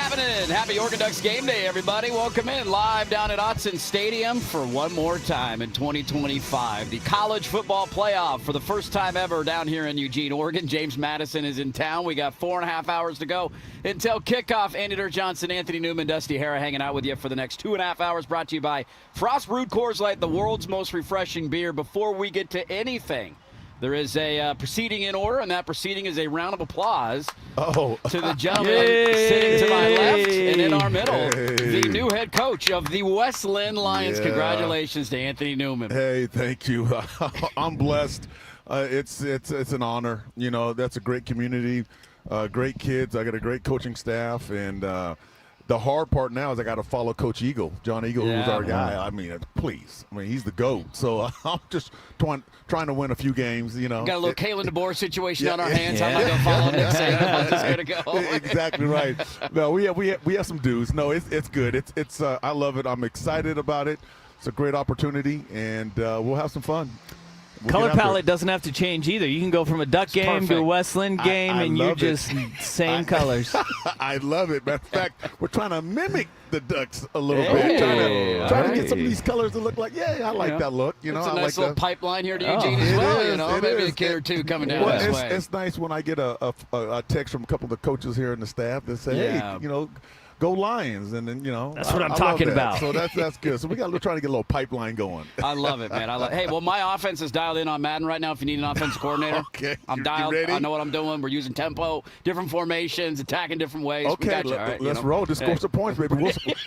happening? Happy Oregon Ducks game day, everybody. Welcome in live down at Autzen Stadium for one more time in 2025. The college football playoff for the first time ever down here in Eugene, Oregon. James Madison is in town. We got 4.5 hours to go until kickoff. Andy Johnson, Anthony Newman, Dusty Hara hanging out with you for the next 2.5 hours. Brought to you by Frost Brewed Coors Light, the world's most refreshing beer. Before we get to anything, there is a proceeding in order, and that proceeding is a round of applause to the gentleman sitting to my left and in our middle, the new head coach of the West Linn Lions. Congratulations to Anthony Newman. Hey, thank you. I'm blessed. It's an honor. You know, that's a great community, great kids. I got a great coaching staff, and the hard part now is I got to follow Coach Eagle, John Eagle, who's our guy. I mean, please. I mean, he's the GOAT. So I'm just trying to win a few games, you know. Got a little Kalen DeBoer situation on our hands. I'm not going to follow Nick Saban. I'm just going to go. Exactly right. No, we have some dues. No, it's good. It's I love it. I'm excited about it. It's a great opportunity, and we'll have some fun. Color palette doesn't have to change either. You can go from a Duck game to a West Linn game, and you're just same colors. I love it. Matter of fact, we're trying to mimic the Ducks a little bit. Trying to get some of these colors to look like, I like that look. You know, it's a nice little pipeline here to Eugene as well. Maybe a kid or two coming down this way. It's nice when I get a text from a couple of the coaches here in the staff that say, hey, you know, go Lions, and then that's what I'm talking about. So that's good. So we're trying to get a little pipeline going. I love it, man. Hey, well, my offense is dialed in on Madden right now. If you need an offensive coordinator, I'm dialed. Ready? I know what I'm doing. We're using tempo, different formations, attacking different ways. Okay, let's roll. Just score some points, baby.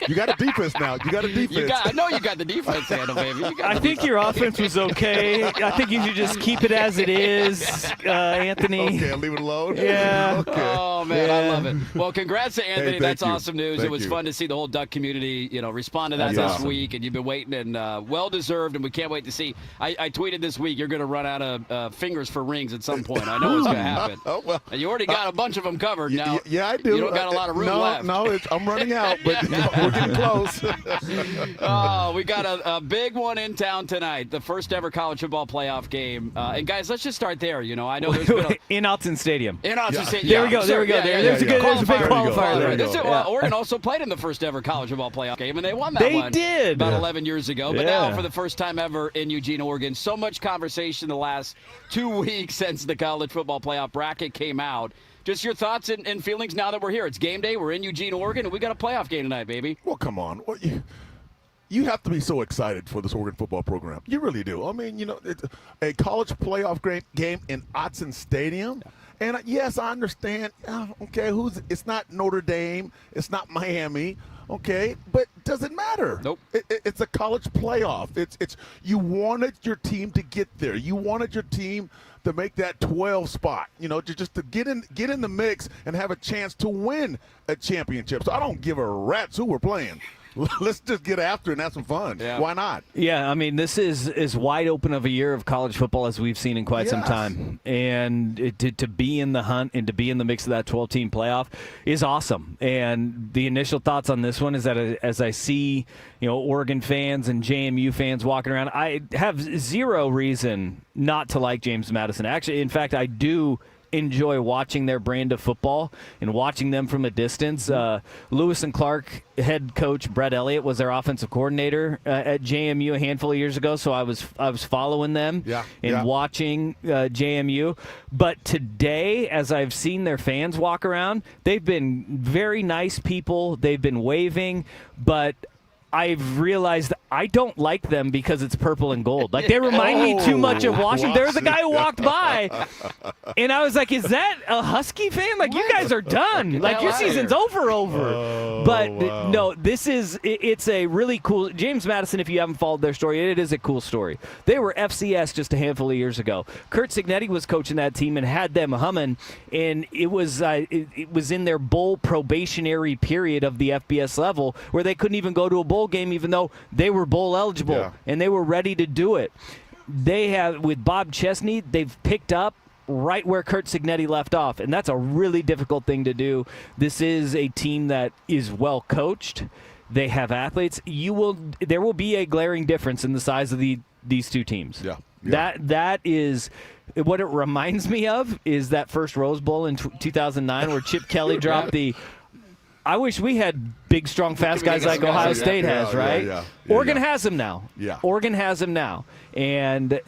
You got a defense now. You got a defense. I know you got the defense handle, baby. I think your offense was okay. I think you should just keep it as it is, Anthony. Okay, leave it alone. Yeah. Okay. Oh man, I love it. Well, congrats to Anthony. That's awesome news. It was fun to see the whole Duck community, respond to that this week, and you've been waiting, and well deserved, and we can't wait to see. I tweeted this week you're going to run out of fingers for rings at some point. I know it's going to happen. Well, and you already got a bunch of them covered now. Yeah, I do. You don't got a lot of room left. No, I'm running out, but we're getting close. We got a big one in town tonight, the first ever college football playoff game. And guys, let's just start there. I know there's been in Autzen Stadium. In Autzen Stadium. There we go. There's a big qualifier there. Oregon also played in the first ever college football playoff game, and they won that one. They did. About 11 years ago. But now, for the first time ever in Eugene, Oregon, so much conversation the last 2 weeks since the college football playoff bracket came out. Just your thoughts and feelings now that we're here. It's game day. We're in Eugene, Oregon, and we got a playoff game tonight, baby. Well, come on. You have to be so excited for this Oregon football program. You really do. I mean, it's a college playoff game in Autzen Stadium. And yes, I understand. Okay, it's not Notre Dame. It's not Miami. Okay, but does it matter? Nope. It's a college playoff. It's you wanted your team to get there. You wanted your team to make that 12 spot. Just to get in the mix and have a chance to win a championship. So I don't give a rat's who we're playing. Let's just get after it and have some fun. Yeah. Why not? Yeah, I mean, this is as wide open of a year of college football as we've seen in quite some time. And to be in the hunt and to be in the mix of that 12-team playoff is awesome. And the initial thoughts on this one is that as I see, Oregon fans and JMU fans walking around, I have zero reason not to like James Madison. Actually, in fact, I do enjoy watching their brand of football and watching them from a distance. Lewis and Clark head coach Brett Elliott was their offensive coordinator at JMU a handful of years ago, so I was following them and watching JMU. But today, as I've seen their fans walk around, they've been very nice people. They've been waving, but I've realized I don't like them because it's purple and gold. Like, they remind me too much of Washington. There was a guy who walked by, and I was like, is that a Husky fan? Like, you guys are done. Like, your season's over. But, no, it's a really cool – James Madison, if you haven't followed their story, it is a cool story. They were FCS just a handful of years ago. Kurt Signetti was coaching that team and had them humming, and it was in their bowl probationary period of the FBS level where they couldn't even go to a bowl game even though they were bowl eligible and they were ready to do it. They have, with Bob Chesney, they've picked up right where Kurt Signetti left off, and that's a really difficult thing to do. This is a team that is well coached. They have athletes. There will be a glaring difference in the size of these two teams. That is what it reminds me of is that first Rose Bowl in 2009 where Chip Kelly dropped the I wish we had big, strong, fast guys like Ohio State has, right? Oregon has them now. Yeah. Oregon has them now. And,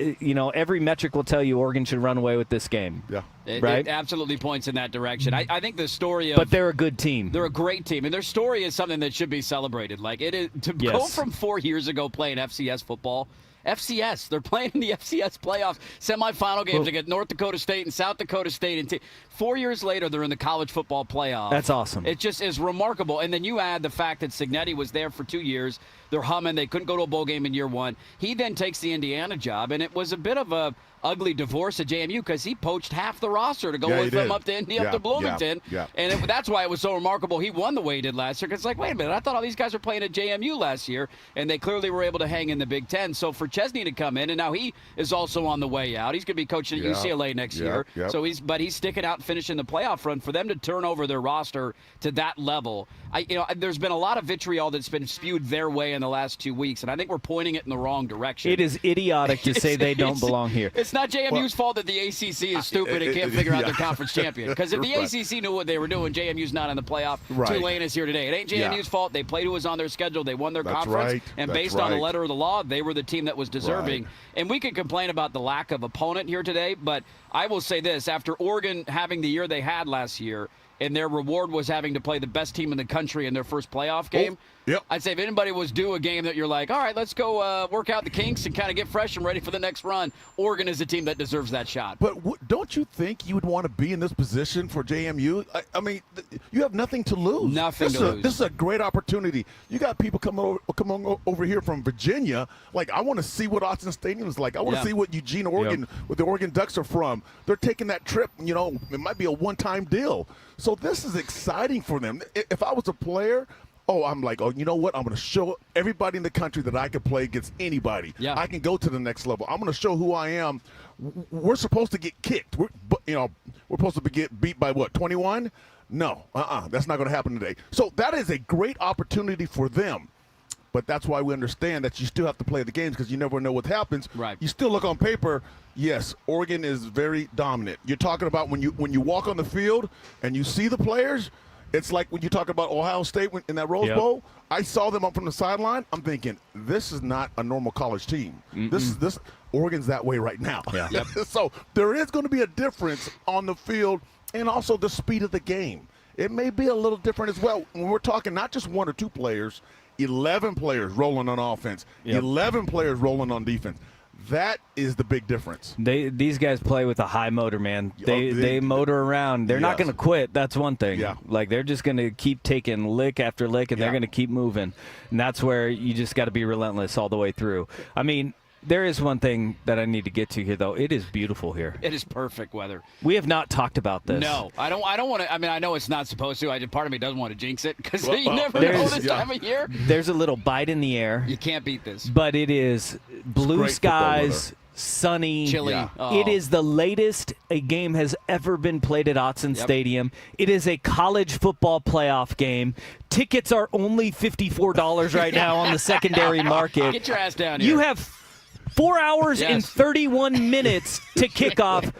every metric will tell you Oregon should run away with this game. Yeah. It absolutely points in that direction. I think the story of... But they're a good team. They're a great team. And their story is something that should be celebrated. Like, it is to go from 4 years ago playing FCS football. FCS. They're playing in the FCS playoffs semifinal games against North Dakota State and South Dakota State. And 4 years later, they're in the college football playoff. That's awesome. It just is remarkable. And then you add the fact that Cignetti was there for 2 years. They're humming. They couldn't go to a bowl game in year one. He then takes the Indiana job, and it was a bit of a ugly divorce at JMU because he poached half the roster to go with them up to Indy, up to Bloomington. And that's why it was so remarkable. He won the way he did last year because it's like, wait a minute, I thought all these guys were playing at JMU last year, and they clearly were able to hang in the Big Ten. So for Chesney to come in, and now he is also on the way out. He's going to be coaching at UCLA next year. So he's sticking out and finishing the playoff run. For them to turn over their roster to that level, there's been a lot of vitriol that's been spewed their way in the last 2 weeks, and I think we're pointing it in the wrong direction. It is idiotic to say they don't belong here. It's not JMU's fault that the ACC is stupid and can't figure out their conference champion. Because if the ACC knew what they were doing, JMU's not in the playoff. Tulane is here today. It ain't JMU's fault. They played who was on their schedule. They won their conference. And based on the letter of the law, they were the team that was deserving. And we can complain about the lack of opponent here today, but I will say this. After Oregon having the year they had last year, and their reward was having to play the best team in the country in their first playoff game, I'd say if anybody was due a game that you're like, all right, let's go work out the kinks and kind of get fresh and ready for the next run, Oregon is a team that deserves that shot. But don't you think you would want to be in this position for JMU? I mean, you have nothing to lose. This is a great opportunity. You got people coming over here from Virginia. Like, I want to see what Autzen Stadium is like. I want to see what Eugene, Oregon, where the Oregon Ducks are from. They're taking that trip. It might be a one-time deal. So this is exciting for them. If I was a player, I'm like, you know what? I'm going to show everybody in the country that I can play against anybody. I can go to the next level. I'm going to show who I am. We're supposed to get kicked. We're supposed to get beat by what, 21? No, that's not going to happen today. So that is a great opportunity for them. But that's why we understand that you still have to play the games because you never know what happens. You still look on paper. Yes, Oregon is very dominant. You're talking about when you walk on the field and you see the players. It's like when you talk about Ohio State in that Rose Bowl. I saw them up from the sideline. I'm thinking, this is not a normal college team. This Oregon's that way right now. So there is going to be a difference on the field and also the speed of the game. It may be a little different as well. When we're talking not just 1 or 2 players, 11 players rolling on offense, 11 players rolling on defense. That is the big difference. These guys play with a high motor, man. They motor around. They're not going to quit. That's one thing. Like, they're just going to keep taking lick after lick, and they're going to keep moving. And that's where you just got to be relentless all the way through. I mean, there is one thing that I need to get to here, though. It is beautiful here. It is perfect weather. We have not talked about this. No, I don't want to. I mean, I know it's not supposed to. Part of me doesn't want to jinx it because you never know this time of year. There's a little bite in the air. You can't beat this. But it is blue skies, sunny, chilly. It is the latest a game has ever been played at Autzen Stadium. It is a college football playoff game. Tickets are only $54 right now on the secondary market. Get your ass down here. You have 4 hours and 31 minutes to kick off.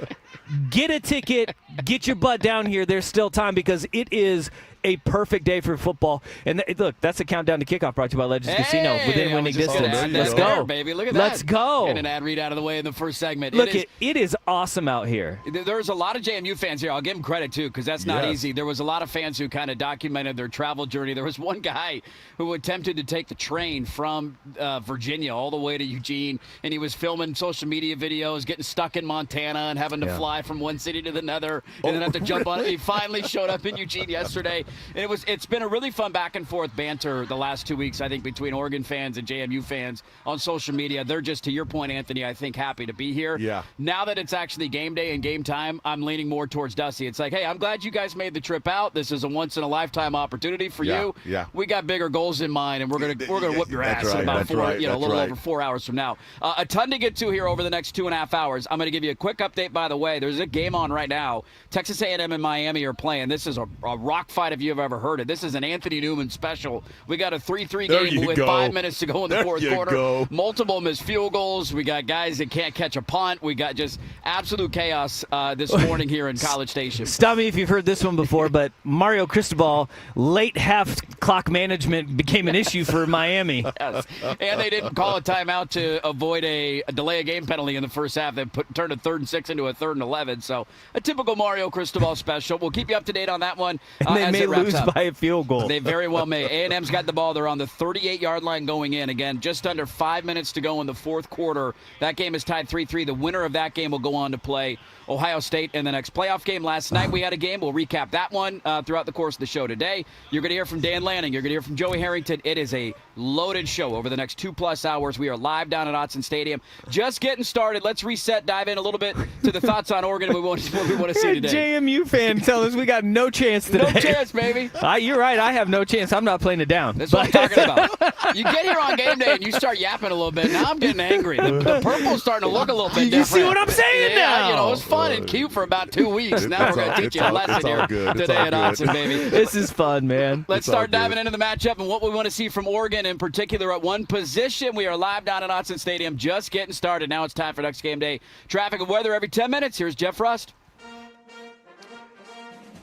Get a ticket. Get your butt down here. There's still time because it is a perfect day for football. And look, that's a countdown to kickoff brought to you by Legends Casino within winning distance. Let's go, baby. Look at Let's go. And an ad read out of the way in the first segment. Look, it is awesome out here. There's a lot of JMU fans here. I'll give them credit, too, because that's not easy. There was a lot of fans who kind of documented their travel journey. There was one guy who attempted to take the train from Virginia all the way to Eugene, and he was filming social media videos, getting stuck in Montana and having to fly from one city to another, and then have to jump on it. He finally showed up in Eugene yesterday. And it's been a really fun back and forth banter the last 2 weeks, I think, between Oregon fans and JMU fans on social media. They're just, to your point, Anthony, I think happy to be here. Now that it's actually game day and game time, I'm leaning more towards Dusty. It's like, hey, I'm glad you guys made the trip out. This is a once-in-a-lifetime opportunity for you. We got bigger goals in mind, and we're gonna whoop your ass in about a little over 4 hours from now. A ton to get to here over the next 2.5 hours. I'm going to give you a quick update, by the way. There's a game on right now. Texas A&M and Miami are playing. This is a rock fight of if you've ever heard it. This is an Anthony Newman special. We got a 3-3 There game you with go. 5 minutes to go in the There fourth you quarter. go. Multiple missed field goals. We got guys that can't catch a punt. We got just absolute chaos this morning here in College Station. Stop me if you've heard this one before, but Mario Cristobal, late half clock management became an issue for Miami. Yes. And they didn't call a timeout to avoid a delay of game penalty in the first half. They turned a 3rd and 6 into a 3rd and 11. So a typical Mario Cristobal special. We'll keep you up to date on that one. And they as may it wraps lose up. by a field goal. They very well may. A&M's got the ball. They're on the 38-yard line going in. Again, just under 5 minutes to go in the fourth quarter. That game is tied 3-3. The winner of that game will go on to play Ohio State in the next playoff game. Last night we had a game. We'll recap that one throughout the course of the show today. You're going to hear from Dan Lanning. You're going to hear from Joey Harrington. It is a loaded show over the next 2+ hours. We are live down at Autzen Stadium. Just getting started. Let's reset, dive in a little bit to the thoughts on Oregon and what we want to see today. JMU fan tell us we got no chance today. No chance, baby. You're right. I have no chance. I'm not playing it down. That's what I'm talking about. You get here on game day and you start yapping a little bit. Now I'm getting angry. The purple's starting to look a little bit different. You see what I'm saying now? You know, it was fun and cute for about 2 weeks. Now we're going to teach you a lesson here today at Autzen, baby. This is fun, man. Let's start diving into the matchup and what we want to see from Oregon in particular at one position. We are live down at Autzen Stadium, just getting started. Now it's time for Ducks Game Day. Traffic and weather every 10 minutes. Here's Jeff Rust.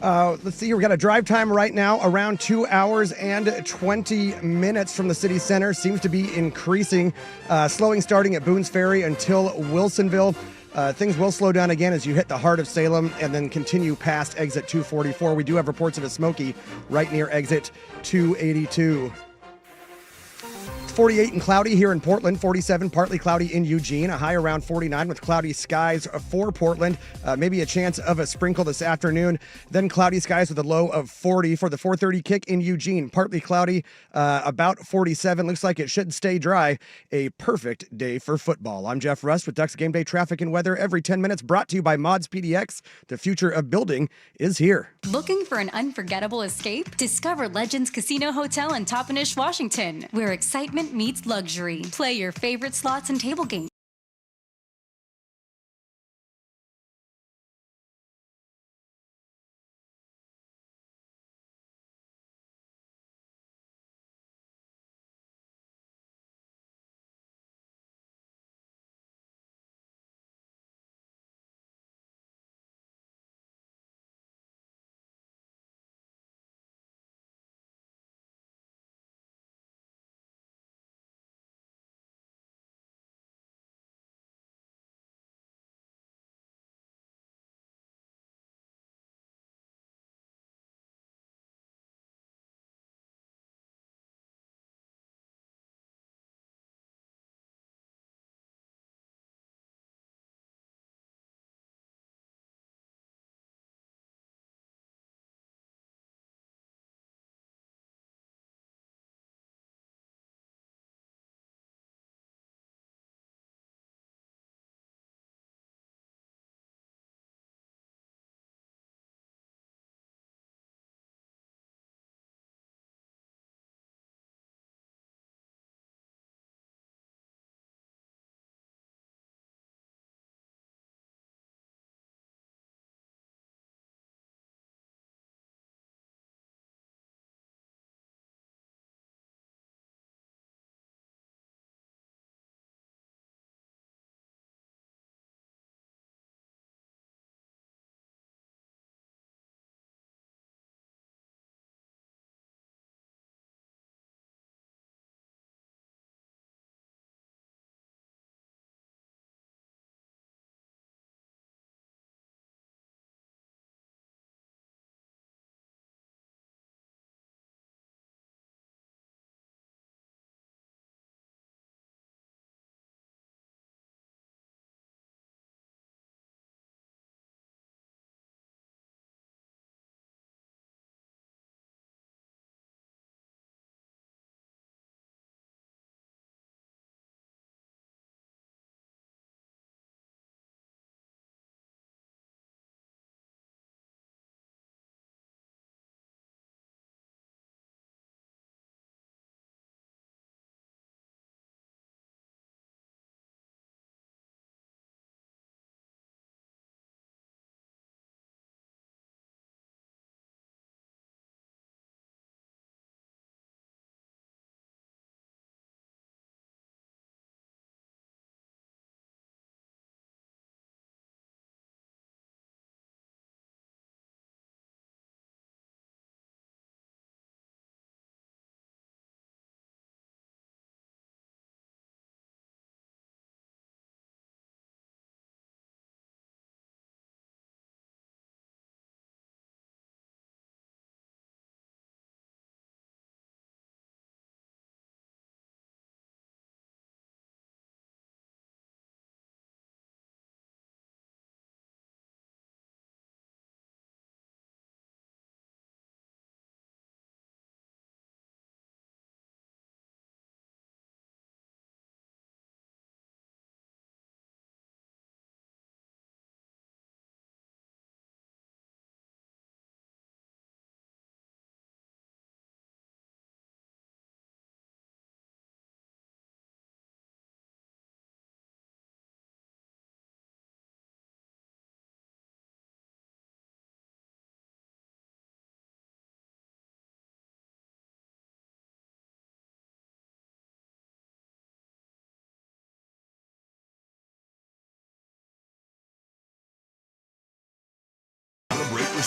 Let's see here. We got a drive time right now around 2 hours and 20 minutes from the city center. Seems to be increasing, slowing starting at Boone's Ferry until Wilsonville. Things will slow down again as you hit the heart of Salem and then continue past exit 244. We do have reports of a smoky right near exit 282. 48 and cloudy here in Portland, 47 partly cloudy in Eugene, a high around 49 with cloudy skies for Portland, maybe a chance of a sprinkle this afternoon, then cloudy skies with a low of 40 for the 4:30 kick in Eugene, partly cloudy, about 47, looks like it should stay dry, a perfect day for football. I'm Jeff Rust with Ducks Game Day traffic and weather every 10 minutes, brought to you by Mods PDX. The future of building is here. Looking for an unforgettable escape? Discover Legends Casino Hotel in Toppenish, Washington, where excitement meets luxury. Play your favorite slots and table games.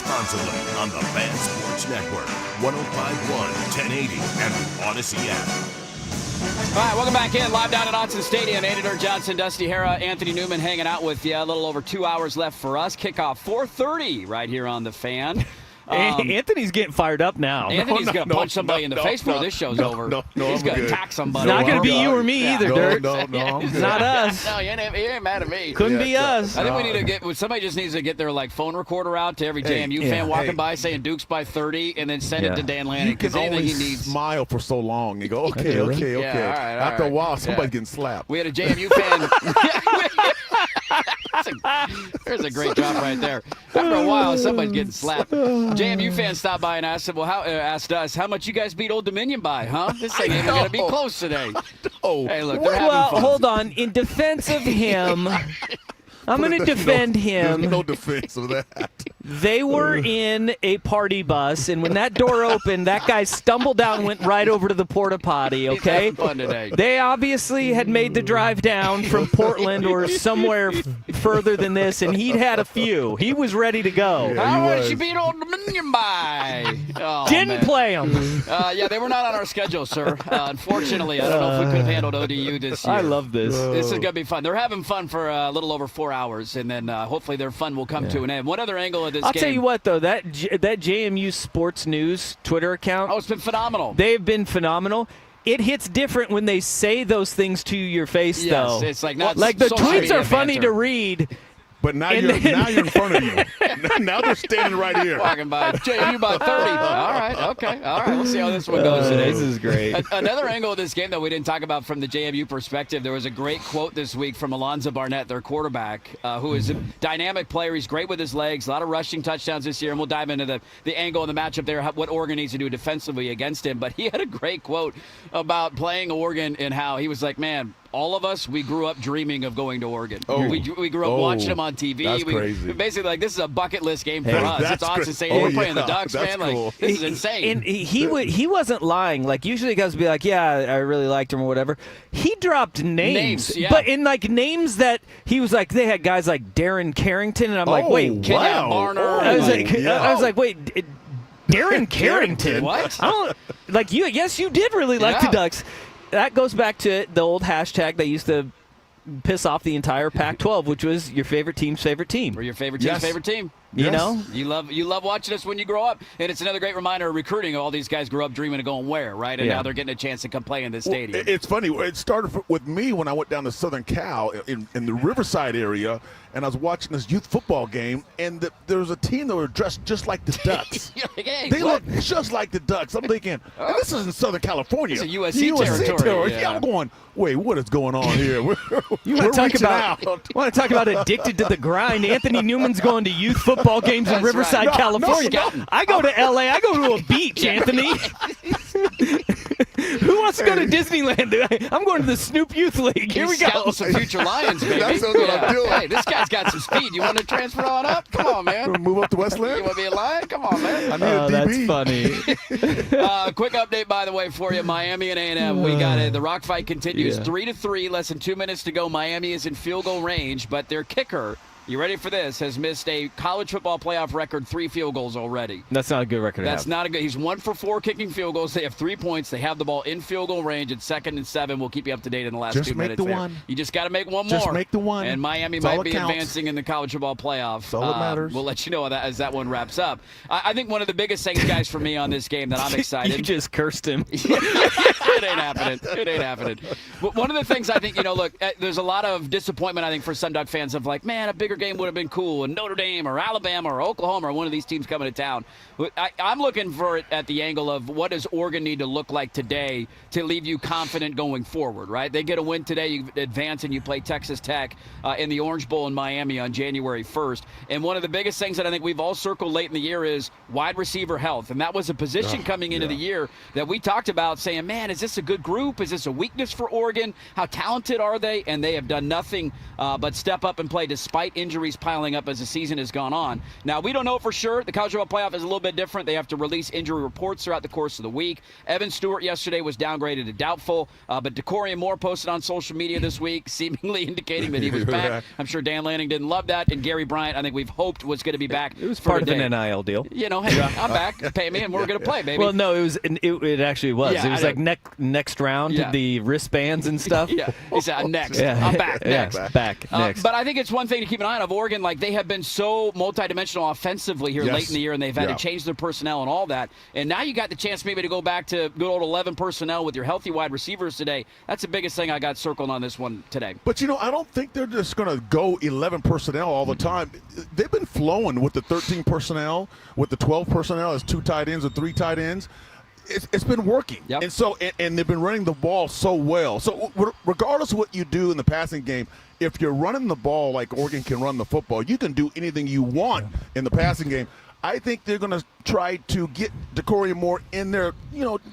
responsibly on the Fan Sports Network, 105.1, 1080, and the Odyssey app. All right, welcome back in. Live down at Autzen Stadium. Andy Dirk Johnson, Dusty Hara, Anthony Newman hanging out with you. A little over 2 hours left for us. Kickoff 4:30 right here on The Fan. Anthony's getting fired up now. Anthony's going to punch somebody in the face before this show's over. He's going to attack somebody. It's not going to be you or me either, Dirk. No, It's not us. No, he ain't mad at me. Couldn't be us. I think we need to get. Somebody just needs to get their phone recorder out to every JMU fan walking by saying Dukes by 30, and then send it to Dan Lanning. You can only he needs. smile for so long. You go, okay. Yeah, all right, After a while, somebody's getting slapped. We had a JMU fan. There's a great drop right there. After a while, somebody's getting slapped. JMU fans stopped by and asked us, how much you guys beat Old Dominion by, huh? This thing ain't going to be close today. Hey, look, they're having fun. Hold on. In defense of him, I'm going to defend him. There's no defense of that. They were in a party bus, and when that door opened, that guy stumbled down and went right over to the porta potty, okay? He's having fun today. They obviously had made the drive down from Portland or somewhere further than this, and he'd had a few. He was ready to go. How much you beat Old Dominion by? Oh, Didn't play him. Yeah, they were not on our schedule, sir. Unfortunately, I don't know if we could have handled ODU this year. I love this. This is going to be fun. They're having fun for a little over 4 hours, and then hopefully their fun will come to an end. One other angle of this I'll game. tell you what, though, that JMU Sports News Twitter account. Oh, it's been phenomenal. They've been phenomenal. It hits different when they say those things to your face, yes, though. It's like not the social tweets media are funny banter. to read. But now you're in front of you. Now they're standing right here. Walking by. JMU by 30. All right, okay. All right, we'll see how this one goes today. This is great. Another angle of this game that we didn't talk about from the JMU perspective, there was a great quote this week from Alonzo Barnett, their quarterback, who is a dynamic player. He's great with his legs, a lot of rushing touchdowns this year, and we'll dive into the angle and the matchup there, what Oregon needs to do defensively against him. But he had a great quote about playing Oregon and how he was like, man, all of us, we grew up dreaming of going to Oregon. We grew up watching them on TV. That's crazy. Basically, like, this is a bucket list game for us. It's awesome saying we're playing the Ducks, man. Cool. Like, this is insane. And he wasn't lying. Like, usually guys would be like, yeah, I really liked him or whatever. He dropped names. Yeah. But in, like, names that he was like, they had guys like Darren Carrington, and I'm like, wait, Kenyon what? Barner. I was like, wait, Darren Carrington? What? I don't, like, yes, you did really like the Ducks. That goes back to the old hashtag they used to piss off the entire Pac-12, which was your favorite team's favorite team. Or your favorite team's favorite team. You know? You love watching us when you grow up. And it's another great reminder of recruiting. All these guys grew up dreaming of going where, right? And now they're getting a chance to come play in this stadium. It's funny. It started with me when I went down to Southern Cal in the Riverside area, and I was watching this youth football game, and there was a team that were dressed just like the Ducks. Like, hey, they look just like the Ducks. I'm thinking, and this is in Southern California. It's a USC territory. Yeah, I'm going, wait, what is going on here? You want to talk about addicted to the grind? Anthony Newman's going to youth football games in Riverside, California. I go to L.A. I go to a beach, Anthony. Who wants to go to Disneyland? I'm going to the Snoop Youth League. Here we go. Some future Lions, baby. That's what I'm doing. Hey, this guy's got some speed. You want to transfer on up? Come on, man. Move up to Westland? You want to be a Lion? Come on, man. I need a DB. That's funny. Quick update, by the way, for you. Miami and A&M. We got it. The rock fight continues. 3-3. Less than 2 minutes to go. Miami is in field goal range, but their kicker, you ready for this, has missed a college football playoff record 3 field goals already. That's not a good record. That's not a good. He's 1 for 4 kicking field goals. They have 3 points. They have the ball in field goal range. It's 2nd and 7. We'll keep you up to date in the last 2 minutes. Just make the there. one. You just got to make one more. Just make the one. And Miami might be advancing in the college football playoff. That's all that matters. We'll let you know as that one wraps up. I think one of the biggest things, guys, for me on this game that I'm excited. You just cursed him. It ain't happening. It ain't happening. But one of the things I think, look, there's a lot of disappointment, I think, for some Duck fans of like, man, a bigger game would have been cool. And Notre Dame or Alabama or Oklahoma or one of these teams coming to town. I'm looking for it at the angle of what does Oregon need to look like today to leave you confident going forward, right? They get a win today, you advance and you play Texas Tech in the Orange Bowl in Miami on January 1st. And one of the biggest things that I think we've all circled late in the year is wide receiver health. And that was a position coming into the year that we talked about saying, man, is this a good group? Is this a weakness for Oregon? How talented are they? And they have done nothing but step up and play despite injuries piling up as the season has gone on. Now, we don't know for sure. The college football playoff is a little bit different. They have to release injury reports throughout the course of the week. Evan Stewart yesterday was downgraded to doubtful, but DeCorian Moore posted on social media this week, seemingly indicating that he was back. I'm sure Dan Lanning didn't love that, and Gary Bryant, I think we've hoped was going to be back. It was part of an NIL deal. You know, hey, I'm back. Pay me, and we're going to play, baby. Well, no, it actually was. Yeah, it was like next round, the wristbands and stuff. Yeah, he said, next. Yeah. I'm back. Next. Back. Next. But I think it's one thing to keep an eye on of Oregon. Like, they have been so multidimensional offensively here late in the year, and they've had to change their personnel and all that. And now you got the chance maybe to go back to good old 11 personnel with your healthy wide receivers today. That's the biggest thing I got circled on this one today. But, I don't think they're just going to go 11 personnel all the time. They've been flowing with the 13 personnel, with the 12 personnel as 2 tight ends or 3 tight ends. It's been working. Yep. And so and they've been running the ball so well. So regardless of what you do in the passing game, if you're running the ball like Oregon can run the football, you can do anything you want in the passing game. I think they're going to try to get DeCorian Moore in there,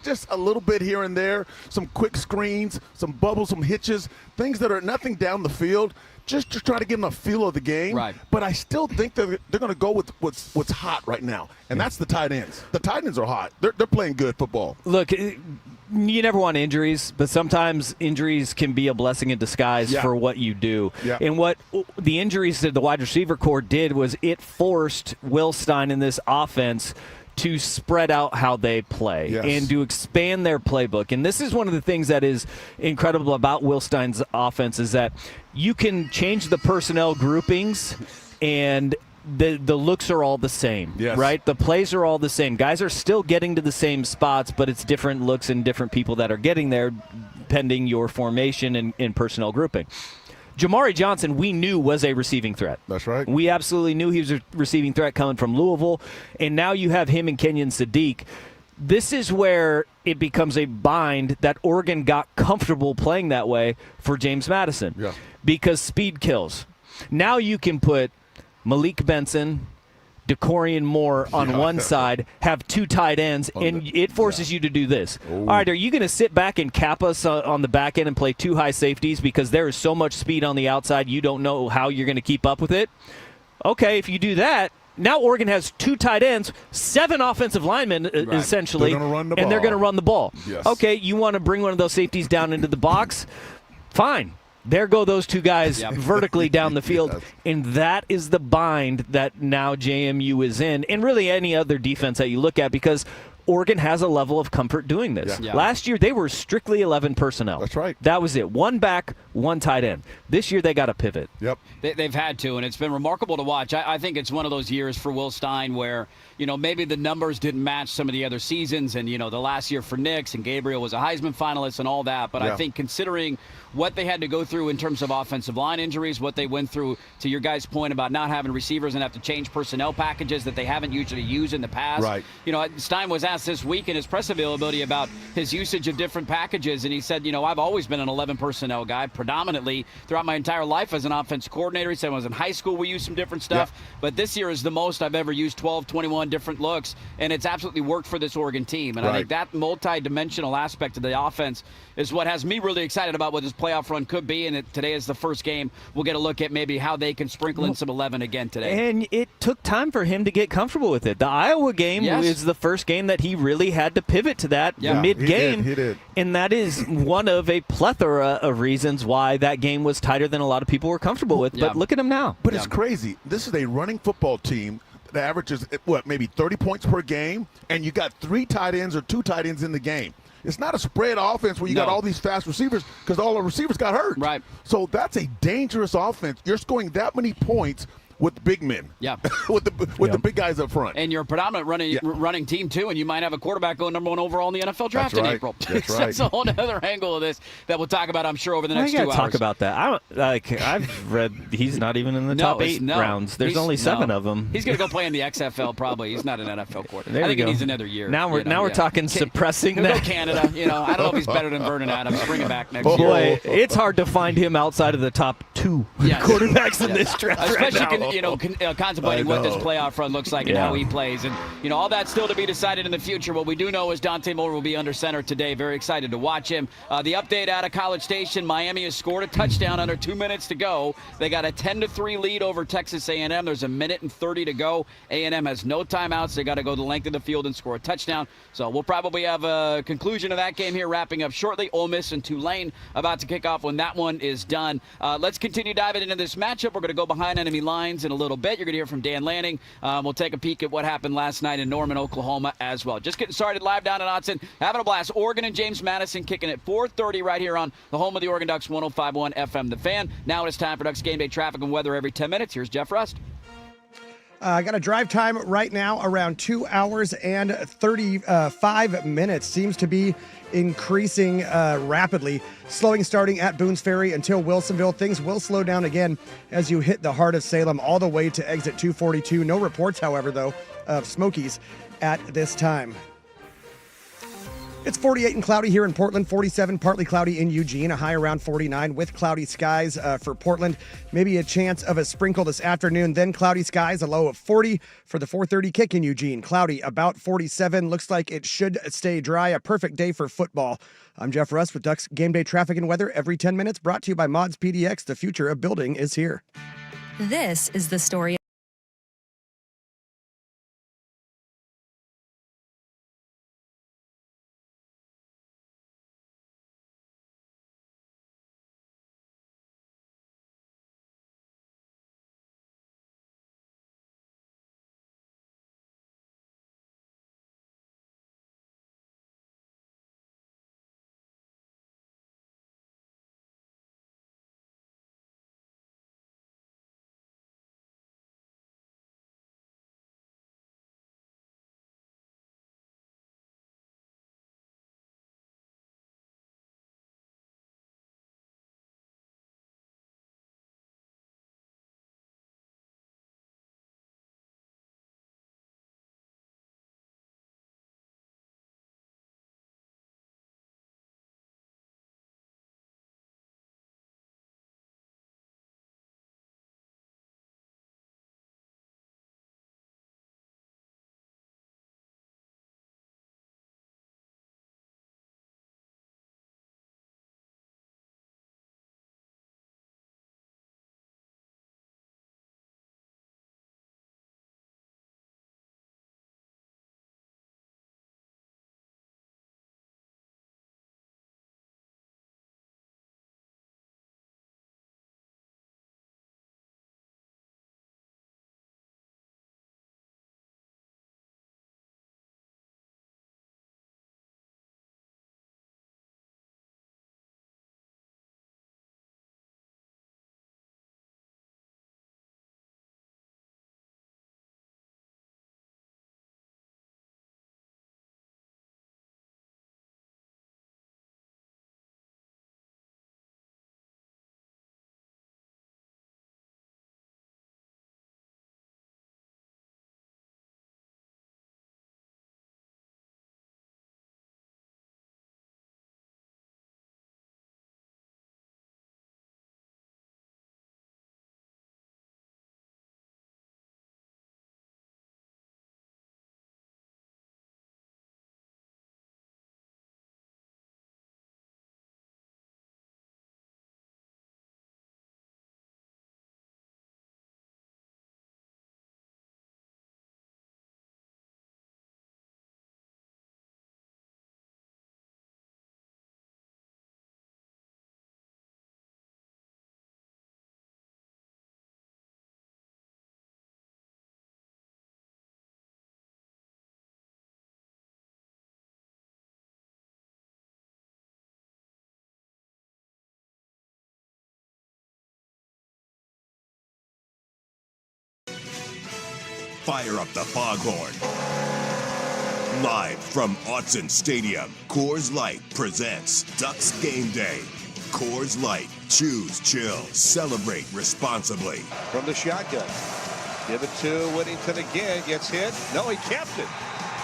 just a little bit here and there, some quick screens, some bubbles, some hitches, things that are nothing down the field, just to try to give them a feel of the game. Right. But I still think they're going to go with what's hot right now, and that's the tight ends. The tight ends are hot. They're playing good football. Look, you never want injuries, but sometimes injuries can be a blessing in disguise for what you do. Yeah. And what the injuries that the wide receiver core did was it forced Will Stein in this offense to spread out how they play and to expand their playbook. And this is one of the things that is incredible about Will Stein's offense is that you can change the personnel groupings and the looks are all the same, right? The plays are all the same. Guys are still getting to the same spots, but it's different looks and different people that are getting there pending your formation and personnel grouping. Jamari Johnson, we knew was a receiving threat. That's right. We absolutely knew he was a receiving threat coming from Louisville, and now you have him and Kenyon Sadiq. This is where it becomes a bind that Oregon got comfortable playing that way for James Madison because speed kills. Now you can put Malik Benson, DeCorian Moore on one side, have 2 tight ends, and it forces you to do this. All right, are you going to sit back and cap us on the back end and play 2 high safeties because there is so much speed on the outside you don't know how you're going to keep up with it? Okay, if you do that, now Oregon has 2 tight ends, 7 offensive linemen essentially, they're gonna run the and they're ball. going to run the ball. Yes. Okay, you want to bring one of those safeties down into the box? Fine. There go those 2 guys vertically down the field, and that is the bind that now JMU is in, and really any other defense that you look at, because Oregon has a level of comfort doing this. Last year, they were strictly 11 personnel. That's right. That was it. 1 back, 1 tight end. This year, they got to pivot. Yep. They've had to, and it's been remarkable to watch. I think it's one of those years for Will Stein where, maybe the numbers didn't match some of the other seasons, and, the last year for Nix, and Gabriel was a Heisman finalist and all that. But I think considering what they had to go through in terms of offensive line injuries, what they went through, to your guys' point about not having receivers and have to change personnel packages that they haven't usually used in the past. Right. Stein was asked this week in his press availability about his usage of different packages, and he said, I've always been an 11 personnel guy, predominantly throughout my entire life as an offensive coordinator. He said when I was in high school, we used some different stuff, but this year is the most I've ever used 12, 21 different looks, and it's absolutely worked for this Oregon team. And I think that multi-dimensional aspect of the offense is what has me really excited about what this playoff run could be, and today is the first game. We'll get a look at maybe how they can sprinkle in some 11 again today. And it took time for him to get comfortable with it. The Iowa game is the first game that he really had to pivot to that mid-game. He did. And that is one of a plethora of reasons why that game was tighter than a lot of people were comfortable with. But look at him now. But it's crazy. This is a running football team that averages, maybe 30 points per game, and you got 3 tight ends or 2 tight ends in the game. It's not a spread offense where you got all these fast receivers because all the receivers got hurt. Right. So that's a dangerous offense. You're scoring that many points with big men. Yeah. with the big guys up front. And you're a predominant running team, too, and you might have a quarterback going number 1 overall in the NFL draft in April. That's right. That's a whole other angle of this that we'll talk about, I'm sure, over the next 2 hours. Talk about that. I've read he's not even in the top 8 rounds. There's only 7 of them. He's going to go play in the XFL probably. He's not an NFL quarterback. I think he needs another year. Now we're talking suppressing He'll that. Go Canada. I don't know if he's better than Vernon Adams. Bring him back next year. Boy, it's hard to find him outside of the top 2 quarterbacks in this draft Especially right now. contemplating what this know. playoff run looks like and how he plays. And, all that's still to be decided in the future. What we do know is Dante Moore will be under center today. Very excited to watch him. The update out of College Station, Miami has scored a touchdown under 2 minutes to go. They got a 10-3 lead over Texas A&M. There's 1:30 to go. A&M has no timeouts. They got to go the length of the field and score a touchdown. So we'll probably have a conclusion of that game here wrapping up shortly. Ole Miss and Tulane about to kick off when that one is done. Let's continue diving into this matchup. We're going to go behind enemy lines in a little bit. You're going to hear from Dan Lanning. We'll take a peek at what happened last night in Norman, Oklahoma as well. Just getting started live down in Autzen. Having a blast. Oregon and James Madison kicking at 4:30 right here on the home of the Oregon Ducks, 105.1 FM The Fan. Now it's time for Ducks Game Day traffic and weather every 10 minutes. Here's Jeff Rust. I got a drive time right now around 2 hours and 35 minutes. Seems to be increasing rapidly. Slowing starting at Boones Ferry until Wilsonville. Things will slow down again as you hit the heart of Salem all the way to exit 242. No reports, however, though, of Smokies at this time. It's 48 and cloudy here in Portland, 47 partly cloudy in Eugene, a high around 49 with cloudy skies for Portland. Maybe a chance of a sprinkle this afternoon, then cloudy skies, a low of 40 for the 4:30 kick in Eugene. Cloudy about 47. Looks like it should stay dry. A perfect day for football. I'm Jeff Rust with Ducks Game Day traffic and weather every 10 minutes, brought to you by Mods PDX. The future of building is here. This is the story. Fire up the foghorn. Live from Autzen Stadium, Coors Light presents Ducks Game Day. Coors Light. Choose chill. Celebrate responsibly. From the shotgun. Give it to Whittington again. Gets hit. No, he kept it.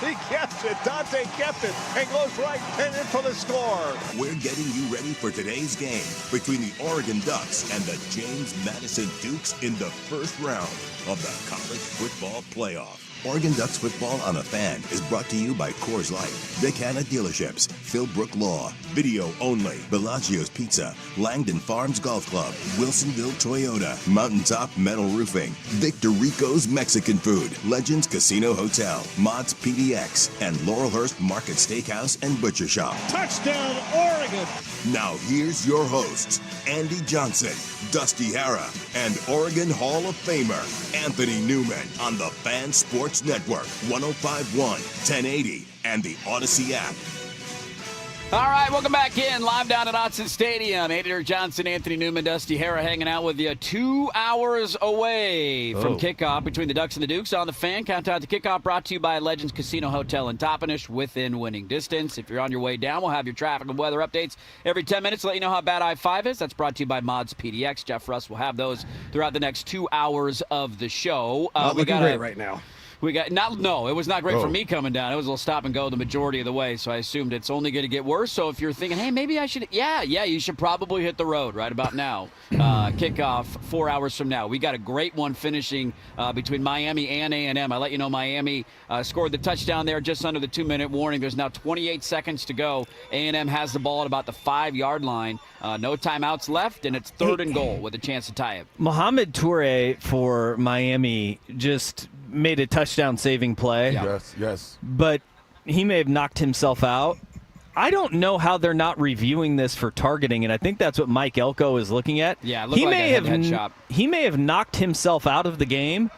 He gets it. Dante gets it and goes right and in for the score. We're getting you ready for today's game between the Oregon Ducks and the James Madison Dukes in the first round of the College Football Playoff. Oregon Ducks football on a fan is brought to you by Coors Light, Vic Hanna Dealerships, Philbrook Law, Video Only, Bellagio's Pizza, Langdon Farms Golf Club, Wilsonville Toyota, Mountaintop Metal Roofing, Victor Rico's Mexican Food, Legends Casino Hotel, Mott's PDX, and Laurelhurst Market Steakhouse and Butcher Shop. Touchdown, Oregon. Now here's your hosts, Andy Johnson, Dusty Hara, and Oregon Hall of Famer, Anthony Newman on the Fan Sports Network, 105.1, 1080, and the Odyssey app. All right, welcome back in. Live down at Autzen Stadium. Andy Johnson, Anthony Newman, Dusty Hara hanging out with you 2 hours away from kickoff between the Ducks and the Dukes on the Fan. Countdown to kickoff brought to you by Legends Casino Hotel in Toppenish, within winning distance. If you're on your way down, we'll have your traffic and weather updates every 10 minutes to let you know how bad I-5 is. That's brought to you by Mods PDX. Jeff Russ will have those throughout the next 2 hours of the show. Looking great right now. It was not great for me coming down. It was a little stop and go the majority of the way, so I assumed it's only going to get worse. So if you're thinking, hey, maybe I should, you should probably hit the road right about now. Kickoff 4 hours from now. We got a great one finishing between Miami and A&M. I let you know Miami scored the touchdown there just under the 2-minute warning. There's now 28 seconds to go. A&M has the ball at about the 5-yard line. No timeouts left, and it's 3rd and goal with a chance to tie it. Mohamed Toure for Miami just made a touchdown-saving play. Yeah. Yes. But he may have knocked himself out. I don't know how they're not reviewing this for targeting, and I think that's what Mike Elko is looking at. Yeah, it looked like a head-to-head shot. He may have knocked himself out of the game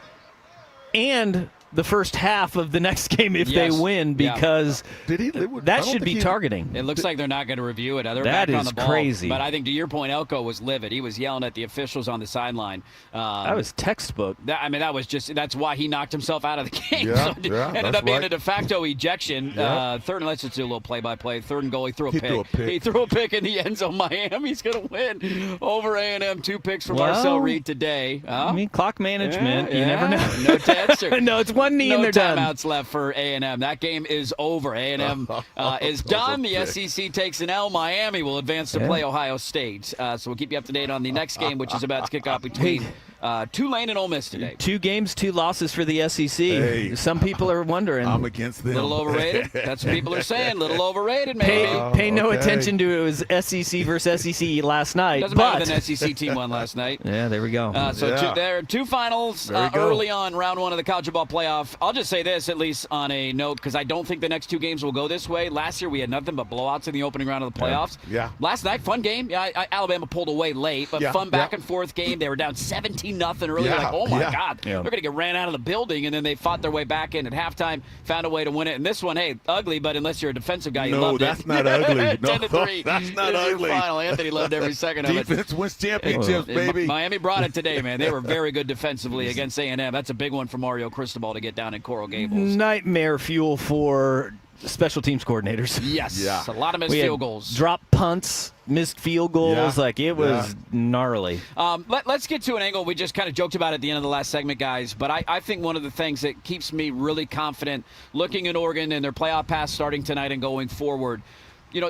and the first half of the next game if they win, because that should be targeting. It looks like they're not going to review it. They're that back on is the ball. crazy. But I think to your point, Elko was livid. He was yelling at the officials on the sideline. That was textbook. That's why he knocked himself out of the game. Yeah, Ended up being a de facto ejection. Third, and let's just do a little play-by-play. 3rd and goal, he threw a pick. He threw a pick in the end zone. Miami's going to win over A&M. 2 picks from Marcel Reed today. I mean, clock management. You never know. No answer. No, it's one knee and they're done. Timeouts left for A&M. That game is over. A&M is done. The SEC takes an L. Miami will advance to play Ohio State. So we'll keep you up to date on the next game, which is about to kick off between Tulane and Ole Miss today. 2 games, 2 losses for the SEC. Hey, some people are wondering. I'm against them. A little overrated? That's what people are saying. A little overrated, maybe. Pay no attention to it. It was SEC versus SEC last night. Doesn't matter than SEC team won last night. Yeah, there we go. There are 2 finals early on round 1 of the college football playoff. I'll just say this, at least on a note, because I don't think the next 2 games will go this way. Last year we had nothing but blowouts in the opening round of the playoffs. Yeah. Last night, fun game. Alabama pulled away late, but fun back and forth game. They were down 17-0 early. Like, oh my God, they're going to get ran out of the building, and then they fought their way back in at halftime, found a way to win it. And this one, hey, ugly, but unless you're a defensive guy, you loved it. No, that's not ugly. 10-3. That's not ugly. Final. Anthony loved every second of it. Defense wins championships, baby. Miami brought it today, man. They were very good defensively against A&M. That's a big one for Mario Cristobal to get down in Coral Gables. Nightmare fuel for special teams coordinators. Yes. Yeah. A lot of missed field goals. Drop punts, missed field goals. Yeah. It was gnarly. Let's get to an angle we just kind of joked about at the end of the last segment, guys. But I think one of the things that keeps me really confident looking at Oregon and their playoff pass starting tonight and going forward,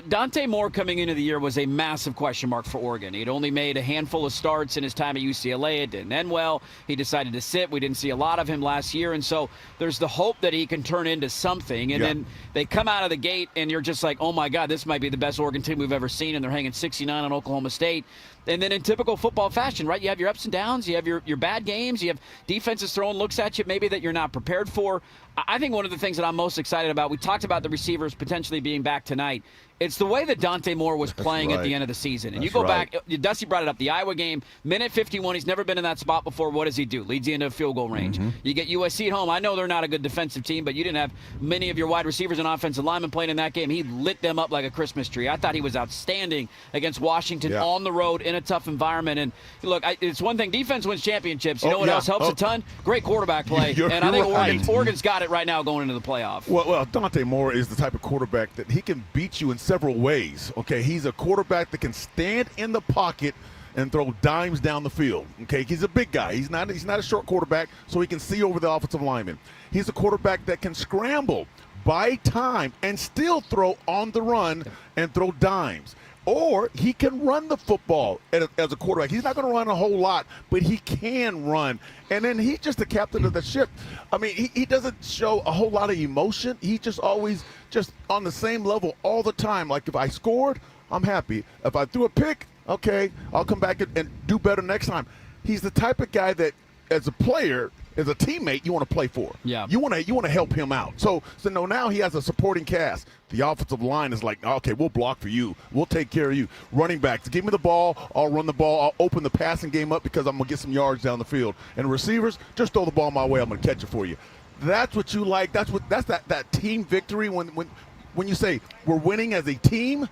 Dante Moore coming into the year was a massive question mark for Oregon. He'd only made a handful of starts in his time at UCLA. It didn't end well. He decided to sit. We didn't see a lot of him last year. And so there's the hope that he can turn into something. And then they come out of the gate, and you're just like, oh, my God, this might be the best Oregon team we've ever seen. And they're hanging 69 on Oklahoma State. And then in typical football fashion, right, you have your ups and downs. You have your bad games. You have defenses throwing looks at you maybe that you're not prepared for. I think one of the things that I'm most excited about, we talked about the receivers potentially being back tonight. It's the way that Dante Moore was playing at the end of the season. And you go back, Dusty brought it up, the Iowa game, minute 51, he's never been in that spot before. What does he do? Leads you into field goal range. You get USC at home. I know they're not a good defensive team, but you didn't have many of your wide receivers and offensive linemen playing in that game. He lit them up like a Christmas tree. I thought he was outstanding against Washington on the road in a tough environment. And look, it's one thing, defense wins championships. You know what else helps a ton? Great quarterback play. And I think Oregon's got it right now going into the playoff. Well, Dante Moore is the type of quarterback that he can beat you in several ways. Okay, he's a quarterback that can stand in the pocket and throw dimes down the field. Okay, he's a big guy. He's not a short quarterback, so he can see over the offensive lineman. He's a quarterback that can scramble, buy time and still throw on the run and throw dimes. Or he can run the football as a quarterback. He's not going to run a whole lot, but he can run. And then he's just the captain of the ship. I mean, he doesn't show a whole lot of emotion. He's just always just on the same level all the time. Like if I scored, I'm happy. If I threw a pick, okay, I'll come back and do better next time. He's the type of guy that, as a player, as a teammate, you want to play for. Yeah. You want to help him out. So now he has a supporting cast. The offensive line is like, okay, we'll block for you. We'll take care of you. Running backs, give me the ball. I'll run the ball. I'll open the passing game up because I'm going to get some yards down the field. And receivers, just throw the ball my way. I'm going to catch it for you. That's what you like. That's that team victory when you say we're winning as a team.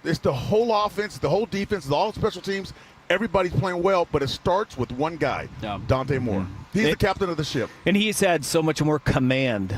It's the whole offense, the whole defense, it's all special teams. Everybody's playing well, but it starts with one guy, Dante Moore. He's the captain of the ship. And he's had so much more command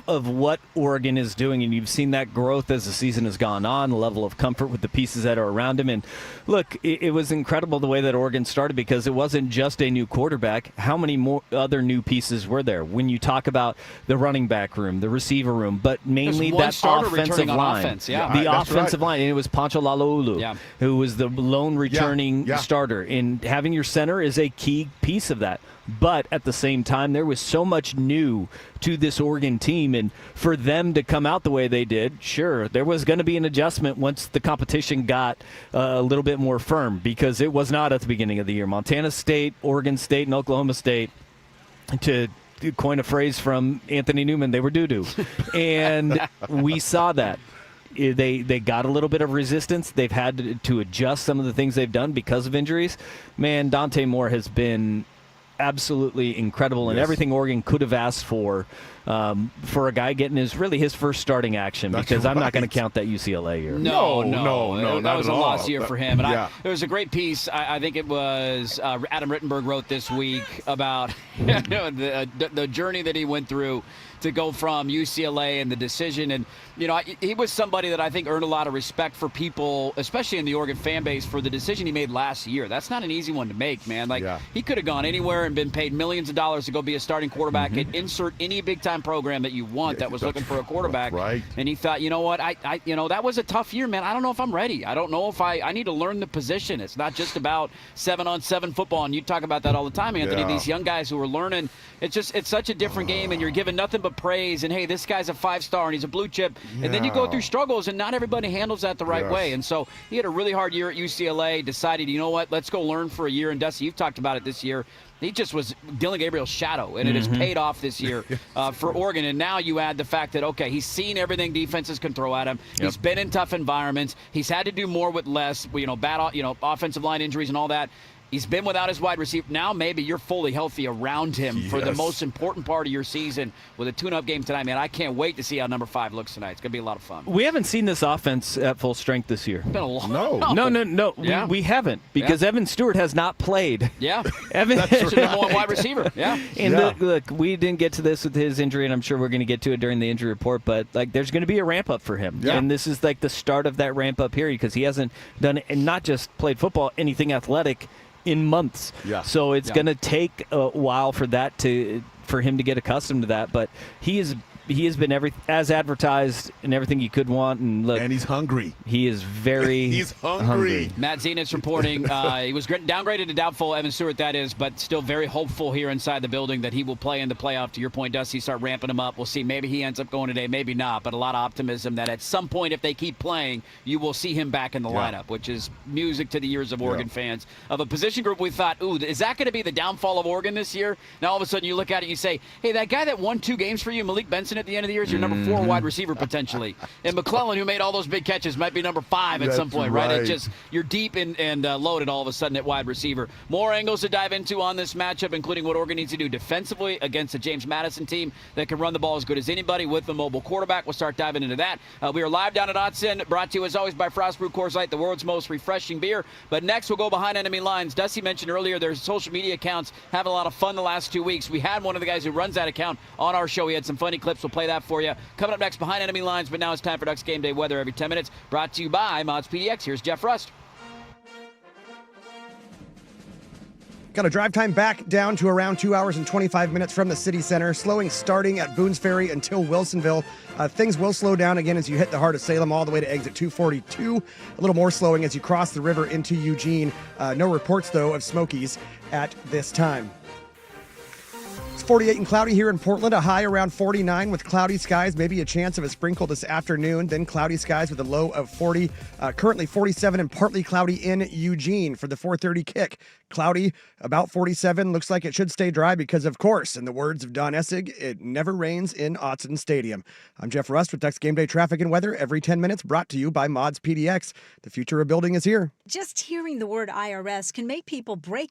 of what Oregon is doing, and you've seen that growth as the season has gone on, the level of comfort with the pieces that are around him. And look, it was incredible the way that Oregon started because it wasn't just a new quarterback. How many more other new pieces were there when you talk about the running back room, the receiver room, but mainly that offensive line. The offensive line. And it was Pancho Lalaulu, who was the lone returning starter. And having your center is a key piece of that. But at the same time, there was so much new to this Oregon team. And for them to come out the way they did, sure, there was going to be an adjustment once the competition got a little bit more firm because it was not at the beginning of the year. Montana State, Oregon State, and Oklahoma State, to coin a phrase from Anthony Newman, they were doo-doo. And we saw that. They got a little bit of resistance. They've had to adjust some of the things they've done because of injuries. Man, Dante Moore has been absolutely incredible and everything Oregon could have asked for a guy getting his first starting action. Because I'm not going to count that UCLA year. No, that was a lost year for him. And it was a great piece. I think it was Adam Rittenberg wrote this week about the journey that he went through to go from UCLA and the decision. And, he was somebody that I think earned a lot of respect for people, especially in the Oregon fan base, for the decision he made last year. That's not an easy one to make, man. He could have gone anywhere and been paid millions of dollars to go be a starting quarterback and insert any big-time program that you want that was looking for a quarterback. Right. And he thought, you know what, that was a tough year, man. I don't know if I'm ready. I don't know if I need to learn the position. It's not just about 7-on-7 football, and you talk about that all the time, Anthony. These young guys who are learning, it's such a different game, and you're given nothing but praise. And, hey, this guy's a 5-star, and he's a blue chip. And then you go through struggles, and not everybody handles that the right way. And so he had a really hard year at UCLA, decided, you know what, let's go learn for a year. And, Dusty, you've talked about it this year. He just was Dylan Gabriel's shadow, and it has paid off this year for Oregon. And now you add the fact that, okay, he's seen everything defenses can throw at him. He's been in tough environments. He's had to do more with less, bad, offensive line injuries and all that. He's been without his wide receiver. Now maybe you're fully healthy around him for the most important part of your season with a tune-up game tonight. Man, I can't wait to see how number 5 looks tonight. It's going to be a lot of fun. We haven't seen this offense at full strength this year. It's been a long No. Yeah. We haven't because Evan Stewart has not played. Yeah. Evan That's the number 1 wide receiver. Yeah. And look, we didn't get to this with his injury, and I'm sure we're going to get to it during the injury report, but there's going to be a ramp-up for him. Yeah. And this is the start of that ramp-up period because he hasn't done, and not just played football, anything athletic in months. Yeah. So it's going to take a while for him to get accustomed to that, but he has been as advertised and everything you could want. And look, and he's hungry. He is very he's hungry. Matt Zenitz reporting he was downgraded to doubtful, Evan Stewart that is, but still very hopeful here inside the building that he will play in the playoff. To your point, Dusty, start ramping him up. We'll see. Maybe he ends up going today, maybe not, but a lot of optimism that at some point, if they keep playing, you will see him back in the lineup, which is music to the ears of Oregon fans. Of a position group we thought, ooh, is that going to be the downfall of Oregon this year? Now all of a sudden you look at it and you say, hey, that guy that won 2 games for you, Malik Benson, at the end of the year is your number 4 wide receiver potentially. And McClellan, who made all those big catches, might be number 5 at some point, right? It just, you're deep and loaded all of a sudden at wide receiver. More angles to dive into on this matchup, including what Oregon needs to do defensively against the James Madison team that can run the ball as good as anybody with a mobile quarterback. We'll start diving into that. We are live down at Otson, brought to you as always by Frost Brew Coors Light, the world's most refreshing beer. But next we'll go behind enemy lines. Dusty mentioned earlier there's social media accounts having a lot of fun the last 2 weeks. We had one of the guys who runs that account on our show. He had some funny clips. We'll play that for you. Coming up next, behind enemy lines, but now it's time for Ducks Game Day weather every 10 minutes. Brought to you by Mods PDX. Here's Jeff Rust. Got a drive time back down to around 2 hours and 25 minutes from the city center, slowing starting at Boones Ferry until Wilsonville. Things will slow down again as you hit the heart of Salem all the way to exit 242. A little more slowing as you cross the river into Eugene. No reports, though, of Smokies at this time. It's 48 and cloudy here in Portland, a high around 49 with cloudy skies, maybe a chance of a sprinkle this afternoon, then cloudy skies with a low of 40. Currently 47 and partly cloudy in Eugene for the 4:30 kick. Cloudy, about 47. Looks like it should stay dry because, of course, in the words of Don Essig, it never rains in Autzen Stadium. I'm Jeff Rust with Ducks Game Day Traffic and Weather every 10 minutes, brought to you by Mods PDX. The future of building is here. Just hearing the word IRS can make people break.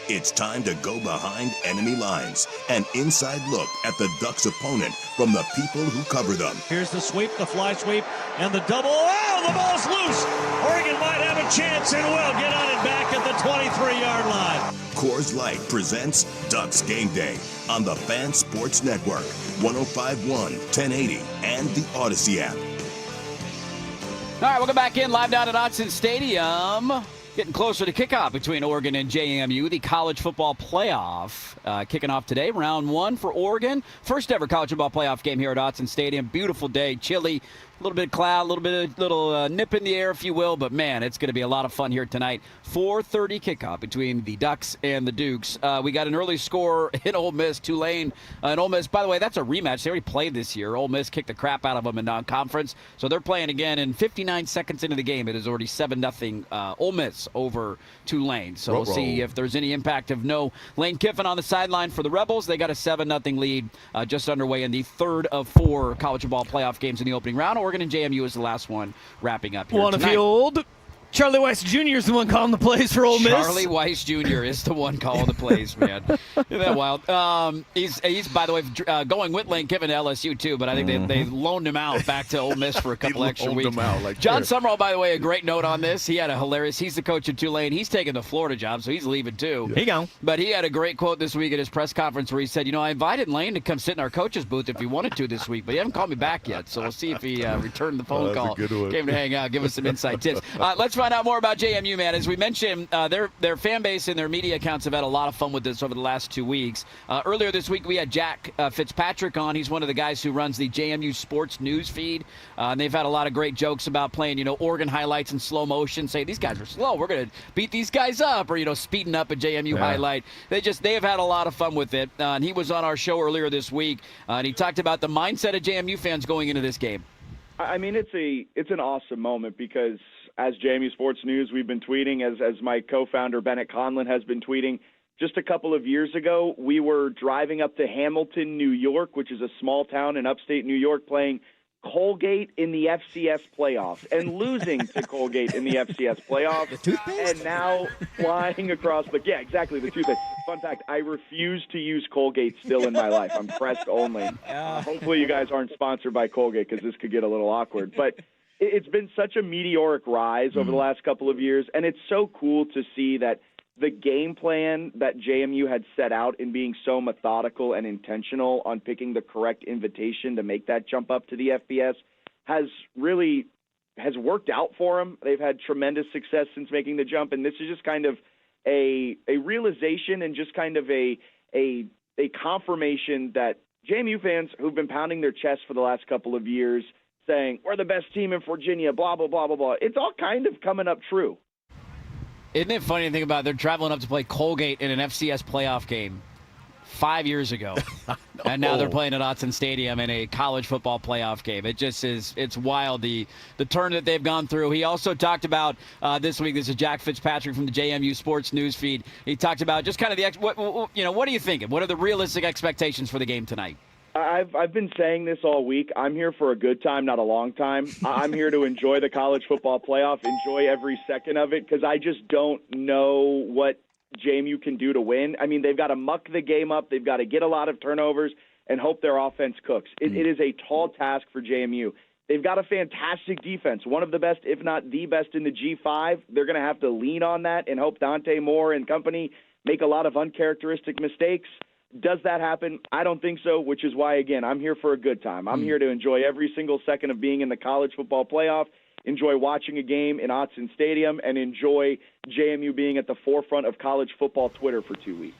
It's time to go behind enemy lines. An inside look at the Ducks' opponent from the people who cover them. Here's the sweep, the fly sweep, and the double. Oh, the ball's loose. Oregon might have a chance and will get on it back at the 23-yard line. Coors Light presents Ducks Game Day on the Fan Sports Network, 105.1, 1080, and the Odyssey app. All right, welcome back in live down at Autzen Stadium. Getting closer to kickoff between Oregon and JMU, the college football playoff. Kicking off today, round one for Oregon. First ever college football playoff game here at Autzen Stadium. Beautiful day, chilly, a little bit of cloud, a little nip in the air, if you will. But, man, it's going to be a lot of fun here tonight. 4:30 kickoff between the Ducks and the Dukes. We got an early score in Ole Miss, Tulane. And Ole Miss, by the way, that's a rematch. They already played this year. Ole Miss kicked the crap out of them in non-conference. So they're playing again. And 59 seconds into the game, it is already 7-0 Ole Miss over Tulane. So we'll see if there's any impact of no Lane Kiffin on the sideline for the Rebels. They got a 7-0 lead just underway in the third of 4 college football playoff games in the opening round. Oregon and JMU is the last one wrapping up here One tonight. of the old. Charlie Weiss Jr. is the one calling the plays for Ole Miss. Charlie Weiss Jr. is the one calling the plays, man. Isn't that wild? He's by the way, going with Lane Kiffin to LSU, too, but I think they loaned him out back to Ole Miss for a couple extra weeks. John Summerall, by the way, a great note on this. He had a hilarious – he's the coach of Tulane. He's taking the Florida job, so he's leaving, too. He gone. But he had a great quote this week at his press conference where he said, I invited Lane to come sit in our coach's booth if he wanted to this week, but he hasn't called me back yet, so we'll see if he returned the phone call. A good one. Came to hang out, give us some inside tips. Let's find out more about JMU, man. As we mentioned, their fan base and their media accounts have had a lot of fun with this over the last 2 weeks. Earlier this week, we had Jack Fitzpatrick on. He's one of the guys who runs the JMU Sports News feed. And they've had a lot of great jokes about playing, Oregon highlights in slow motion, say these guys are slow. We're going to beat these guys up, or, speeding up a JMU highlight. They have had a lot of fun with it. And he was on our show earlier this week, and he talked about the mindset of JMU fans going into this game. I mean, it's an awesome moment because as JMU Sports News, we've been tweeting, as my co-founder Bennett Conlon has been tweeting. Just a couple of years ago, we were driving up to Hamilton, New York, which is a small town in upstate New York, playing Colgate in the FCS playoffs and losing to Colgate in the FCS playoffs. The toothpaste? And now flying across the toothpaste. Fun fact, I refuse to use Colgate still in my life. I'm Crest only. Hopefully you guys aren't sponsored by Colgate because this could get a little awkward. But it's been such a meteoric rise over the last couple of years, and it's so cool to see that the game plan that JMU had set out in being so methodical and intentional on picking the correct invitation to make that jump up to the FBS has worked out for them. They've had tremendous success since making the jump, and this is just kind of a realization and just kind of a confirmation that JMU fans who've been pounding their chests for the last couple of years saying, we're the best team in Virginia, blah, blah, blah, blah, blah. It's all kind of coming up true. Isn't it funny to think about? They're traveling up to play Colgate in an FCS playoff game 5 years ago, and now they're playing at Autzen Stadium in a college football playoff game. It just is, it's wild, the turn that they've gone through. He also talked about this week, this is Jack Fitzpatrick from the JMU Sports News feed. He talked about just kind of what are you thinking? What are the realistic expectations for the game tonight? I've been saying this all week. I'm here for a good time, not a long time. I'm here to enjoy the college football playoff, enjoy every second of it, because I just don't know what JMU can do to win. I mean, they've got to muck the game up. They've got to get a lot of turnovers and hope their offense cooks. It is a tall task for JMU. They've got a fantastic defense, one of the best, if not the best, in the G5. They're going to have to lean on that and hope Dante Moore and company make a lot of uncharacteristic mistakes. Does that happen? I don't think so, which is why, again, I'm here for a good time. I'm here to enjoy every single second of being in the college football playoff, enjoy watching a game in Autzen Stadium, and enjoy JMU being at the forefront of college football Twitter for 2 weeks.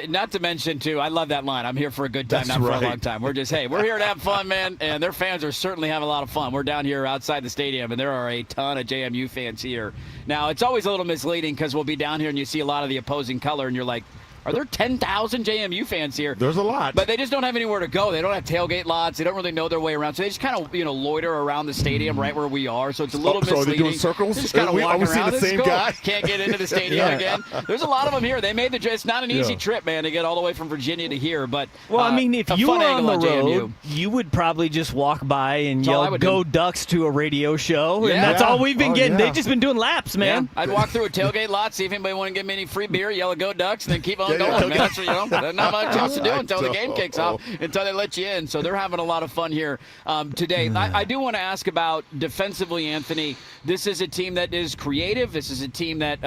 Not to mention, too, I love that line. I'm here for a good time, That's not for right. a long time. We're just, we're here to have fun, man, and their fans are certainly having a lot of fun. We're down here outside the stadium, and there are a ton of JMU fans here. Now, it's always a little misleading because we'll be down here and you see a lot of the opposing color, and you're like, are there 10,000 JMU fans here? There's a lot. But they just don't have anywhere to go. They don't have tailgate lots. They don't really know their way around. So they just kind of, loiter around the stadium right where we are. So it's a little misleading. So they're doing circles? They're just kind of walking are we seeing around. the same cool. guy? Can't get into the stadium again. There's a lot of them here. They made it's not an easy trip, man, to get all the way from Virginia to here. But well, I mean, if you were on the road, JMU. you would probably just walk by and yell, "Go Ducks" to a radio show. And that's all we've been getting. They've just been doing laps, man. Yeah. I'd walk through a tailgate lot, see if anybody want to give me any free beer, yell "Go Ducks," and then keep on going. Man. That's, not much else to do until the game kicks off, until they let you in. So they're having a lot of fun here today. I do want to ask about defensively, Anthony. This is a team that is creative. This is a team that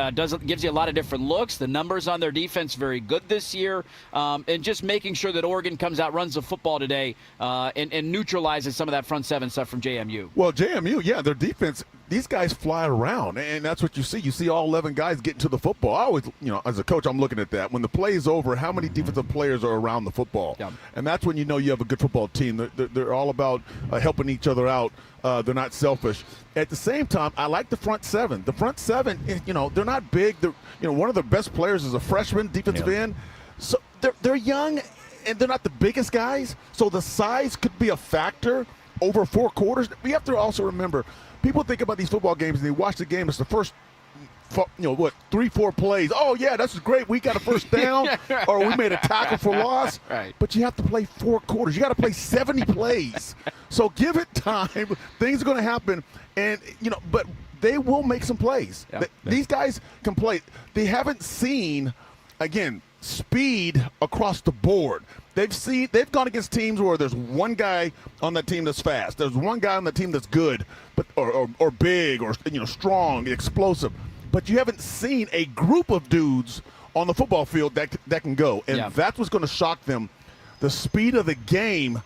gives you a lot of different looks. The numbers on their defense very good this year, and just making sure that Oregon comes out, runs the football today, and neutralizes some of that front seven stuff from JMU. Well, JMU, their defense, these guys fly around, and that's what you see. You see all 11 guys getting to the football. I always, as a coach, I'm looking at that. When the play is over, how many defensive players are around the football? Yeah. And that's when you know you have a good football team. They're all about helping each other out. They're not selfish. At the same time, I like the front seven. The front seven, they're not big. One of their best players is a freshman defensive end. So they're young, and they're not the biggest guys. So the size could be a factor over 4 quarters. We have to also remember, people think about these football games and they watch the game. It's the first, 3-4 plays. Oh, yeah, that's great. We got a first down, or we made a tackle for loss. Right. But you have to play 4 quarters. You got to play 70 plays. So give it time. Things are going to happen, and but they will make some plays. Yeah. These guys can play. They haven't seen, again, speed across the board. They've gone against teams where there's one guy on that team that's fast. There's one guy on the team that's good, but or big or strong, explosive. But you haven't seen a group of dudes on the football field that can go, and that's what's going to shock them. The speed of the game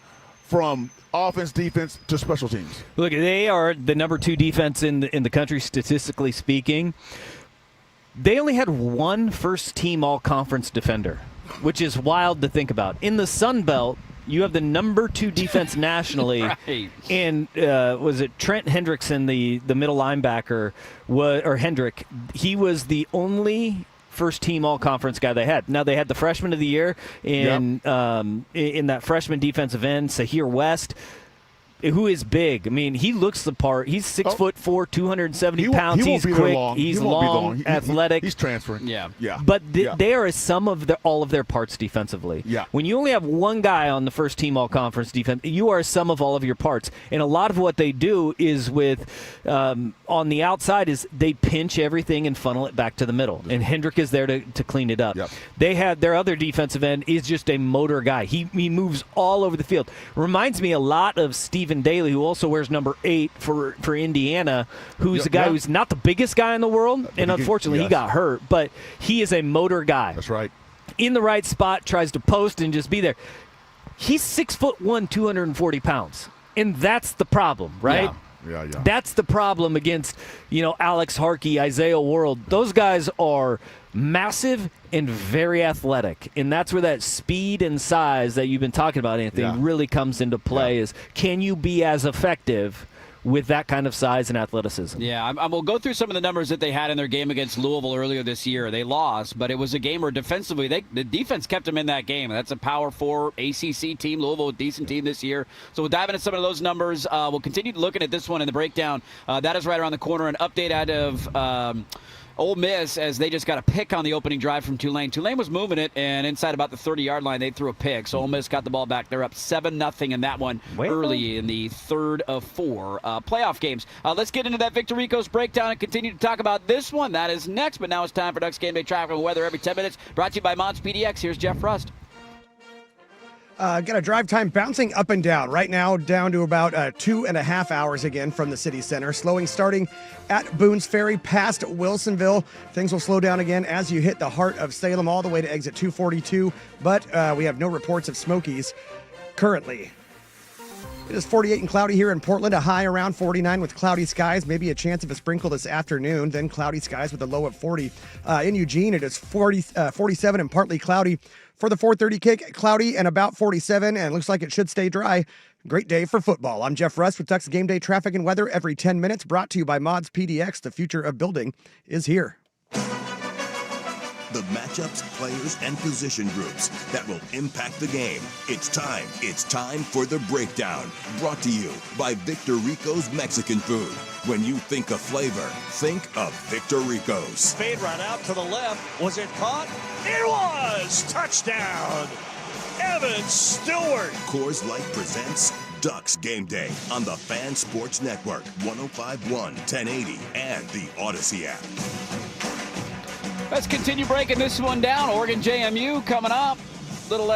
from offense, defense to special teams. Look, they are the number 2 defense in the country, statistically speaking. They only had one first-team all-conference defender, which is wild to think about. In the Sun Belt, you have the number 2 defense nationally. Right. And was it Trent Hendrickson, the middle linebacker, or Hendrick? He was the only first-team all-conference guy they had. Now, they had the freshman of the year in that freshman defensive end, Sahir West, who is big. I mean, he looks the part. He's 6'4", 270 pounds. He won't He's be quick. there long. He's He won't be long, long. athletic. He's transferring. Yeah. But they are some of all of their parts defensively. Yeah. When you only have one guy on the first team all-conference defense, you are some of all of your parts. And a lot of what they do is with on the outside is they pinch everything and funnel it back to the middle. And Hendrick is there to clean it up. Yep. They had their other defensive end is just a motor guy. He moves all over the field. Reminds me a lot of Stephen Daly, who also wears number 8 for Indiana, who's a guy who's not the biggest guy in the world, and unfortunately he got hurt, but he is a motor guy. That's right. In the right spot, tries to post and just be there. He's 6'1", 240 pounds, and that's the problem, right? Yeah. That's the problem against, Alex Harkey, Isaiah World. Those guys are massive and very athletic, and that's where that speed and size that you've been talking about, Anthony, really comes into play. Is can you be as effective with that kind of size and athleticism? Yeah, we'll go through some of the numbers that they had in their game against Louisville earlier this year. They lost, but it was a game where defensively, the defense kept them in that game. That's a Power 4 ACC team. Louisville, a decent team this year. So we'll dive into some of those numbers. We'll continue looking at this one in the breakdown. That is right around the corner. An update out of Ole Miss, as they just got a pick on the opening drive from Tulane. Tulane was moving it, and inside about the 30-yard line, they threw a pick. So Ole Miss got the ball back. They're up 7-0 in that one early in the third of 4 playoff games. Let's get into that Victor Rico's breakdown and continue to talk about this one. That is next, but now it's time for Ducks Game Day Traffic and Weather every 10 minutes. Brought to you by Mods PDX. Here's Jeff Rust. Got a drive time bouncing up and down. Right now, down to about 2.5 hours again from the city center. Slowing starting at Boone's Ferry past Wilsonville. Things will slow down again as you hit the heart of Salem all the way to exit 242. But we have no reports of Smokies currently. It is 48 and cloudy here in Portland, a high around 49 with cloudy skies, maybe a chance of a sprinkle this afternoon, then cloudy skies with a low of 40. In Eugene, it is 47 and partly cloudy. For the 4:30 kick, cloudy and about 47, and it looks like it should stay dry. Great day for football. I'm Jeff Rust with Ducks Game Day Traffic and Weather every 10 minutes, brought to you by Mods PDX. The future of building is here. The matchups, players, and position groups that will impact the game. It's time for the breakdown. Brought to you by Victor Rico's Mexican Food. When you think of flavor, think of Victor Rico's. Fade right out to the left. Was it caught? It was! Touchdown! Evan Stewart. Coors Light presents Ducks Game Day on the Fan Sports Network, 105.1, 1080, and the Odyssey app. Let's continue breaking this one down. Oregon JMU coming up. A little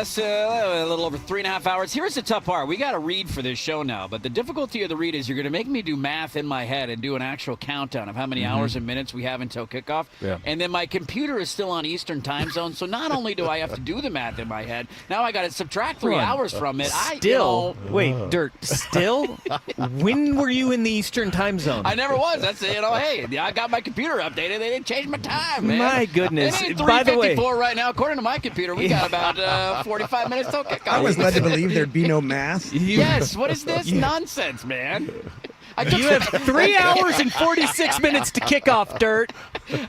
over 3.5 hours. Here's the tough part. We got to read for this show now, but the difficulty of the read is you're going to make me do math in my head and do an actual countdown of how many hours and minutes we have until kickoff. Yeah. And then my computer is still on Eastern time zone, so not only do I have to do the math in my head, now I got to subtract 3 hours from it. Wait, Dirt, still? When were you in the Eastern time zone? I never was. That's hey, I got my computer updated. They didn't change my time, man. My goodness. It ain't By the way, 3:54 right now. According to my computer, we got about 45 minutes till kickoff. I was led to believe there'd be no math. Yes, what is this nonsense, man? You have 3 hours and 46 minutes to kick off, Dirt.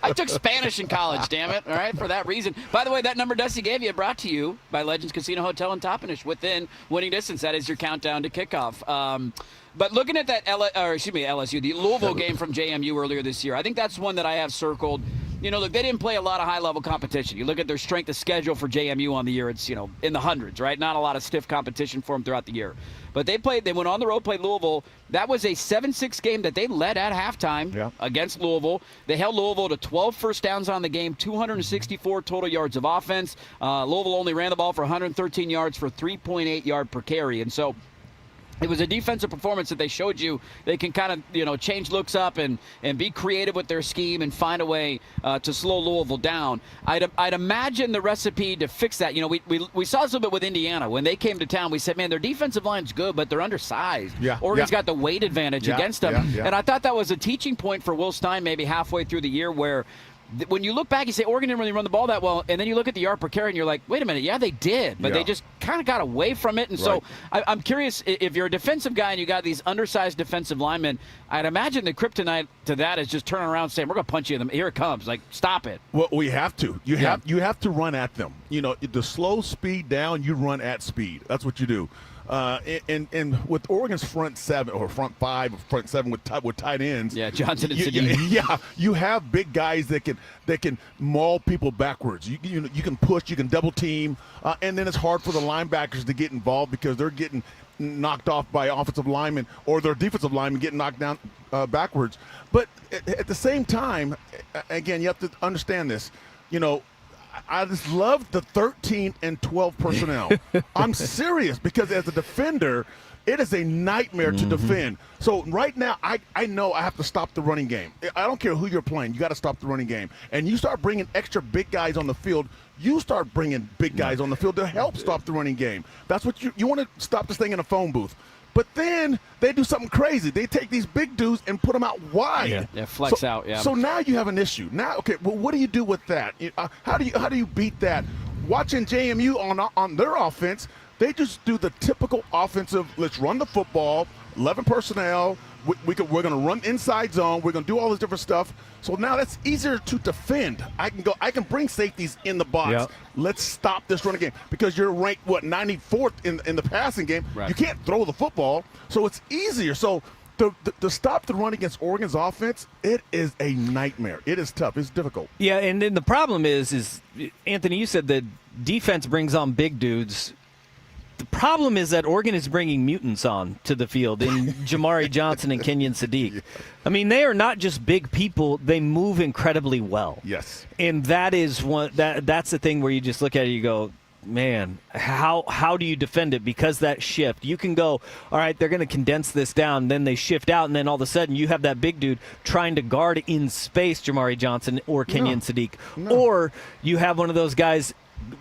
I took Spanish in college, damn it. All right, for that reason. By the way, that number Dusty gave you brought to you by Legends Casino Hotel in Toppenish. Within winning distance, that is your countdown to kickoff. But looking at that LSU, the Louisville game from JMU earlier this year, I think that's one that I have circled. Look, they didn't play a lot of high-level competition. You look at their strength of schedule for JMU on the year, it's, in the hundreds, right? Not a lot of stiff competition for them throughout the year. But they went on the road, played Louisville. That was a 7-6 game that they led at halftime against Louisville. They held Louisville to 12 first downs on the game, 264 total yards of offense. Louisville only ran the ball for 113 yards for 3.8 yard per carry. And so it was a defensive performance that they showed you. They can kind of, change looks up and be creative with their scheme and find a way to slow Louisville down. I'd imagine the recipe to fix that. We saw this a little bit with Indiana. When they came to town, we said, man, their defensive line's good, but they're undersized. Oregon's got the weight advantage against them. And I thought that was a teaching point for Will Stein maybe halfway through the year where when you look back, you say Oregon didn't really run the ball that well, and then you look at the yard per carry and you're like, wait a minute, yeah, they did, but they just kind of got away from it. And so I'm curious, if you're a defensive guy and you got these undersized defensive linemen, I'd imagine the kryptonite to that is just turning around and saying, we're going to punch you in the, here it comes, like, stop it. Well, we have to. You have to run at them. The slow speed down, you run at speed. That's what you do. And with Oregon's front seven or front five, or front seven with tight ends, Johnson and Sadiq. You have big guys that can maul people backwards. You can push, you can double team, and then it's hard for the linebackers to get involved because they're getting knocked off by offensive linemen or their defensive linemen getting knocked down backwards. But at the same time, again, you have to understand this. I just love the 13 and 12 personnel. I'm serious because as a defender, it is a nightmare to defend. So right now, I know I have to stop the running game. I don't care who you're playing. You got to stop the running game. And you start bringing extra big guys on the field. You start bringing big guys on the field to help stop the running game. That's what you want to stop this thing in a phone booth. But then they do something crazy. They take these big dudes and put them out wide. Yeah, flex out. Yeah. So now you have an issue. Now, okay, well, what do you do with that? How do you beat that? Watching JMU on their offense, they just do the typical offensive. Let's run the football, 11 personnel. We're going to run inside zone. We're going to do all this different stuff. So now that's easier to defend. I can bring safeties in the box. Yep. Let's stop this running game because you're ranked 94th in the passing game. Right. You can't throw the football, so it's easier. So to stop the run against Oregon's offense, it is a nightmare. It is tough. It's difficult. Yeah, and then the problem is Anthony, you said that defense brings on big dudes. The problem is that Oregon is bringing mutants on to the field in Jamari Johnson and Kenyon Sadiq. I mean, they are not just big people; they move incredibly well. Yes, and that is that's the thing where you just look at it, and you go, man, how do you defend it? Because that shift, you can go, all right, they're going to condense this down, then they shift out, and then all of a sudden you have that big dude trying to guard in space Jamari Johnson or Kenyon Sadiq, or you have one of those guys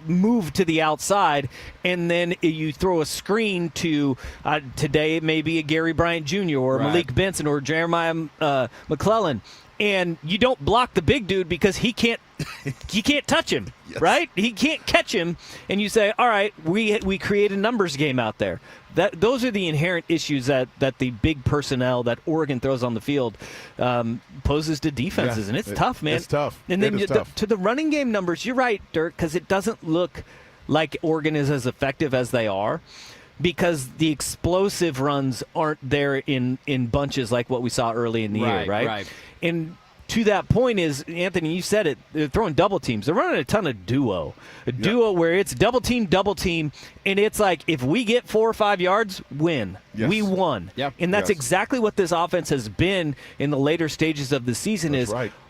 move to the outside, and then you throw a screen to today it may be a Gary Bryant Jr. or Malik Benson or Jeremiah McClellan, and you don't block the big dude because he can't touch him, right? He can't catch him, and you say, all right, we create a numbers game out there. Those are the inherent issues that the big personnel that Oregon throws on the field poses to defenses, and it's tough, man. It's tough. And then to the running game numbers, you're right, Dirk, because it doesn't look like Oregon is as effective as they are because the explosive runs aren't there in bunches like what we saw early in the year, right? And to that point is, Anthony, you said it, they're throwing double teams. They're running a ton of duo. Duo where it's double team, and it's like if we get 4 or 5 yards, win. Yes. We won. Yep. And that's exactly what this offense has been in the later stages of the season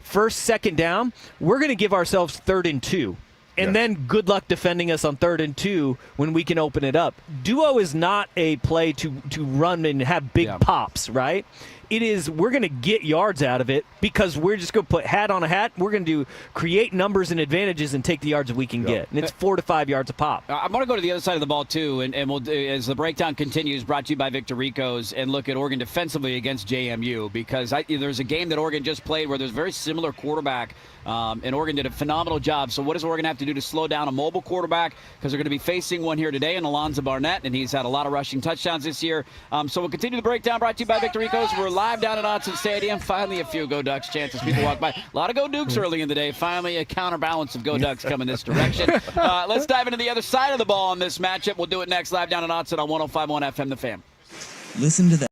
first, second down, we're going to give ourselves 3rd and 2. And then good luck defending us on 3rd and 2 when we can open it up. Duo is not a play to run and have big pops, right? It is we're going to get yards out of it because we're just going to put hat on a hat. We're going to create numbers and advantages and take the yards that we can get. And it's 4 to 5 yards a pop. I'm going to go to the other side of the ball, too, and we'll, as the breakdown continues, brought to you by Victor Rico's, and look at Oregon defensively against JMU because there's a game that Oregon just played where there's a very similar quarterback, and Oregon did a phenomenal job. So what does Oregon have to do to slow down a mobile quarterback? Because they're going to be facing one here today in Alonzo Barnett, and he's had a lot of rushing touchdowns this year. So we'll continue the breakdown brought to you by Victor Rico's. We're live down at Autzen Stadium. Finally a few Go Ducks chances. People walk by. A lot of Go Dukes early in the day. Finally a counterbalance of Go Ducks coming this direction. Let's dive into the other side of the ball in this matchup. We'll do it next live down at Autzen on 105.1 FM The Fan. Listen to that.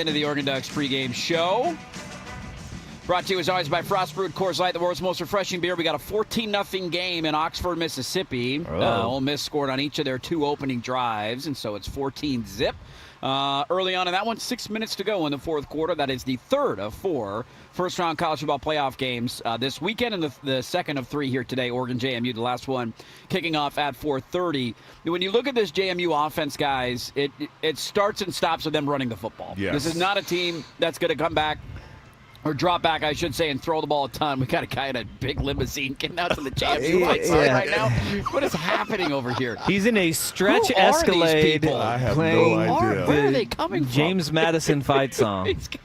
Into the Oregon Ducks pregame show. Brought to you as always by Frost Brewed Coors Light, the world's most refreshing beer. We got a 14-0 game in Oxford, Mississippi. Ole Miss scored on each of their 2 opening drives, and so it's 14-zip. Early on in that one, 6 minutes to go in the fourth quarter. That is the third of 4 first-round college football playoff games this weekend, and the second of 3 here today. Oregon JMU, the last one, kicking off at 4:30. When you look at this JMU offense, guys, it starts and stops with them running the football. Yes. This is not a team that's going to come back, or drop back, I should say, and throw the ball a ton. We got a guy in a big limousine getting out to the JMU side right now. What is happening over here? He's in a stretch Who are these Escalade people? I have playing no idea. Where are they coming from? James Madison fight song. These guys.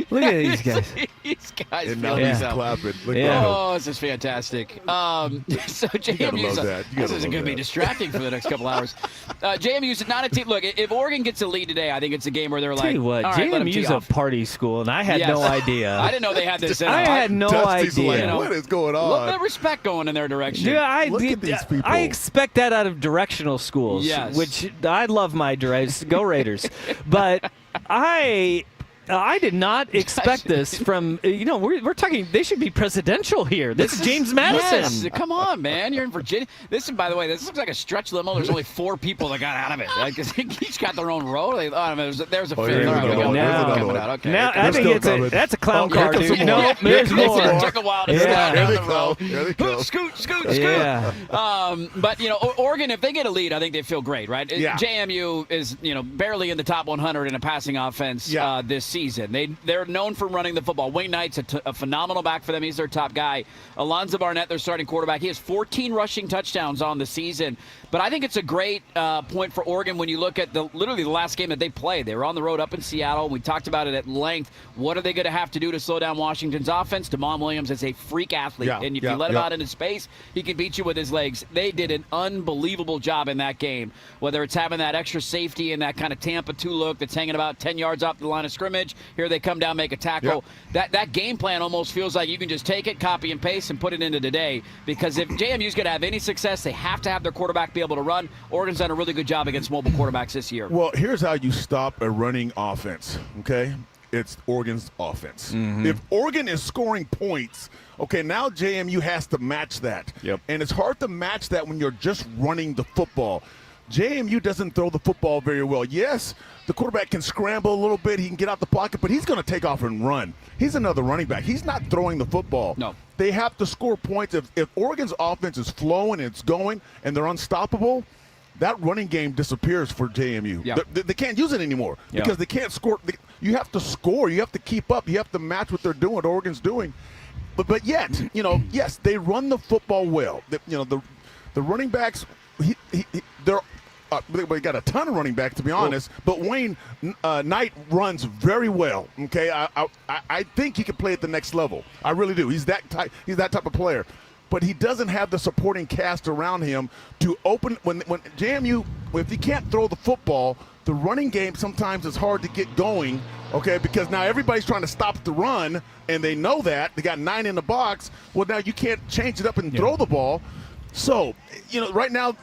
Look at these guys. These guys And now feel he's these out. clapping. Look Yeah. at him. Oh, this is fantastic. So JMU's love that. You gotta this is love going to be that. distracting for the next couple hours. JMU's not a team. Look, if Oregon gets a lead today, I think it's a game where they're Tell like, you what, all right, let them tee JMU's a off. party school, and I had Yes. no idea. I didn't know they had this in I them. had no Dusty's idea. like, what is going A little bit on? of respect going in their direction. Yeah, Look at these people. I expect that out of directional schools, Yes. which I love my drives. Go Raiders. But I did not expect this from, we're talking, they should be presidential here. This is James Madison. Yes, come on, man. You're in Virginia. This is, by the way, this looks like a stretch limo. There's only 4 people that got out of it. Like, each got their own row. There's a here's fifth. another All right, we one. got Here's one another coming one. out. Okay. Now, I They're think still that's a clown coming. car, Here comes dude. some more. No, there's more. It took a while to Yeah. start Here down they the row. go. Here they go. Scoot. Yeah. But, Oregon, if they get a lead, I think they feel great, right? Yeah. JMU is, barely in the top 100 in a passing offense this season. They're known for running the football. Wayne Knight's a phenomenal back for them. He's their top guy. Alonzo Barnett, their starting quarterback. He has 14 rushing touchdowns on the season. But I think it's a great point for Oregon when you look at literally the last game that they played. They were on the road up in Seattle. We talked about it at length. What are they going to have to do to slow down Washington's offense? Damon Williams is a freak athlete. And if you let him out into space, he can beat you with his legs. They did an unbelievable job in that game, whether it's having that extra safety and that kind of Tampa 2 look that's hanging about 10 yards off the line of scrimmage. Here they come down, make a tackle. That game plan almost feels like you can just take it, copy and paste, and put it into today. Because if JMU's going to have any success, they have to have their quarterback be able to run. Oregon's done a really good job against mobile quarterbacks this year. Well, here's how you stop a running offense, okay? It's Oregon's offense. If Oregon is scoring points, okay, now JMU has to match that. Yep. And it's hard to match that when you're just running the football. JMU doesn't throw the football very well. Yes, the quarterback can scramble a little bit. He can get out the pocket, but he's going to take off and run. He's another running back. He's not throwing the football. No. They have to score points. If Oregon's offense is flowing and it's going and they're unstoppable, that running game disappears for JMU. Yeah. They can't use it anymore because they can't score. You have to score. You have to keep up. You have to match what they're doing, what Oregon's doing. But yet, yes, they run the football well. The running backs, they're they got a ton of running backs, to be honest. But Wayne Knight runs very well. Okay, I think he can play at the next level. I really do. He's that type of player. But he doesn't have the supporting cast around him to open when JMU. If he can't throw the football, the running game sometimes is hard to get going. Okay, because now everybody's trying to stop the run, and they know that they got 9 in the box. Well, now you can't change it up and throw the ball. So right now,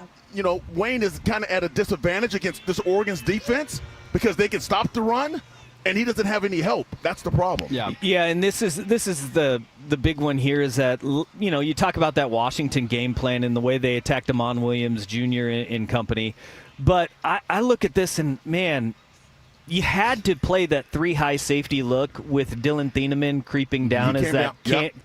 Wayne is kind of at a disadvantage against this Oregon's defense because they can stop the run, and he doesn't have any help. That's the problem. Yeah, and this is the big one here is that you talk about that Washington game plan and the way they attacked Damon Williams Jr. and company, but I look at this and man, you had to play that 3 high safety look with Dylan Thieneman creeping down as that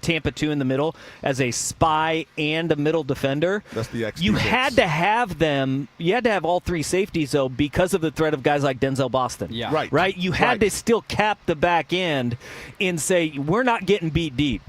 Tampa 2 in the middle as a spy and a middle defender. That's the X. You had to have them. You had to have all 3 safeties though because of the threat of guys like Denzel Boston. Yeah. Right. You had to still cap the back end and say we're not getting beat deep.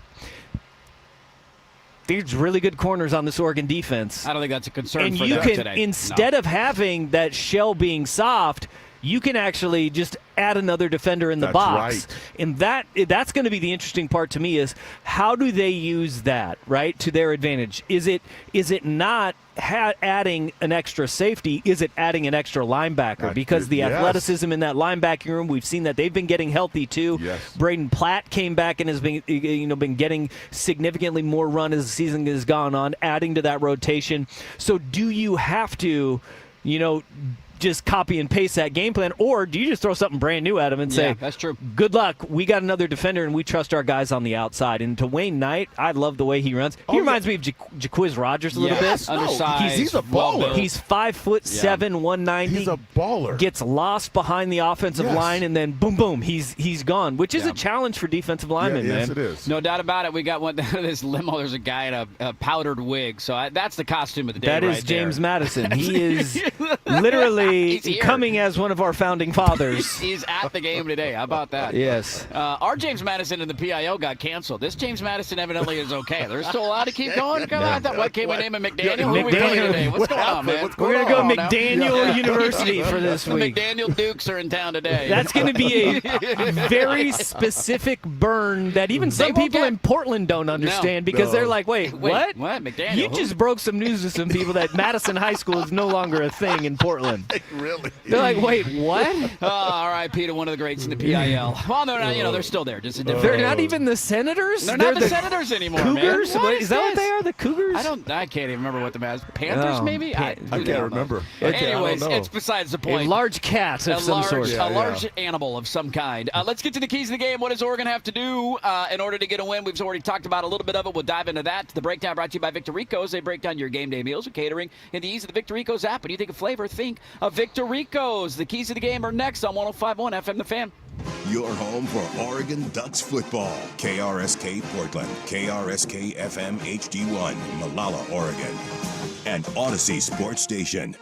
There's really good corners on this Oregon defense. I don't think that's a concern and for you them can, today. instead of having that shell being soft, you can actually just add another defender in the box. Right. And that's going to be the interesting part to me is how do they use that, right, to their advantage? Is it not adding an extra safety? Is it adding an extra linebacker? Because the athleticism in that linebacking room, we've seen that they've been getting healthy too. Yes. Braden Platt came back and has been getting significantly more run as the season has gone on, adding to that rotation. So do you have to, just copy and paste that game plan, or do you just throw something brand new at him and say, that's true. Good luck. We got another defender, and we trust our guys on the outside. And to Wayne Knight, I love the way he runs. He reminds me of Jaquiz Rogers a little bit. Undersized. He's a baller. He's 5'7", 190. He's a baller. Gets lost behind the offensive line, and then boom, boom, he's gone, which is a challenge for defensive linemen, man. Yes, it is. No doubt about it. We got one down to this limo. There's a guy in a powdered wig. So that's the costume of the day. That is right James there. Madison. He is literally coming as one of our founding fathers. He's at the game today. How about that? Yes. Our James Madison in the PIO got canceled. This James Madison evidently is okay. They're still allowed to keep going. Come on. What can't we name him? McDaniel? Who are we playing today? What's going on, man? We're going to go McDaniel University for this week. McDaniel Dukes are in town today. That's going to be a very specific burn that even some people in Portland don't understand because they're like, wait, what? What? McDaniel? You just broke some news to some people that Madison High School is no longer a thing in Portland. Really? They're like, wait, what? R.I.P. to one of the greats in the PIL. Well, they're not, they're still there. Just a different. They're not even the Senators? They're not the Senators anymore, Cougars? man. Is that what they are, the Cougars? I can't even remember what the Panthers, maybe? I can't remember. Anyways, it's besides the point. A large cat of some sort. A large animal of some kind. Let's get to the keys of the game. What does Oregon have to do in order to get a win? We've already talked about a little bit of it. We'll dive into that. The breakdown brought to you by Victor Rico's. They break down your game day meals and catering in the ease of the Victor Rico's app. When you think of flavor, think of Victor Rico's. The keys of the game are next on 105.1 FM The Fan. Your home for Oregon Ducks football. KRSK Portland, KRSK FM HD1, Malala, Oregon, and Odyssey Sports Station.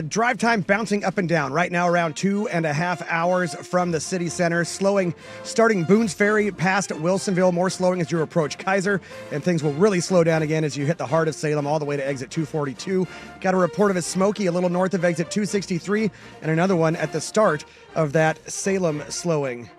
Drive time bouncing up and down right now around 2.5 hours from the city center, starting Boone's Ferry past Wilsonville, more slowing as you approach Kaiser, and things will really slow down again as you hit the heart of Salem all the way to exit 242. Got a report of a Smoky a little north of exit 263 and another one at the start of that Salem slowing.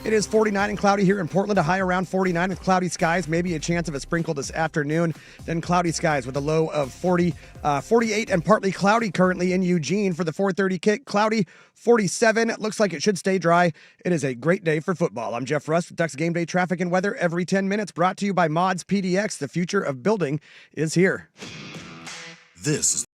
It is 49 and cloudy here in Portland, a high around 49 with cloudy skies, maybe a chance of a sprinkle this afternoon. Then cloudy skies with a low of 48 and partly cloudy currently in Eugene for the 4:30 kick. Cloudy 47. Looks like it should stay dry. It is a great day for football. I'm Jeff Russ with Ducks Game Day traffic and weather every 10 minutes, brought to you by Mods PDX. The future of building is here. This is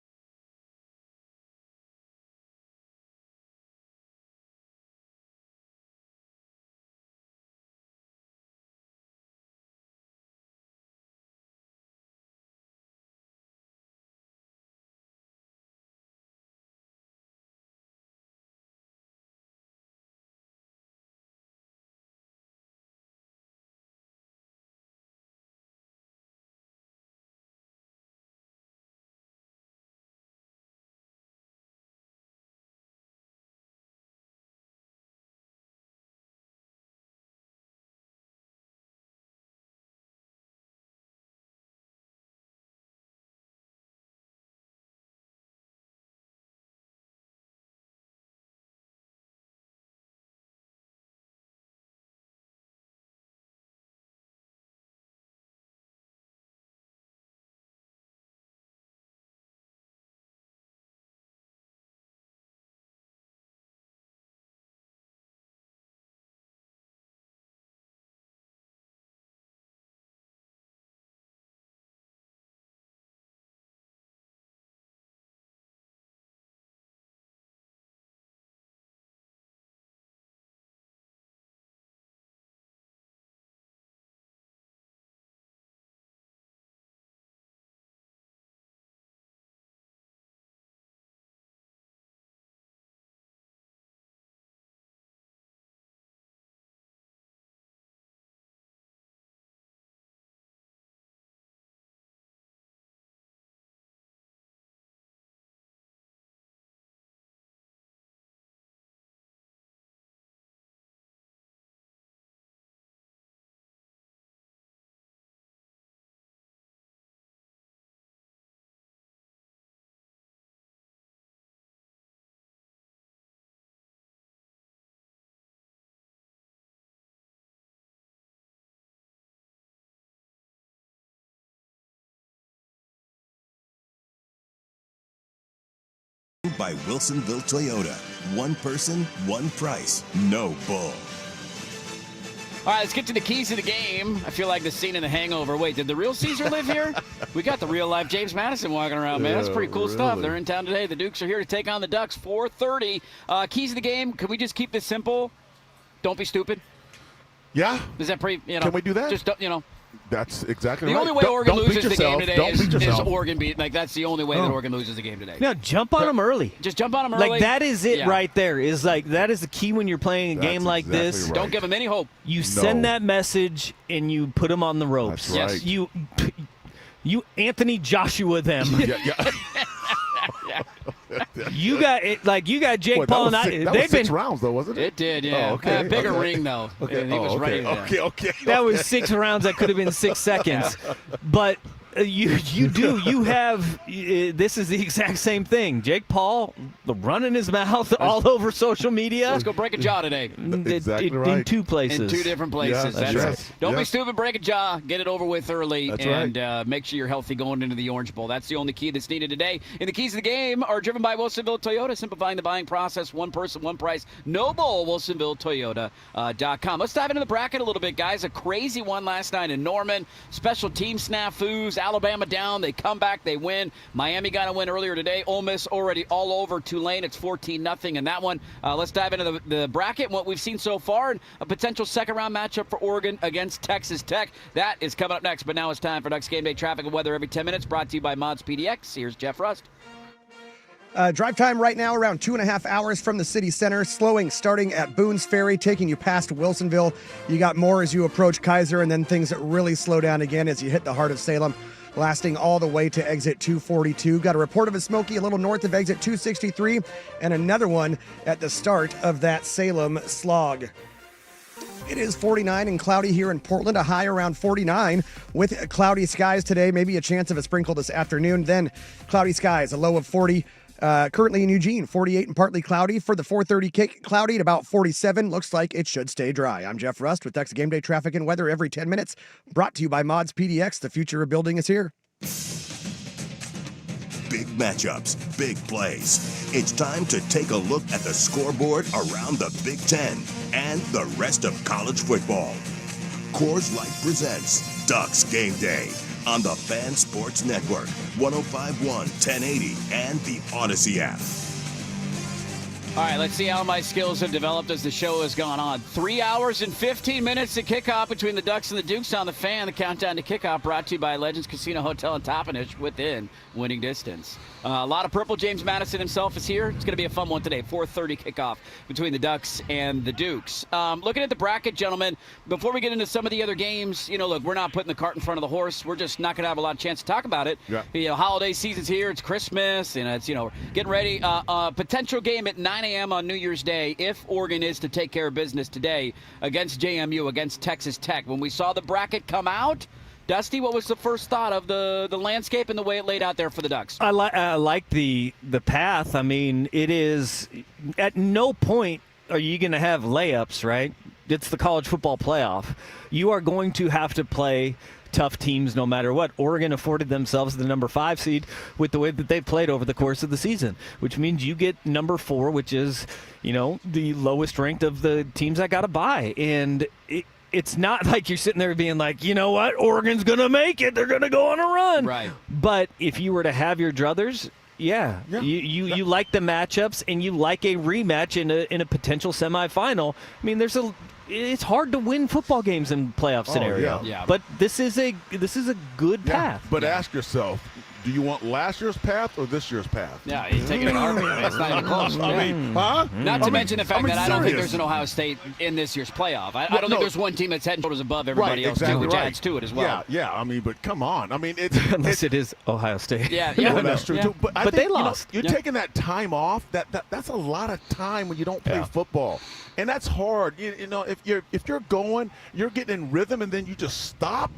by Wilsonville Toyota. One person, one price. No bull. All right, let's get to the keys of the game. I feel like the scene in The Hangover. Wait, did the real Caesar live here? We got the real-life James Madison walking around, man. That's pretty cool stuff. They're in town today. The Dukes are here to take on the Ducks, 4:30. Keys of the game, can we just keep this simple? Don't be stupid. Yeah. Is that pretty, Can we do that? Just, That's exactly the right. only way Oregon loses the game today is Oregon beat. Like, that's the only way that Oregon loses the game today. Now, jump on them early. Just jump on them early. Like, that is it right there. That is the key when you're playing a game like this. Right. Don't give them any hope. You send that message, and you put them on the ropes. That's right. You Anthony Joshua them. Yeah. You got Jake Paul and I. That was 6 rounds, though, wasn't it? It did, yeah. Oh, okay. Bigger ring, though. Okay. And he was ready to Okay. That was 6 rounds. That could have been 6 seconds. But you have this is the exact same thing. Jake Paul, the run in his mouth all over social media. Let's go break a jaw today. Exactly right. In 2 places. In 2 different places. Yes, That's yes, right. Don't be stupid, break a jaw, get it over with early, That's and make sure you're healthy going into the Orange Bowl. That's the only key that's needed today. And the keys of the game are driven by Wilsonville Toyota, simplifying the buying process, one person, one price. No bull, WilsonvilleToyota.com. Let's dive into the bracket a little bit, guys. A crazy one last night in Norman. Special team snafus. Alabama down. They come back. They win. Miami got a win earlier today. Ole Miss already all over Tulane. It's 14-0 in that one. Let's dive into the bracket and what we've seen so far, and a potential second-round matchup for Oregon against Texas Tech. That is coming up next, but now it's time for Ducks Game Day traffic and weather every 10 minutes, brought to you by Mods PDX. Here's Jeff Rust. Drive time right now around 2.5 hours from the city center, slowing starting at Boone's Ferry, taking you past Wilsonville. You got more as you approach Kaiser, and then things that really slow down again as you hit the heart of Salem, lasting all the way to exit 242. Got a report of a smoky a little north of exit 263, and another one at the start of that Salem slog. It is 49 and cloudy here in Portland, a high around 49 with cloudy skies today, maybe a chance of a sprinkle this afternoon. Then cloudy skies, a low of 40. Currently in Eugene, 48 and partly cloudy. For the 4:30 kick, cloudy at about 47. Looks like it should stay dry. I'm Jeff Rust with Ducks Game Day traffic and weather every 10 minutes. Brought to you by Mods PDX. The future of building is here. Big matchups, big plays. It's time to take a look at the scoreboard around the Big Ten and the rest of college football. Coors Light presents Ducks Game Day on the Fan Sports Network, 105.1, 1080, and the Odyssey app. All right, let's see how my skills have developed as the show has gone on. 3 hours and 15 minutes to kickoff between the Ducks and the Dukes on the Fan. The countdown to kickoff brought to you by Legends Casino Hotel and Toppenish within winning distance. A lot of purple. James Madison himself is here. It's going to be a fun one today. 4:30 kickoff between the Ducks and the Dukes. Looking at the bracket, gentlemen, before we get into some of the other games, look, we're not putting the cart in front of the horse. We're just not going to have a lot of chance to talk about it. Yeah. Holiday season's here. It's Christmas, and it's, getting ready. Potential game at 9 a.m. on New Year's Day if Oregon is to take care of business today against JMU, against Texas Tech. When we saw the bracket come out, Dusty, what was the first thought of the landscape and the way it laid out there for the Ducks? I like the path. I mean, it is at no point are you going to have layups, right? It's the college football playoff. You are going to have to play tough teams no matter what. Oregon afforded themselves the number 5 seed with the way that they've played over the course of the season, which means you get number 4, which is, the lowest ranked of the teams that got to bye. And it's not like you're sitting there being like, you know what, Oregon's going to make it. They're going to go on a run. Right. But if you were to have your druthers, you like the matchups and you like a rematch in a potential semifinal. I mean, it's hard to win football games in playoff scenario. Yeah. But this is a good path. But ask yourself, do you want last year's path or this year's path? Yeah, he's taking an argument. It's not even close. Not to mention the fact that I don't think there's an Ohio State in this year's playoff. I don't think there's one team that's head and shoulders above everybody else, too, which adds to it as well. Yeah. But come on. it's unless it is Ohio State. Yeah. Well, that's true too. But they lost. You're taking that time off. That's a lot of time when you don't play football, and that's hard. If you're going, you're getting in rhythm, and then you just stop.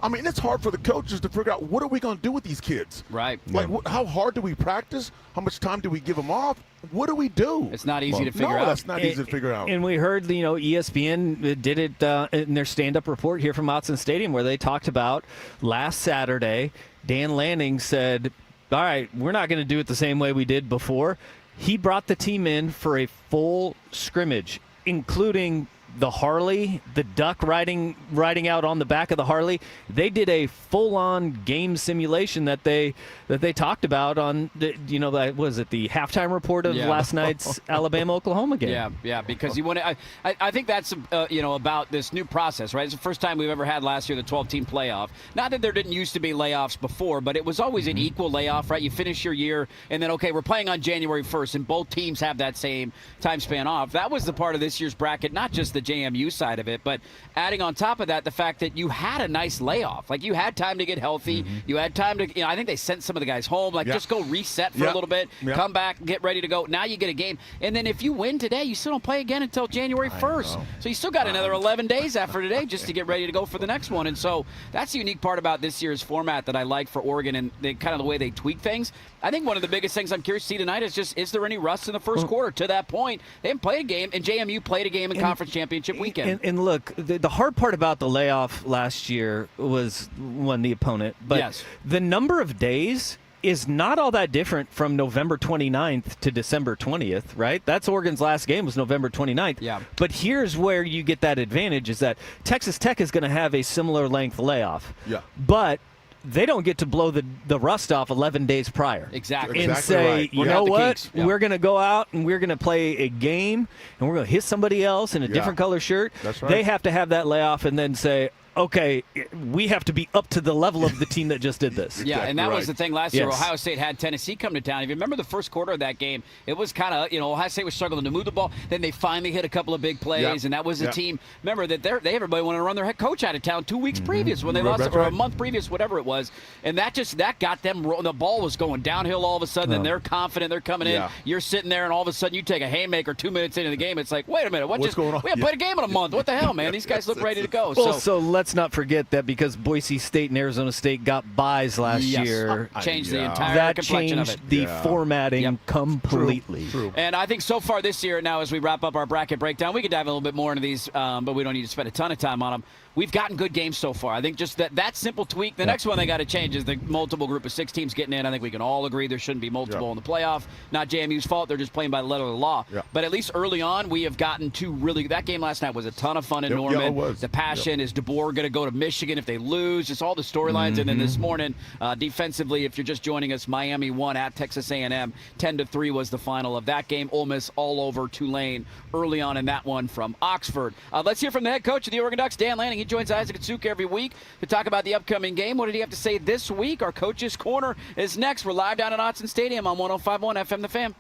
I mean, it's hard for the coaches to figure out what are we going to do with these kids. Right. Like, how hard do we practice? How much time do we give them off? What do we do? It's not easy to figure out. No, that's not easy to figure out. And we heard, ESPN did it in their stand-up report here from Autzen Stadium where they talked about last Saturday, Dan Lanning said, all right, we're not going to do it the same way we did before. He brought the team in for a full scrimmage, including the Harley, the duck riding out on the back of the Harley. They did a full-on game simulation that they talked about on the, was it the halftime report of last night's Alabama-Oklahoma game? Yeah, because you want to. I think that's about this new process, right? It's the first time we've ever had last year the 12-team playoff. Not that there didn't used to be layoffs before, but it was always an equal layoff, right? You finish your year, and then we're playing on January 1st, and both teams have that same time span off. That was the part of this year's bracket, not just the JMU side of it, but adding on top of that the fact that you had a nice layoff. Like, you had time to get healthy. You had time to, I think they sent some of the guys home, just go reset for a little bit, come back, get ready to go. Now you get a game. And then if you win today, you still don't play again until January 1st. So you still got another 11 days after today just to get ready to go for the next one. And so that's the unique part about this year's format that I like for Oregon and kind of the way they tweak things. I think one of the biggest things I'm curious to see tonight is just, is there any rust in the first quarter? To that point, they haven't played a game, and JMU played a game in Conference Championship weekend. And look, the hard part about the layoff last year was the opponent. But the number of days is not all that different from November 29th to December 20th, right? That's Oregon's last game was November 29th. Yeah. But here's where you get that advantage is that Texas Tech is going to have a similar length layoff. Yeah. But they don't get to blow the rust off 11 days prior. Exactly. And say, right. you know what? We're going to go out and we're going to play a game and we're going to hit somebody else in a different color shirt. That's right. They have to have that layoff and then say, okay, we have to be up to the level of the team that just did this. Yeah, and that was the thing last year. Yes. Ohio State had Tennessee come to town. If you remember the first quarter of that game, it was kind of, Ohio State was struggling to move the ball. Then they finally hit a couple of big plays, and that was a team. Remember that everybody wanted to run their head coach out of town 2 weeks previous when they lost, or a month previous, whatever it was. And that got them rolling. The ball was going downhill all of a sudden, and they're confident. They're coming in. You're sitting there, and all of a sudden you take a haymaker 2 minutes into the game. It's like, wait a minute, what's going on? We haven't played a game in a month. What the hell, man? These guys look ready to go. So let's not forget that because Boise State and Arizona State got buys last year. Changed the entire complexion of it. That changed the formatting completely. True. And I think so far this year, now as we wrap up our bracket breakdown, we could dive a little bit more into these, but we don't need to spend a ton of time on them. We've gotten good games so far. I think just that simple tweak. The next one they got to change is the multiple group of 6 teams getting in. I think we can all agree there shouldn't be multiple in the playoff. Not JMU's fault. They're just playing by the letter of the law. But at least early on, we have gotten to really – that game last night was a ton of fun in Norman. It was. The passion. Is DeBoer going to go to Michigan if they lose? Just all the storylines. And then this morning, defensively, if you're just joining us, Miami won at Texas A&M. 10-3 was the final of that game. Ole Miss all over Tulane early on in that one from Oxford. Let's hear from the head coach of the Oregon Ducks, Dan Lanning. He joins Isaac Atsuka every week to talk about the upcoming game. What did he have to say this week? Our Coach's Corner is next. We're live down at Autzen Stadium on 105.1 FM The Fan.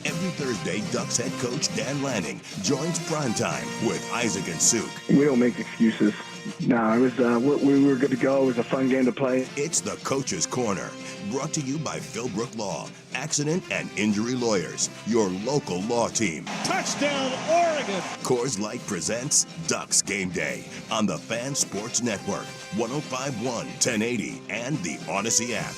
Every Thursday, Ducks head coach Dan Lanning joins Primetime with Isaac and Suk. We don't make excuses. No, it was we were good to go. It was a fun game to play. It's the Coach's Corner, brought to you by Philbrook Law, Accident and Injury Lawyers, your local law team. Touchdown, Oregon! Coors Light presents Ducks Game Day on the Fan Sports Network, 105.1, 1080, and the Odyssey app.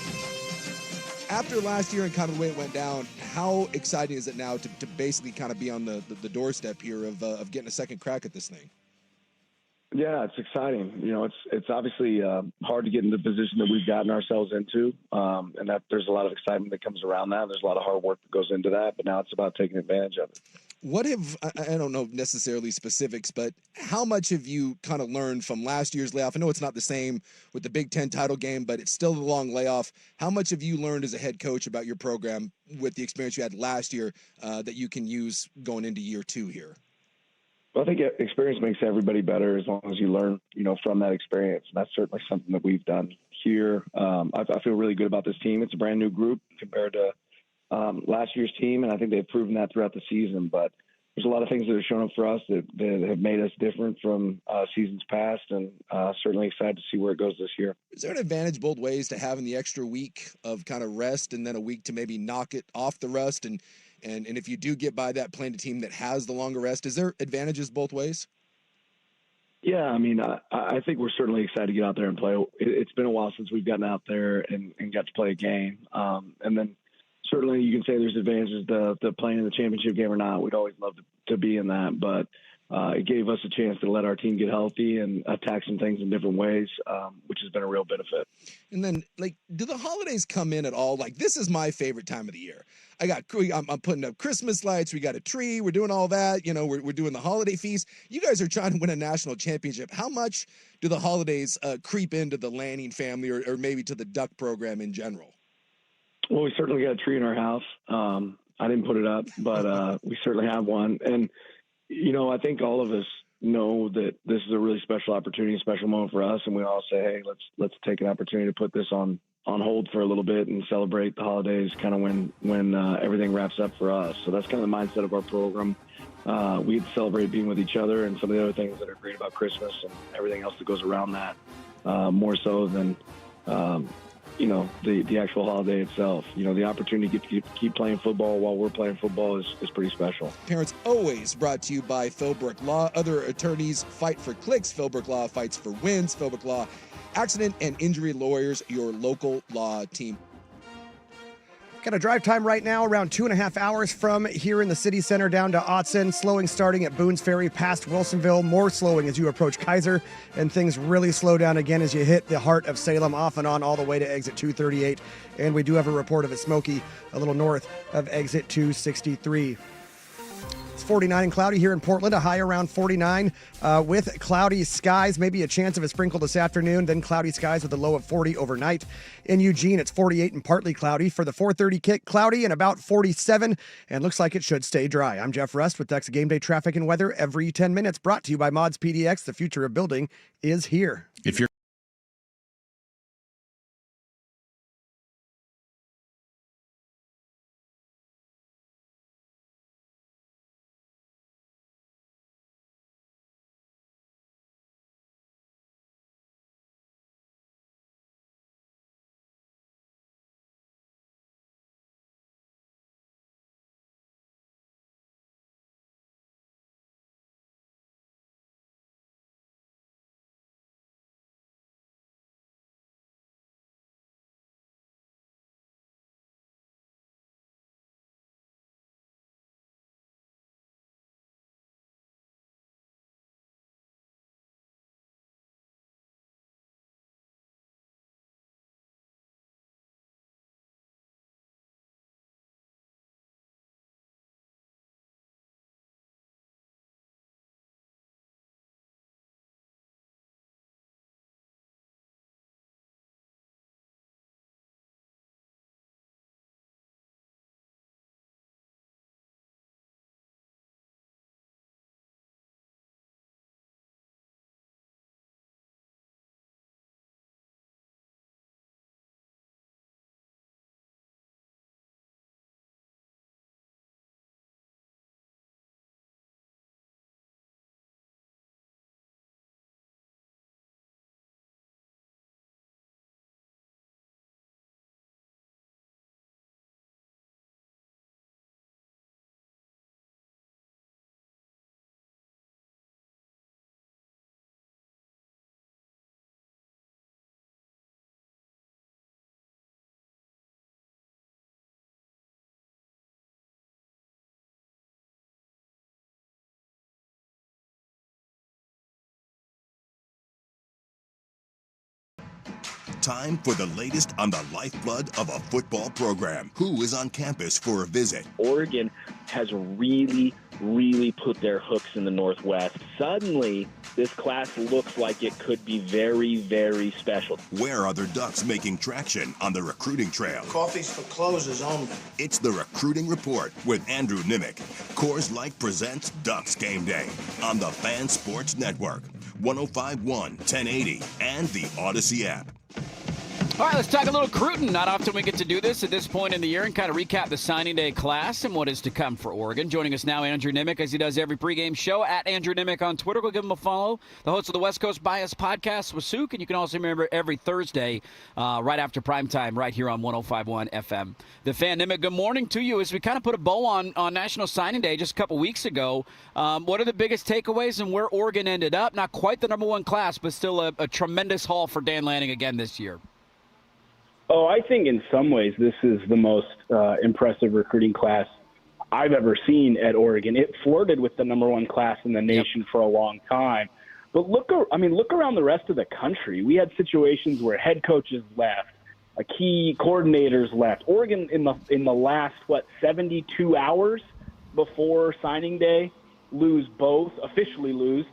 After last year and kind of the way it went down, how exciting is it now to basically kind of be on the doorstep here of getting a second crack at this thing? Yeah, it's exciting. You know, it's obviously hard to get in the position that we've gotten ourselves into, and that there's a lot of excitement that comes around that. There's a lot of hard work that goes into that, but now it's about taking advantage of it. What have, I don't know necessarily specifics, but how much have you kind of learned from last year's layoff? I know it's not the same with the Big Ten title game, but it's still a long layoff. How much have you learned as a head coach about your program with the experience you had last year that you can use going into year two here? Well, I think experience makes everybody better as long as you learn, from that experience. And that's certainly something that we've done here. I feel really good about this team. It's a brand new group compared to last year's team, and I think they've proven that throughout the season. But there's a lot of things that have shown up for us that have made us different from seasons past, and certainly excited to see where it goes this year. Is there an advantage both ways to having the extra week of kind of rest and then a week to maybe knock it off the rust? And if you do get by that, playing a team that has the longer rest, is there advantages both ways? Yeah, I mean, I think we're certainly excited to get out there and play. It's been a while since we've gotten out there and got to play a game. And then certainly you can say there's advantages to playing in the championship game or not. We'd always love to be in that, but it gave us a chance to let our team get healthy and attack some things in different ways, which has been a real benefit. And then, do the holidays come in at all? This is my favorite time of the year. I'm putting up Christmas lights. We got a tree. We're doing all that. We're doing the holiday feast. You guys are trying to win a national championship. How much do the holidays creep into the Lanning family or maybe to the Duck program in general? Well, we certainly got a tree in our house. I didn't put it up, but we certainly have one. And, I think all of us know that this is a really special opportunity, a special moment for us. And we all say, hey, let's take an opportunity to put this on hold for a little bit and celebrate the holidays kind of when everything wraps up for us. So that's kind of the mindset of our program. We get to celebrate being with each other and some of the other things that are great about Christmas and everything else that goes around that, more so than the actual holiday itself. The opportunity to keep playing football while we're playing football is pretty special. Parents always brought to you by Philbrook Law. Other attorneys fight for clicks. Philbrook Law fights for wins. Philbrook Law, Accident and Injury Lawyers, your local law team. Got a drive time right now, around 2.5 hours from here in the city center down to Autzen. Slowing starting at Boones Ferry past Wilsonville. More slowing as you approach Kaiser. And things really slow down again as you hit the heart of Salem, off and on all the way to exit 238. And we do have a report of it smoky a little north of exit 263. It's 49 and cloudy here in Portland, a high around 49 with cloudy skies, maybe a chance of a sprinkle this afternoon, then cloudy skies with a low of 40 overnight. In Eugene, it's 48 and partly cloudy. For the 4:30 kick, cloudy and about 47, and looks like it should stay dry. I'm Jeff Rust with Ducks Game Day traffic and weather every 10 minutes, brought to you by Mods PDX. The future of building is here. If you're Time for the latest on the lifeblood of a football program. Who is on campus for a visit? Oregon has really put their hooks in the Northwest. Suddenly, this class looks like it could be very, very special. Where are their Ducks making traction on the recruiting trail? Coffee's for closers only. It's the Recruiting Report with Andrew Nimick. Coors Light presents Ducks Game Day on the Fan Sports Network, 105.1, 1080, and the Odyssey app. All right, let's talk a little recruiting. Not often we get to do this at this point in the year and kind of recap the signing day class and what is to come for Oregon. Joining us now, Andrew Nimick, as he does every pregame show, at Andrew Nimick on Twitter. Go give him a follow. The host of the West Coast Bias podcast with Souk, and you can also remember every Thursday right after primetime right here on 105.1 FM. The Fan. Nimick, good morning to you. As we kind of put a bow on National Signing Day just a couple weeks ago, what are the biggest takeaways and where Oregon ended up? Not quite the number one class, but still a tremendous haul for Dan Lanning again this year. Oh, I think in some ways this is the most impressive recruiting class I've ever seen at Oregon. It flirted with the number one class in the nation for a long time. But look around the rest of the country. We had situations where head coaches left, key coordinators left. Oregon in the last 72 hours before signing day officially lose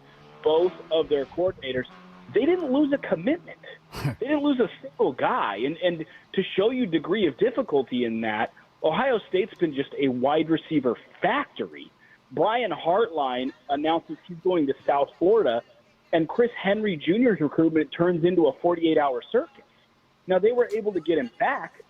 both of their coordinators. They didn't lose a commitment. They didn't lose a single guy. And to show you degree of difficulty in that, Ohio State's been just a wide receiver factory. Brian Hartline announces he's going to South Florida, and Chris Henry Jr.'s recruitment turns into a 48-hour circus. Now, they were able to get him back,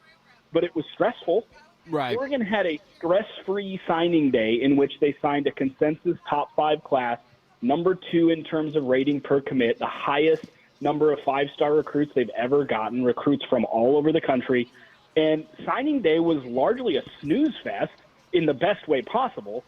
but it was stressful. Right. Oregon had a stress-free signing day in which they signed a consensus top 5 class, number 2 in terms of rating per commit, the highest number of 5-star recruits they've ever gotten, recruits from all over the country. And signing day was largely a snooze fest in the best way possible,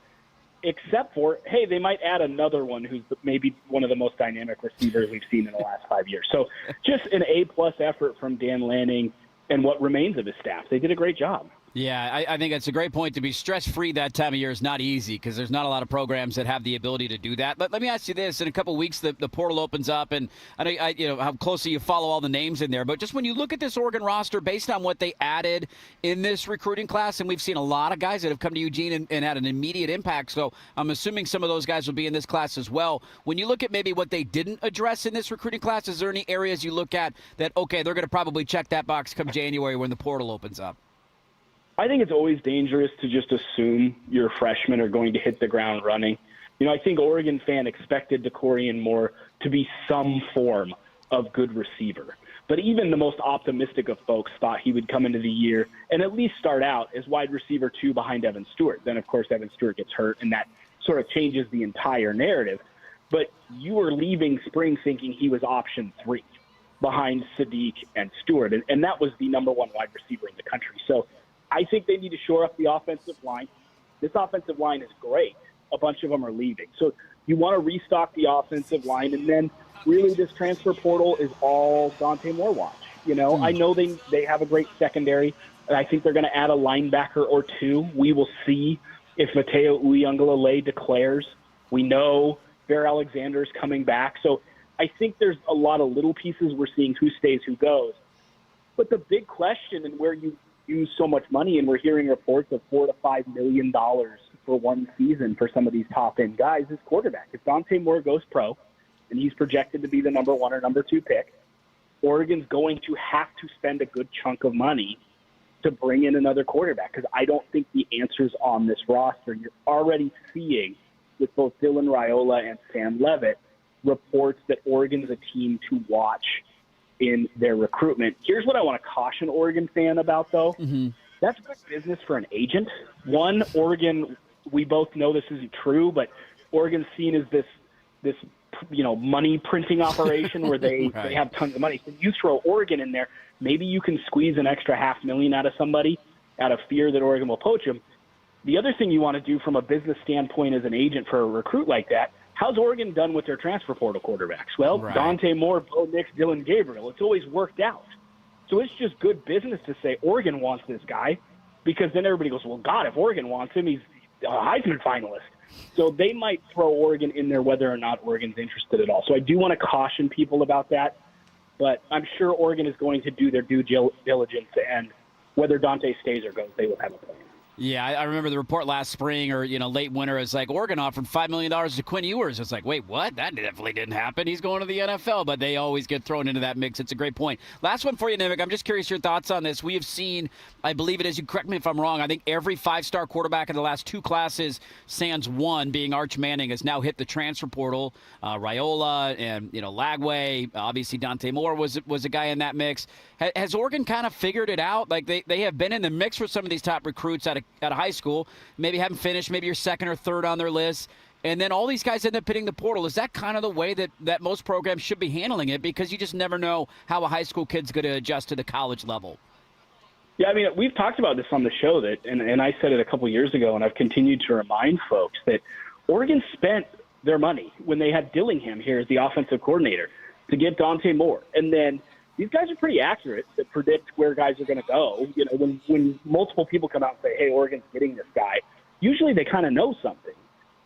except for, hey, they might add another one who's maybe one of the most dynamic receivers we've seen in the last 5 years. So just an A-plus effort from Dan Lanning and what remains of his staff. They did a great job. Yeah, I think that's a great point. To be stress-free that time of year is not easy because there's not a lot of programs that have the ability to do that. But let me ask you this. In a couple of weeks, the portal opens up, and I know how closely you follow all the names in there. But just when you look at this Oregon roster, based on what they added in this recruiting class, and we've seen a lot of guys that have come to Eugene and had an immediate impact. So I'm assuming some of those guys will be in this class as well. When you look at maybe what they didn't address in this recruiting class, is there any areas you look at that, okay, they're going to probably check that box come January when the portal opens up? I think it's always dangerous to just assume your freshmen are going to hit the ground running. I think Oregon fan expected DeCorian Moore to be some form of good receiver. But even the most optimistic of folks thought he would come into the year and at least start out as wide receiver 2 behind Evan Stewart. Then, of course, Evan Stewart gets hurt, and that sort of changes the entire narrative. But you were leaving spring thinking he was option 3 behind Sadiq and Stewart, and that was the number 1 wide receiver in the country. So I think they need to shore up the offensive line. This offensive line is great. A bunch of them are leaving. So you want to restock the offensive line, and then really this transfer portal is all Dante Moore watch. I know they have a great secondary, and I think they're going to add a linebacker or 2. We will see if Mateo Uiagalelei declares. We know Bear Alexander's coming back. So I think there's a lot of little pieces we're seeing who stays, who goes. But the big question, and where you use so much money, and we're hearing reports of $4 to $5 million for one season for some of these top-end guys, is quarterback. If Dante Moore goes pro, and he's projected to be the number 1 or number 2 pick, Oregon's going to have to spend a good chunk of money to bring in another quarterback, because I don't think the answer's on this roster. You're already seeing, with both Dylan Raiola and Sam Levitt, reports that Oregon's a team to watch in their recruitment. Here's what I want to caution Oregon fan about, though. Mm-hmm. That's good business for an agent. One, Oregon, we both know this isn't true, but Oregon's seen as this money printing operation where they have tons of money. So you throw Oregon in there, maybe you can squeeze an extra $500,000 out of somebody out of fear that Oregon will poach him. The other thing you want to do from a business standpoint as an agent for a recruit like that, how's Oregon done with their transfer portal quarterbacks? Well, Dante Moore, Bo Nix, Dylan Gabriel. It's always worked out. So it's just good business to say Oregon wants this guy, because then everybody goes, well, God, if Oregon wants him, he's a Heisman finalist. So they might throw Oregon in there whether or not Oregon's interested at all. So I do want to caution people about that. But I'm sure Oregon is going to do their due diligence, and whether Dante stays or goes, they will have a plan. Yeah, I remember the report last spring or, late winter. It's like Oregon offered $5 million to Quinn Ewers. It's like, wait, what? That definitely didn't happen. He's going to the NFL, but they always get thrown into that mix. It's a great point. Last one for you, Nimick. I'm just curious your thoughts on this. We have seen, I believe it is, you correct me if I'm wrong, I think every five-star quarterback in the last two classes, sans one being Arch Manning, has now hit the transfer portal. Raiola and, Lagway, obviously Dante Moore was a guy in that mix. Has Oregon kind of figured it out? Like they have been in the mix for some of these top recruits out of high school, maybe haven't finished, maybe you're second or third on their list, and then all these guys end up hitting the portal. Is that kind of the way that most programs should be handling it? Because you just never know how a high school kid's going to adjust to the college level. Yeah, I mean, we've talked about this on the show, and I said it a couple years ago, and I've continued to remind folks that Oregon spent their money when they had Dillingham here as the offensive coordinator to get Dante Moore. And then these guys are pretty accurate to predict where guys are going to go. When multiple people come out and say, hey, Oregon's getting this guy, usually they kind of know something.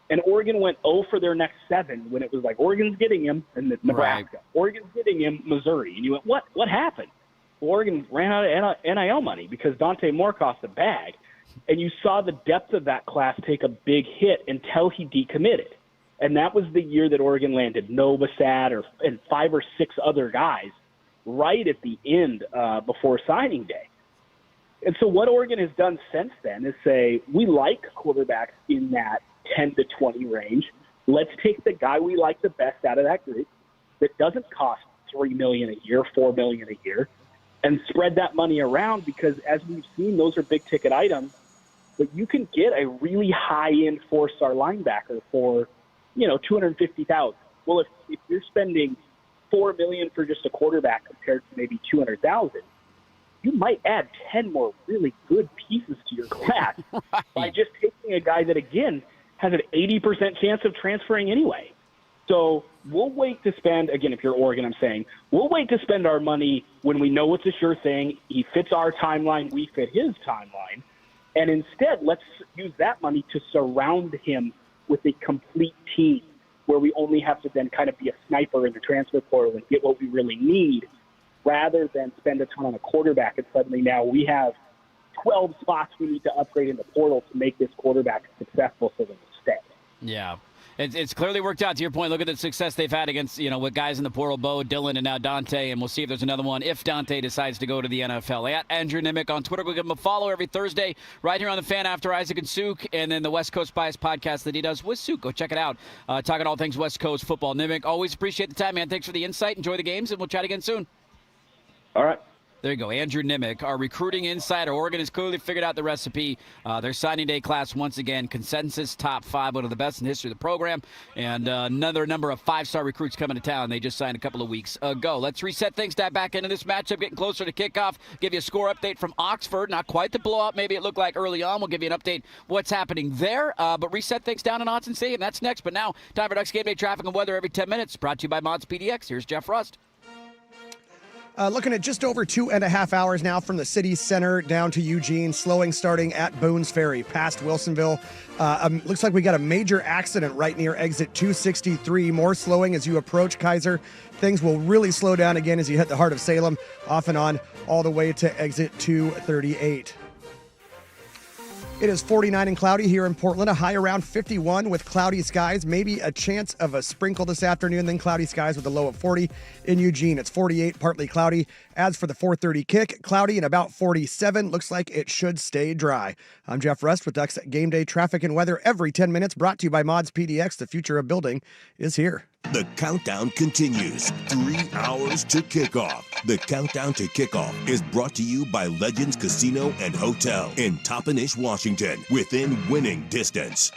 And Oregon went 0 for their next 7 when it was like Oregon's getting him and Nebraska. Right. Oregon's getting him, Missouri. And you went, what happened? Oregon ran out of NIL money because Dante Moore cost a bag. And you saw the depth of that class take a big hit until he decommitted. And that was the year that Oregon landed Novosad and 5 or 6 other guys right at the end before signing day. And so what Oregon has done since then is say, we like quarterbacks in that 10 to 20 range. Let's take the guy we like the best out of that group that doesn't cost $3 million a year, $4 million a year, and spread that money around, because as we've seen, those are big ticket items. But you can get a really high-end 4-star linebacker for, $250,000. Well, if you're spending $4 million for just a quarterback compared to maybe $200,000, you might add 10 more really good pieces to your class right. by just taking a guy that, again, has an 80% chance of transferring anyway. So we'll wait to spend, again, if you're Oregon, I'm saying, we'll wait to spend our money when we know it's a sure thing. He fits our timeline, we fit his timeline. And instead, let's use that money to surround him with a complete team, where we only have to then kind of be a sniper in the transfer portal and get what we really need, rather than spend a ton on a quarterback and suddenly now we have 12 spots we need to upgrade in the portal to make this quarterback successful so that we'll stay. Yeah. It's clearly worked out. To your point, look at the success they've had against, with guys in the portal, Bo, Dylan, and now Dante, and we'll see if there's another one if Dante decides to go to the NFL. At Andrew Nimick on Twitter. Go give him a follow every Thursday right here on The Fan after Isaac and Suk, and then the West Coast Bias podcast that he does with Suk. Go check it out. Talking all things West Coast football. Nimick, always appreciate the time, man. Thanks for the insight. Enjoy the games, and we'll chat again soon. All right. There you go. Andrew Nimick, our recruiting insider. Oregon has clearly figured out the recipe. Their signing day class, once again, consensus top 5, one of the best in the history of the program. And another number of 5-star recruits coming to town. They just signed a couple of weeks ago. Let's reset things, dive back into this matchup, getting closer to kickoff. Give you a score update from Oxford. Not quite the blowout maybe it looked like early on. We'll give you an update what's happening there. But reset things down in Autzen Stadium. That's next. But now, time for Ducks Game Day traffic and weather every 10 minutes. Brought to you by Mods PDX. Here's Jeff Rust. Looking at just over 2.5 hours now from the city center down to Eugene, slowing starting at Boones Ferry past Wilsonville. Looks like we got a major accident right near exit 263. More slowing as you approach Kaiser. Things will really slow down again as you hit the heart of Salem, off and on all the way to exit 238. It is 49 and cloudy here in Portland, a high around 51 with cloudy skies, maybe a chance of a sprinkle this afternoon, then cloudy skies with a low of 40 in Eugene. It's 48, partly cloudy. As for the 4:30 kick, cloudy and about 47. Looks like it should stay dry. I'm Jeff Rust with Ducks Game Day traffic and weather every 10 minutes, brought to you by Mods PDX. The future of building is here. The countdown continues. 3 hours to kickoff. The countdown to kickoff is brought to you by Legends Casino and Hotel in Toppenish, Washington, within winning distance.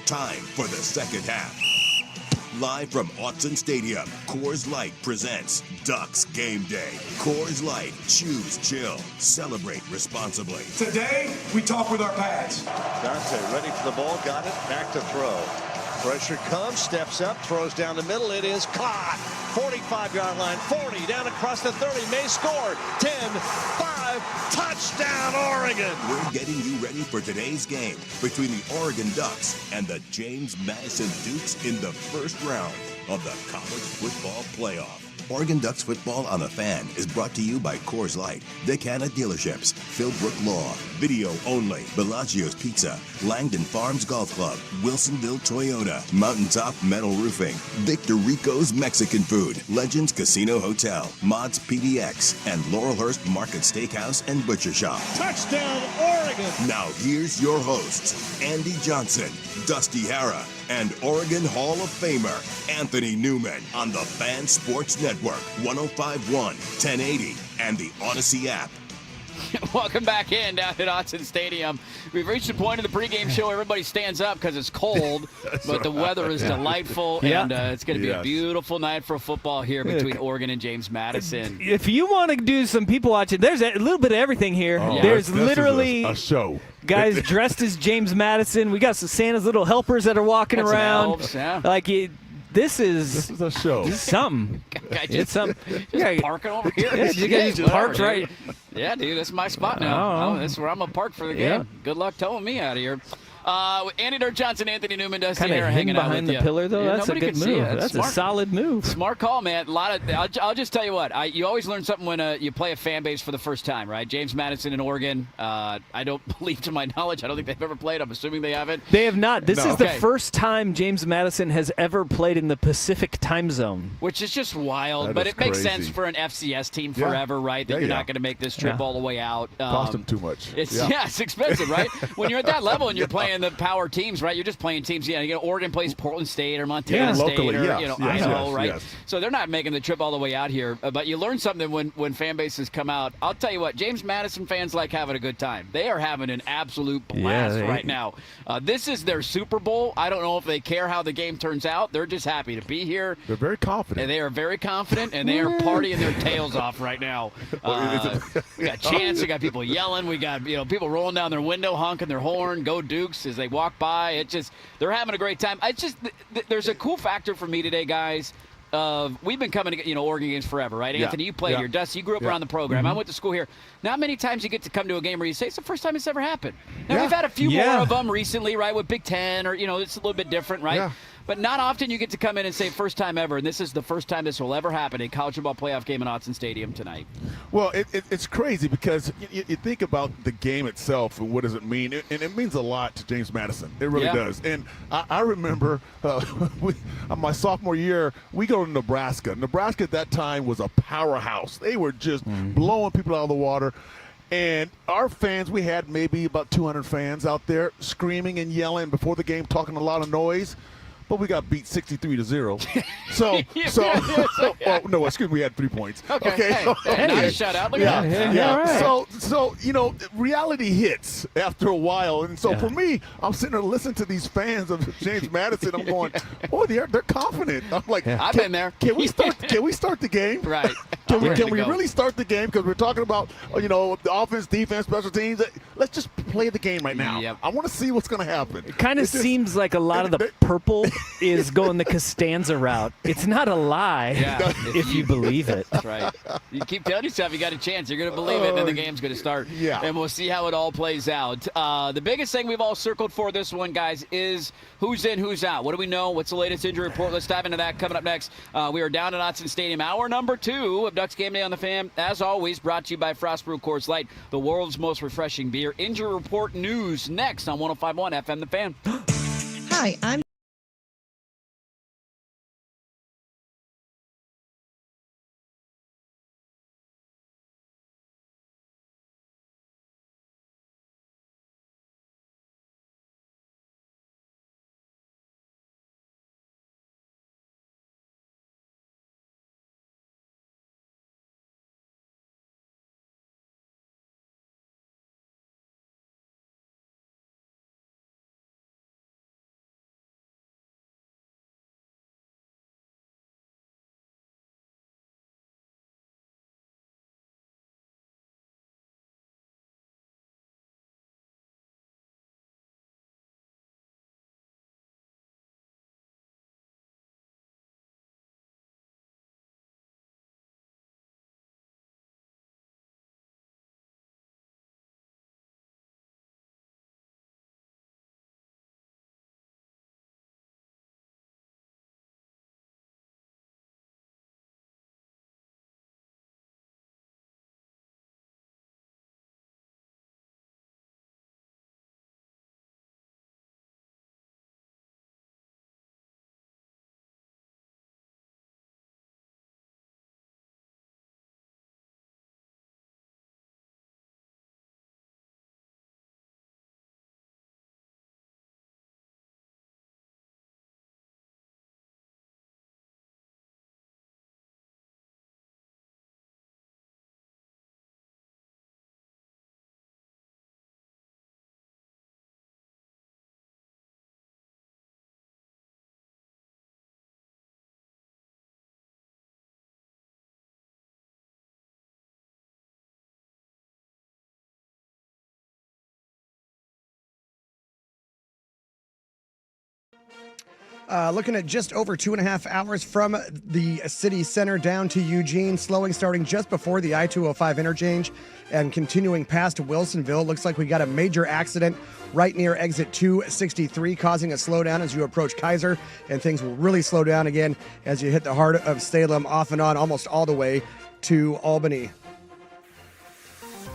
Time for the second half. Live from Autzen Stadium, Coors Light presents Ducks Game Day. Coors Light, choose chill, celebrate responsibly. Today, we talk with our pads. Dante ready for the ball, got it, back to throw. Pressure comes, steps up, throws down the middle, it is caught. 45-yard line, 40, down across the 30, may score, 10, 5, touchdown Oregon! We're getting you ready for today's game between the Oregon Ducks and the James Madison Dukes in the first round of the College Football Playoff. Oregon Ducks football on the Fan is brought to you by Coors Light, Vic Hanna Dealerships, Philbrook Law, Video Only, Bellagio's Pizza, Langdon Farms Golf Club, Wilsonville Toyota, Mountaintop Metal Roofing, Victor Rico's Mexican Food, Legends Casino Hotel, Mods PDX, and Laurelhurst Market Steakhouse and Butcher Shop. Touchdown Oregon! Now here's your hosts, Andy Johnson, Dusty Hara, and Oregon Hall of Famer Anthony Newman on the Fan Sports Network, 105.1, 1080, and the Odyssey app. Welcome back in down at Autzen Stadium. We've reached the point of the pregame show. Everybody stands up because it's cold, but the weather is delightful, and it's going to be a beautiful night for football here between Oregon and James Madison. If you want to do some people watching, there's a little bit of everything here. There's literally a show. Guys dressed as James Madison. We got some Santa's little helpers that are walking around. Elves, yeah. Like this is a show. This is something. It's something. Just parking over here. Yeah, you guys just parked right. Yeah, dude, that's my spot now. This is where I'm gonna park for the game. Yeah. Good luck towing me out of here. Andy Dirt Johnson, Anthony Newman, Dusty Kind of Hara hidden hanging out behind with the you. pillar, though. Yeah, That's a nobody good can see move. it. That's smart. a solid move. Smart call, man. I'll just tell you what. You always learn something when you play a fan base for the first time, right? James Madison in Oregon. I don't believe, to my knowledge, I don't think they've ever played. I'm assuming they haven't. They have not. This is the first time James Madison has ever played in the Pacific time zone. Which is just wild, That but is it makes crazy. sense for an FCS team forever, right? That you're not going to make this trip all the way out. Cost them too much. It's expensive, right? When you're at that level and you're playing the power teams, right? You're just playing teams. Oregon plays Portland State or Montana State locally, or Idaho, right? Yes. So they're not making the trip all the way out here. But you learn something when fan bases come out. I'll tell you what, James Madison fans like having a good time. They are having an absolute blast right now. This is their Super Bowl. I don't know if they care how the game turns out. They're just happy to be here. They're very confident. And they are very confident, and they are partying their tails off right now. We got chants. We got people yelling. We got people rolling down their window, honking their horn. Go Dukes as they walk by. They're having a great time. There's a cool factor for me today, guys. We've been coming to Oregon games forever, right? Anthony, you played here. Dusty, you grew up around the program. I went to school here. Not many times you get to come to a game where you say it's the first time it's ever happened. Now we've had a few more of them recently, right? With Big Ten, or it's a little bit different, right? Yeah. But not often you get to come in and say first time ever, and this is the first time this will ever happen, a college football playoff game in Autzen Stadium tonight. Well, it's crazy because you think about the game itself and what does it mean, and it means a lot to James Madison. It really does. And I remember my sophomore year, we go to Nebraska. Nebraska at that time was a powerhouse. They were just blowing people out of the water. And our fans, we had maybe about 200 fans out there screaming and yelling before the game, talking a lot of noise. But we got beat 63-0. We had 3 points. Okay. Nice shutout. Look at that. Right. So reality hits after a while, and so for me, I'm sitting there listening to these fans of James Madison. I'm going, boy, they're confident. I'm like, I've been there. Can we start the game? Right. Can we really start the game? Because we're talking about the offense, defense, special teams. Let's just play the game right now. Yep. I want to see what's going to happen. It kind of seems like a lot of the purple is going the Costanza route. It's not a lie if you believe it. That's right. You keep telling yourself you got a chance. You're going to believe it, and then the game's going to start. Yeah. And we'll see how it all plays out. The biggest thing we've all circled for this one, guys, is who's in, who's out. What do we know? What's the latest injury report? Let's dive into that coming up next. We are down at Autzen Stadium, hour number 2 of Ducks Game Day on the Fan. As always, brought to you by Frost Brew Coors Light, the world's most refreshing beer. Injury report news next on 105.1 FM The Fan. Hi, I'm Looking at just over 2.5 hours from the city center down to Eugene, slowing starting just before the I-205 interchange and continuing past Wilsonville. Looks like we got a major accident right near exit 263, causing a slowdown as you approach Kaiser, and things will really slow down again as you hit the heart of Salem, off and on almost all the way to Albany.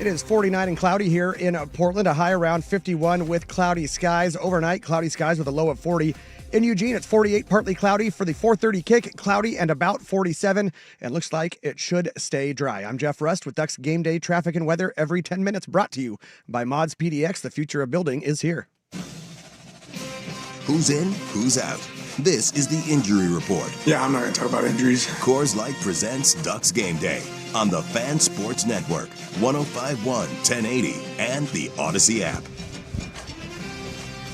It is 49 and cloudy here in Portland, a high around 51 with cloudy skies. Overnight, cloudy skies with a low of 40. In Eugene, it's 48, partly cloudy. For the 4:30 kick, cloudy and about 47, and looks like it should stay dry. I'm Jeff Rust with Ducks Game Day traffic and weather every 10 minutes, brought to you by Mods PDX. The future of building is here. Who's in, who's out? This is the Injury Report. Yeah, I'm not going to talk about injuries. Coors Light presents Ducks Game Day on the Fan Sports Network, 105.1, 1080, and the Odyssey app.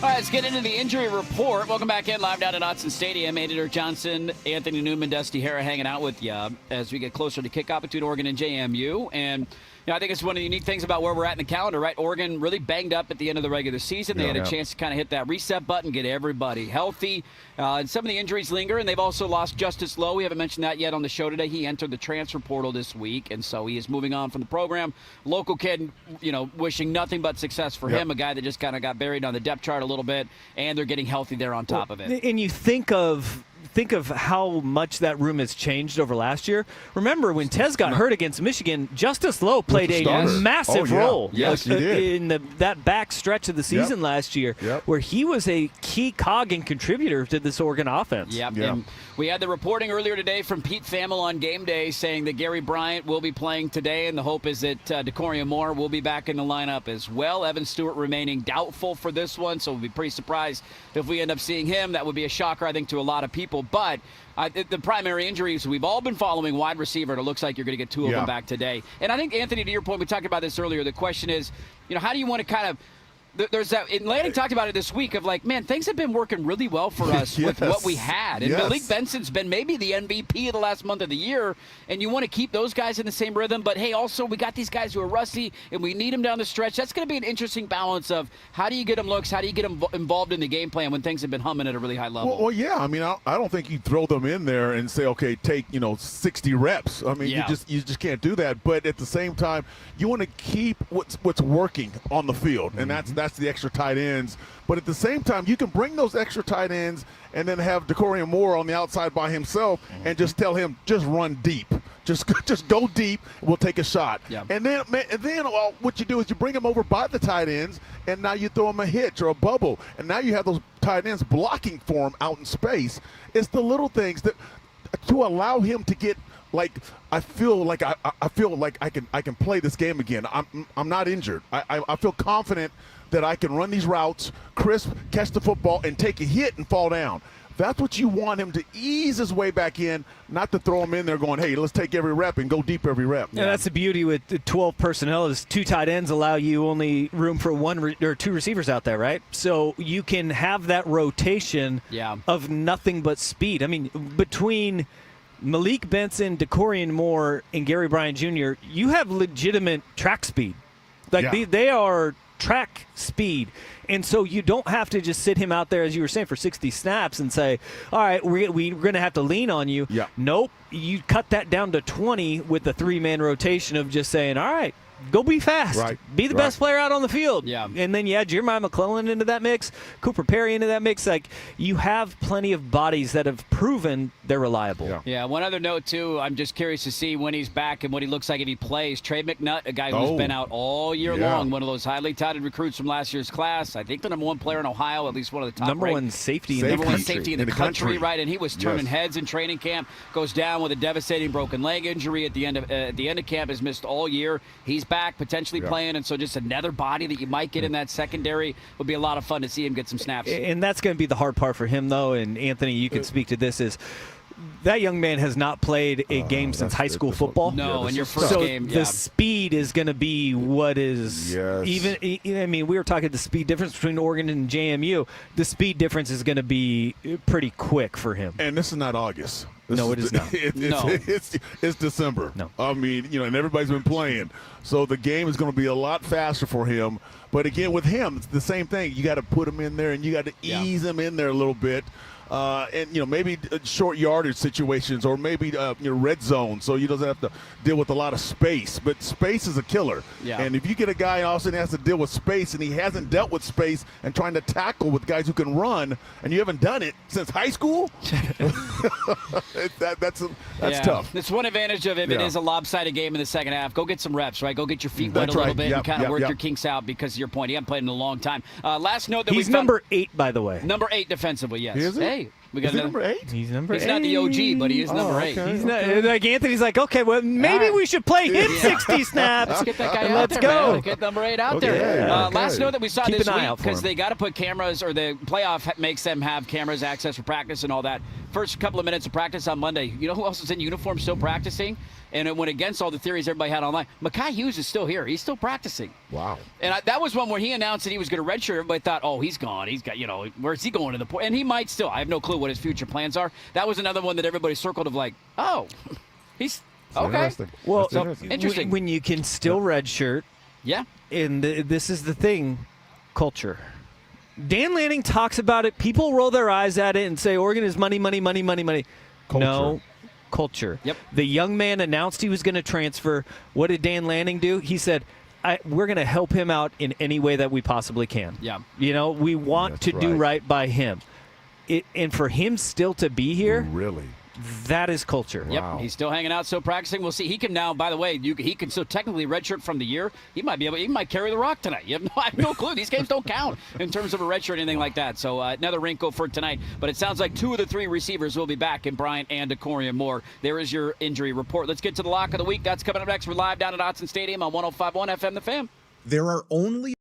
All right, let's get into the injury report. Welcome back in, live down at Autzen Stadium. Andy Dirk Johnson, Anthony Newman, Dusty Hara hanging out with you as we get closer to kickoff between Oregon and JMU. And I think it's one of the unique things about where we're at in the calendar, right? Oregon really banged up at the end of the regular season. They had a chance to kind of hit that reset button, get everybody healthy. And some of the injuries linger, and they've also lost Justice Lowe. We haven't mentioned that yet on the show today. He entered the transfer portal this week, and so he is moving on from the program. Local kid, wishing nothing but success for him, a guy that just kind of got buried on the depth chart a little bit, and they're getting healthy there on top of it. And you think of how much that room has changed over last year. Remember when Tez got hurt against Michigan, Justice Lowe played a massive role in that back stretch of the season last year, where he was a key cog and contributor to this Oregon offense. And we had the reporting earlier today from Pete Thamel on Game Day saying that Gary Bryant will be playing today, and the hope is that DeCorian Moore will be back in the lineup as well. Evan Stewart remaining doubtful for this one, so we'll be pretty surprised if we end up seeing him. That would be a shocker, I think, to a lot of people. But the primary injuries we've all been following, wide receiver, and it looks like you're going to get two of them back today. And I think, Anthony, to your point, we talked about this earlier. The question is, how do you want to kind of there's that, and Lanning talked about it this week of like, man, things have been working really well for us with what we had. And Malik Benson's been maybe the MVP of the last month of the year, and you want to keep those guys in the same rhythm. But, hey, also we got these guys who are rusty, and we need them down the stretch. That's going to be an interesting balance of how do you get them looks, how do you get them involved in the game plan when things have been humming at a really high level. Well, yeah. I mean, I don't think you throw them in there and say, okay, take 60 reps. I mean, you just can't do that. But at the same time, you want to keep what's working on the field, and that's the extra tight ends. But at the same time, you can bring those extra tight ends and then have DeCorian Moore on the outside by himself and just tell him, just run deep. Just go deep. We'll take a shot. And then what you do is you bring him over by the tight ends, and now you throw him a hitch or a bubble, and now you have those tight ends blocking for him out in space. It's the little things that to allow him to get. Like I feel like I can play this game again. I'm not injured. I feel confident that I can run these routes, crisp, catch the football, and take a hit and fall down. That's what you want him to ease his way back in, not to throw him in there going, hey, let's take every rep and go deep every rep. Yeah, that's the beauty with the 12 personnel is two tight ends allow you only room for one or two receivers out there, right? So you can have that rotation of nothing but speed. I mean, between Malik Benson, DeCorian Moore, and Gary Bryant Jr., you have legitimate track speed. They are track speed. And so you don't have to just sit him out there, as you were saying, for 60 snaps and say, all right, we're going to have to lean on you. Nope. You cut that down to 20 with the three-man rotation of just saying, all right, go be fast. Be the best player out on the field. And then you add Jeremiah McClellan into that mix, Cooper Perry into that mix. Like, you have plenty of bodies that have proven they're reliable. One other note, too. I'm just curious to see when he's back and what he looks like if he plays. Trey McNutt, a guy who's been out all year long, one of those highly touted recruits from last year's class. I think the number one player in Ohio, at least one of the top number one safety in the country, right? And he was turning heads in training camp. Goes down with a devastating broken leg injury at the end of camp. Has missed all year. He's back, potentially playing, and so just another body that you might get in that secondary would be a lot of fun to see him get some snaps. And that's going to be the hard part for him, though, and Anthony, you can speak to this, is that young man has not played a game since high school football. No, in your first game. The speed is going to be what is even. I mean, we were talking the speed difference between Oregon and JMU. The speed difference is going to be pretty quick for him. And this is not August. It is not. It's December. No. I mean, and everybody's been playing. So the game is going to be a lot faster for him. But again, with him, it's the same thing. You got to put him in there, and you got to ease him in there a little bit. and maybe short yardage situations, or maybe red zone, so he doesn't have to deal with a lot of space. But space is a killer. Yeah. And if you get a guy all of a sudden has to deal with space, and he hasn't dealt with space and trying to tackle with guys who can run, and you haven't done it since high school, that's tough. That's one advantage of it. It is a lopsided game in the second half. Go get some reps, right? Go get your feet wet a little bit and kind of work your kinks out, because of your point, he hasn't played in a long time. Last note that he's number 8, by the way. Number 8 defensively, yes. Is he? Hey, we got number 8? He's number 8. He's not the OG, but he is number 8. He's not, like Anthony's like, okay, well, maybe we should play him 60 snaps. Let's get that guy out Let's there, go. man. Get number 8 out there. Last note that we saw Keep this an eye week, out for because him. they got to put cameras, or the playoff makes them have cameras, access for practice and all that. First couple of minutes of practice on Monday. You know who else is in uniform still practicing? And it went against all the theories everybody had online. Mekhi Hughes is still here. He's still practicing. Wow. And that was one where he announced that he was going to redshirt. Everybody thought, oh, he's gone. He's got, where's he going to the point? And he might still. I have no clue what his future plans are. That was another one that everybody circled of like, oh, he's okay. Interesting. Well, interesting. When you can still redshirt. Yeah. And this is the thing, culture. Dan Lanning talks about it. People roll their eyes at it and say Oregon is money, money, money, money, money. Culture. No. Culture. Yep. The young man announced he was going to transfer. What did Dan Lanning do? He said, we're going to help him out in any way that we possibly can. Yeah. We want to do right by him. And for him still to be here, really, that is culture. Yep, Wow. he's still hanging out, still practicing. We'll see. He can now, by the way, he can still technically redshirt from the year. He might carry the rock tonight. I have no clue. These games don't count in terms of a redshirt or anything like that. So another wrinkle for tonight. But it sounds like 2 of the 3 receivers will be back in Bryant and Decorian Moore. There is your injury report. Let's get to the lock of the week. That's coming up next. We're live down at Autzen Stadium on 105.1 FM The Fan. There are only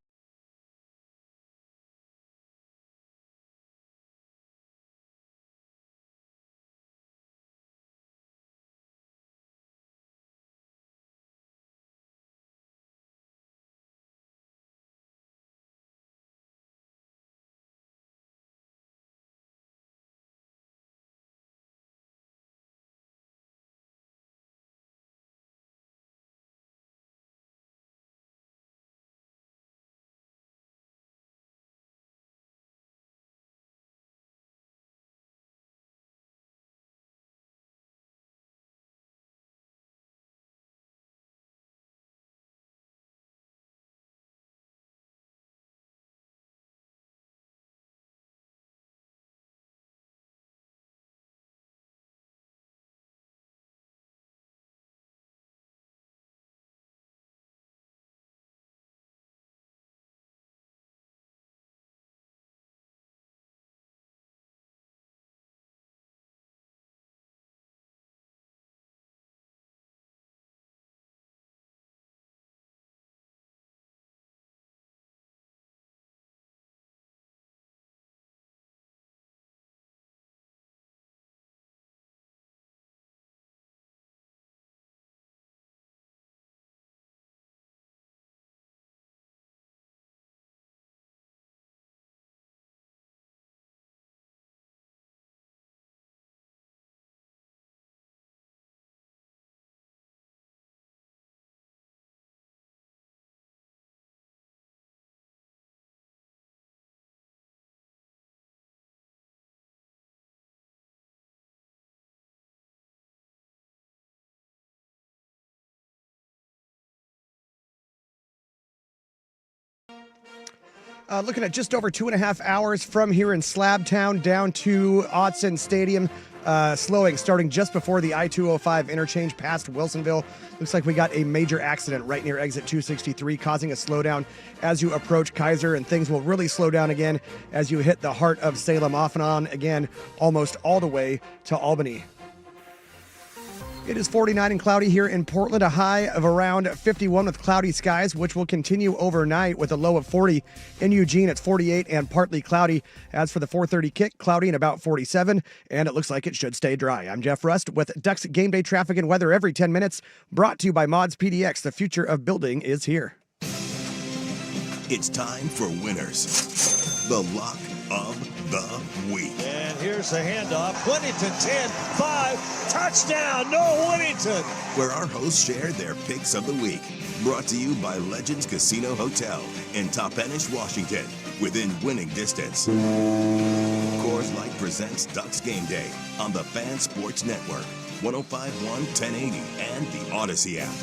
looking at just over 2.5 hours from here in Slabtown down to Autzen Stadium. Slowing, starting just before the I-205 interchange past Wilsonville. Looks like we got a major accident right near exit 263, causing a slowdown as you approach Kaiser, and things will really slow down again as you hit the heart of Salem, off and on again, almost all the way to Albany. It is 49 and cloudy here in Portland, a high of around 51 with cloudy skies, which will continue overnight with a low of 40. In Eugene, it's 48 and partly cloudy. As for the 4:30 kick, cloudy and about 47, and it looks like it should stay dry. I'm Jeff Rust with Ducks Game Day traffic and weather every 10 minutes, brought to you by Mods PDX. The future of building is here. It's time for winners. The lock of the week. And here's the handoff. Whittington 10-5. Touchdown. No Whittington. Where our hosts share their picks of the week. Brought to you by Legends Casino Hotel in Toppenish, Washington. within winning distance. Coors Light presents Ducks Game Day on the Fan Sports Network, 105.1, 1080, and the Odyssey app.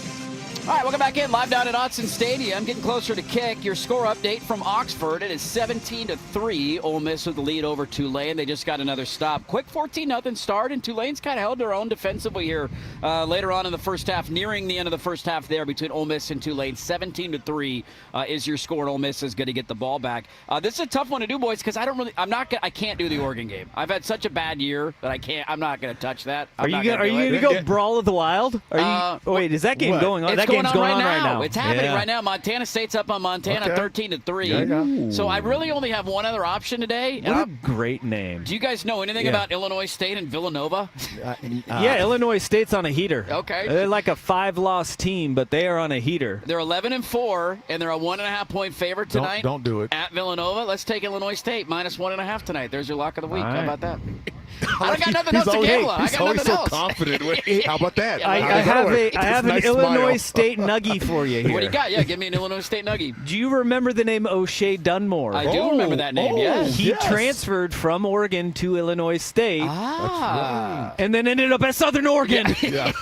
All right, welcome back in. Live down at Autzen Stadium. Getting closer to kick. Your score update from Oxford. It is 17-3. Ole Miss with the lead over Tulane. They just got another stop. Quick 14-0 start, and Tulane's kind of held their own defensively here later on in the first half, nearing the end of the first half there between Ole Miss and Tulane. 17-3 is your score, and Ole Miss is going to get the ball back. This is a tough one to do, boys, because I can't do the Oregon game. I've had such a bad year that I'm not going to touch that. Are you going to go Brawl of the Wild? Wait, is that game going on? Game's going on right now. It's happening right now. Montana State's up on Montana 13-3. So I really only have one other option today. What a great name. Do you guys know anything about Illinois State and Villanova? Yeah, Illinois State's on a heater. Okay. They're like a 5-loss team, but they are on a heater. They're 11-4, and they're a 1.5-point favorite tonight. Don't do it. At Villanova. Let's take Illinois State minus 1.5 tonight. There's your lock of the week. How about that? I got nothing else to gamble on. I got always nothing so else. confident. How about that? I have an Illinois State nuggie for you here. What do you got? Yeah, give me an Illinois State nuggie. Do you remember the name O'Shea Dunmore? I do remember that name, yes. He transferred from Oregon to Illinois State. And then ended up at Southern Oregon. Yeah.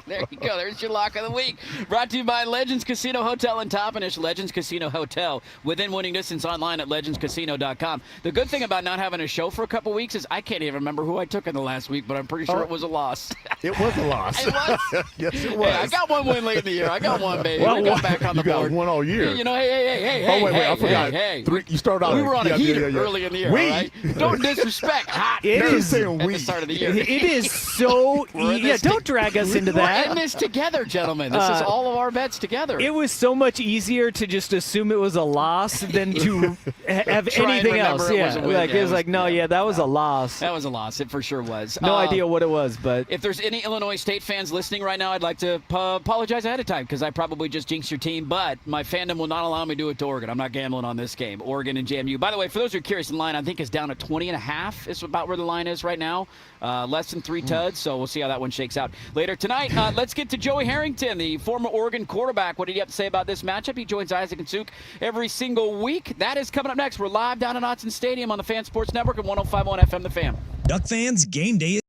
There you go. There's your lock of the week. Brought to you by Legends Casino Hotel in Toppenish. Legends Casino Hotel. Within winning distance online at legendscasino.com. The good thing about not having a show for a couple weeks is I can't even remember who I took in the last week, but I'm pretty sure it was a loss. It was a loss. It was? Yes, it was. Hey, I got one win late in the year. I got one, baby. Well, we got back on the board. You got one all year. You know, hey. Oh, wait, I forgot. Hey. You started out. We were on a heater early in the year, all right? Don't disrespect hot. It is at the start of the year. It is so don't drag us into that. We're in this together, gentlemen. This is all of our bets together. It was so much easier to just assume it was a loss than to have anything else. It was like, that was a loss. That was a loss. It for sure was. No idea what it was, but if there's any Illinois State fans listening right now, I'd like to apologize ahead of time because I probably just jinxed your team, but my fandom will not allow me to do it to Oregon. I'm not gambling on this game. Oregon and JMU. By the way, for those who are curious, the line I think is down at 20.5 is about where the line is right now. Less than 3 tuds, so we'll see how that one shakes out later tonight. Let's get to Joey Harrington, the former Oregon quarterback. What did he have to say about this matchup? He joins Isaac and Suk every single week. That is coming up next. We're live down at Autzen Stadium on the Fan Sports Network at 105.1 FM The Fan. Duck fans, game day.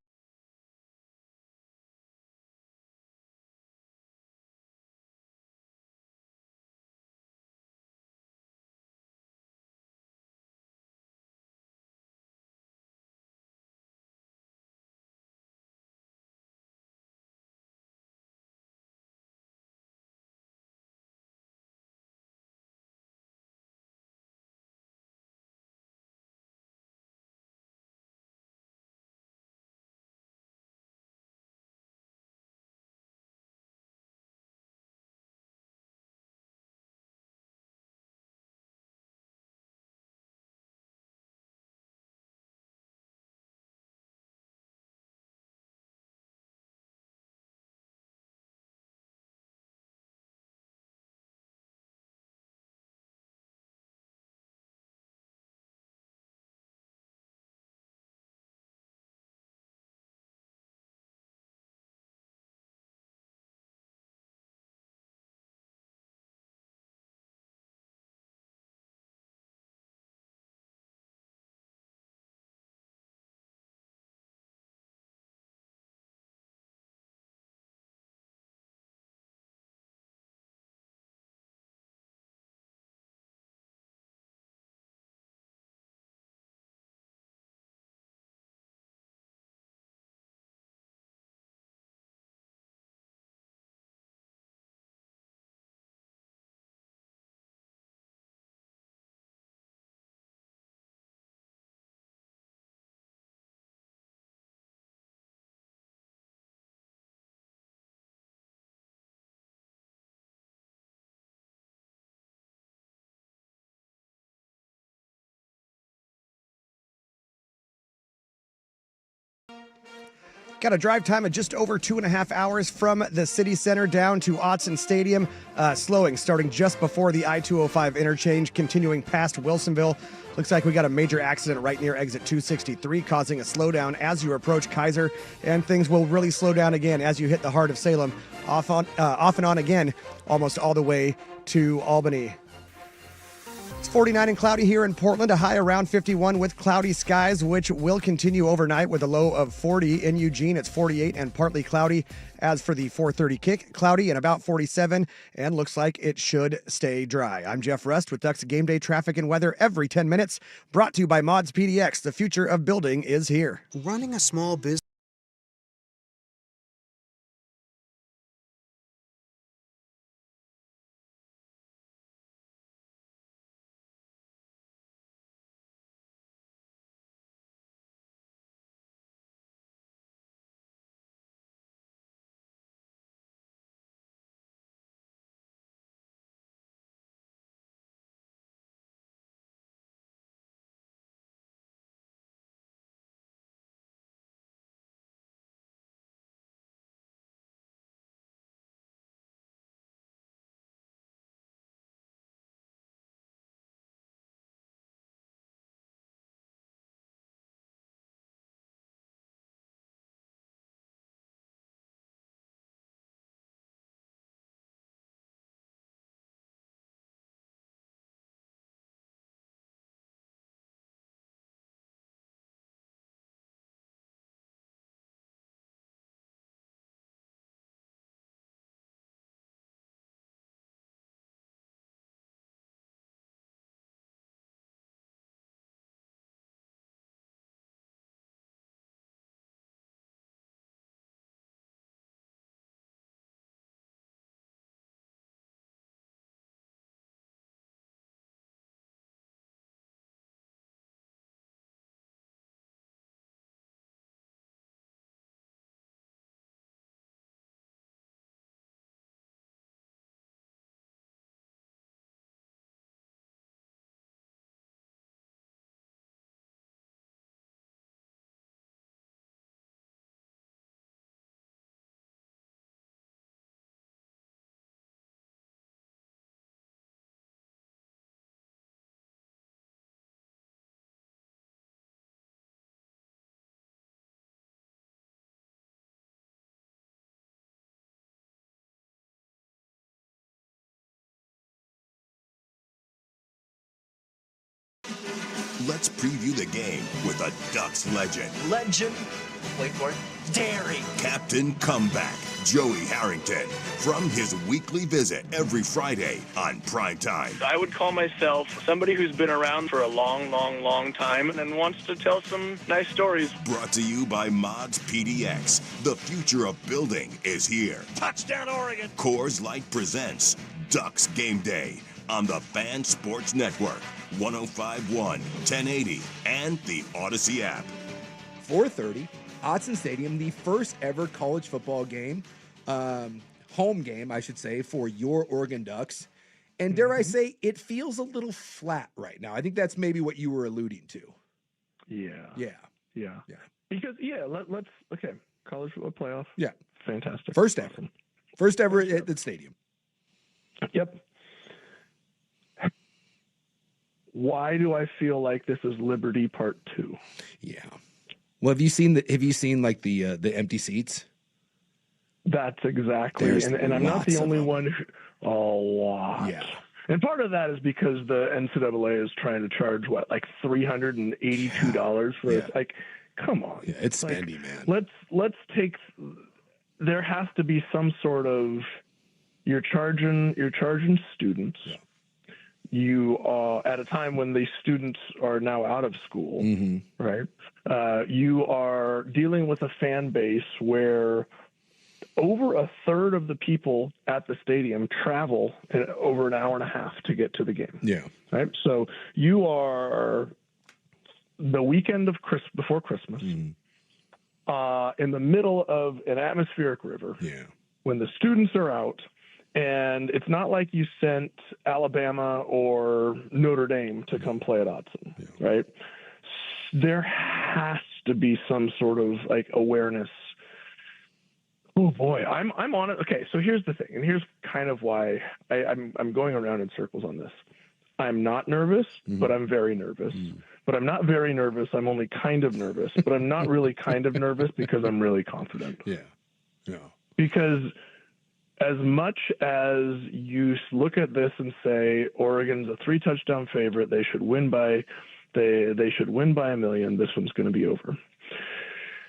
Got a drive time of just over 2.5 hours from the city center down to Autzen Stadium. Slowing starting just before the I-205 interchange, continuing past Wilsonville. Looks like we got a major accident right near exit 263, causing a slowdown as you approach Kaiser, and things will really slow down again as you hit the heart of Salem, off and on again, almost all the way to Albany. 49 and cloudy here in Portland, a high around 51 with cloudy skies, which will continue overnight with a low of 40. In Eugene, it's 48 and partly cloudy. As for the 4:30 kick, cloudy and about 47, and looks like it should stay dry. I'm Jeff Rust with Ducks Game Day traffic and weather every 10 minutes, brought to you by Mods PDX. The future of building is here. Running a small business. Let's preview the game with a Ducks legend. Wait for it. Daring. Captain Comeback, Joey Harrington, from his weekly visit every Friday on Primetime. I would call myself somebody who's been around for a long, long, long time and wants to tell some nice stories. Brought to you by Mods PDX. The future of building is here. Touchdown, Oregon. Coors Light presents Ducks Game Day on the Fan Sports Network, 105.1, 1080, and the Odyssey app. 4:30, Autzen Stadium, the first ever college football game, home game, I should say, for your Oregon Ducks. And dare I say, it feels a little flat right now. I think that's maybe what you were alluding to. Yeah. Yeah. Because let's college football playoff. Yeah. Fantastic. First ever at the stadium. Yep. Why do I feel like this is Liberty Part 2? Yeah. Well, have you seen the empty seats? That's exactly. And I'm not the only one who, a lot. Yeah. And part of that is because the NCAA is trying to charge like $382 for it. Like, come on. Yeah, it's spendy, man. Let's take. There has to be some sort of you're charging students. Yeah. You at a time when the students are now out of school, right? You are dealing with a fan base where over a third of the people at the stadium travel over an hour and a half to get to the game. Yeah. Right. So you are the weekend of before Christmas, in the middle of an atmospheric river. Yeah. When the students are out. And it's not like you sent Alabama or Notre Dame to come play at Autzen, right? There has to be some sort of like awareness. Oh boy, I'm on it. Okay, so here's the thing, and here's kind of why I'm going around in circles on this. I'm not nervous, but I'm very nervous. But I'm not very nervous. I'm only kind of nervous. But I'm not really kind of nervous because I'm really confident. Yeah. Because as much as you look at this and say Oregon's a 3-touchdown favorite, they should win by they should win by a million. This one's going to be over.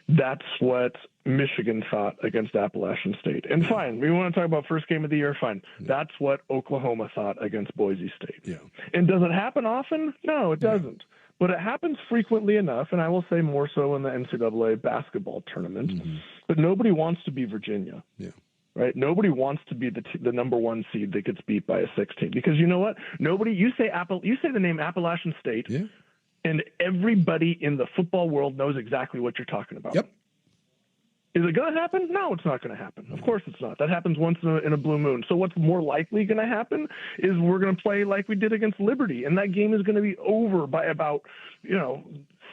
That's what Michigan thought against Appalachian State. And fine, we want to talk about first game of the year, fine. That's what Oklahoma thought against Boise State. Yeah. And does it happen often? No, it doesn't. But it happens frequently enough, and I will say more so in the NCAA basketball tournament. But nobody wants to be Virginia. Yeah. Right? Nobody wants to be the number one seed that gets beat by a 16. Because you know what? You say the name Appalachian State, and everybody in the football world knows exactly what you're talking about. Yep. Is it going to happen? No, it's not going to happen. Of course it's not. That happens once in a blue moon. So what's more likely going to happen is we're going to play like we did against Liberty, and that game is going to be over by about,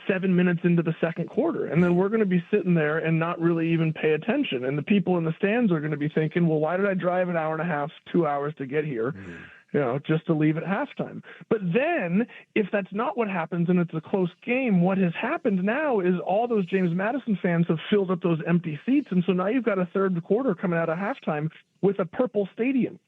7 minutes into the second quarter. And then we're going to be sitting there and not really even pay attention. And the people in the stands are going to be thinking, well, why did I drive an hour and a half, 2 hours to get here? Just to leave at halftime. But then, if that's not what happens and it's a close game, what has happened now is all those James Madison fans have filled up those empty seats, and so now you've got a third quarter coming out of halftime with a purple stadium.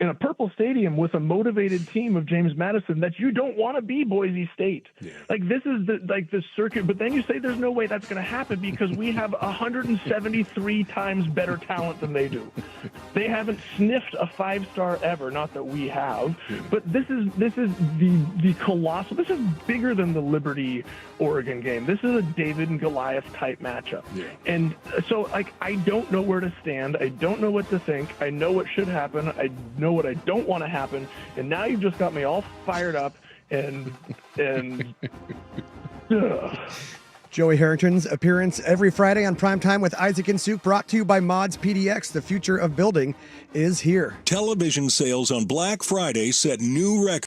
In a purple stadium with a motivated team of James Madison that you don't want to be Boise State. Like, this is the circuit, but then you say there's no way that's going to happen because we have 173 times better talent than they do. They haven't sniffed a 5-star ever, not that we have, but this is the colossal, this is bigger than the Liberty Oregon game. This is a David and Goliath type matchup. And so, I don't know where to stand. I don't know what to think. I know what should happen. I know what I don't want to happen, and now you've just got me all fired up and Joey Harrington's appearance every Friday on Primetime with Isaac and Suk, brought to you by Mods PDX. The future of building is here. Television sales on Black Friday set new records.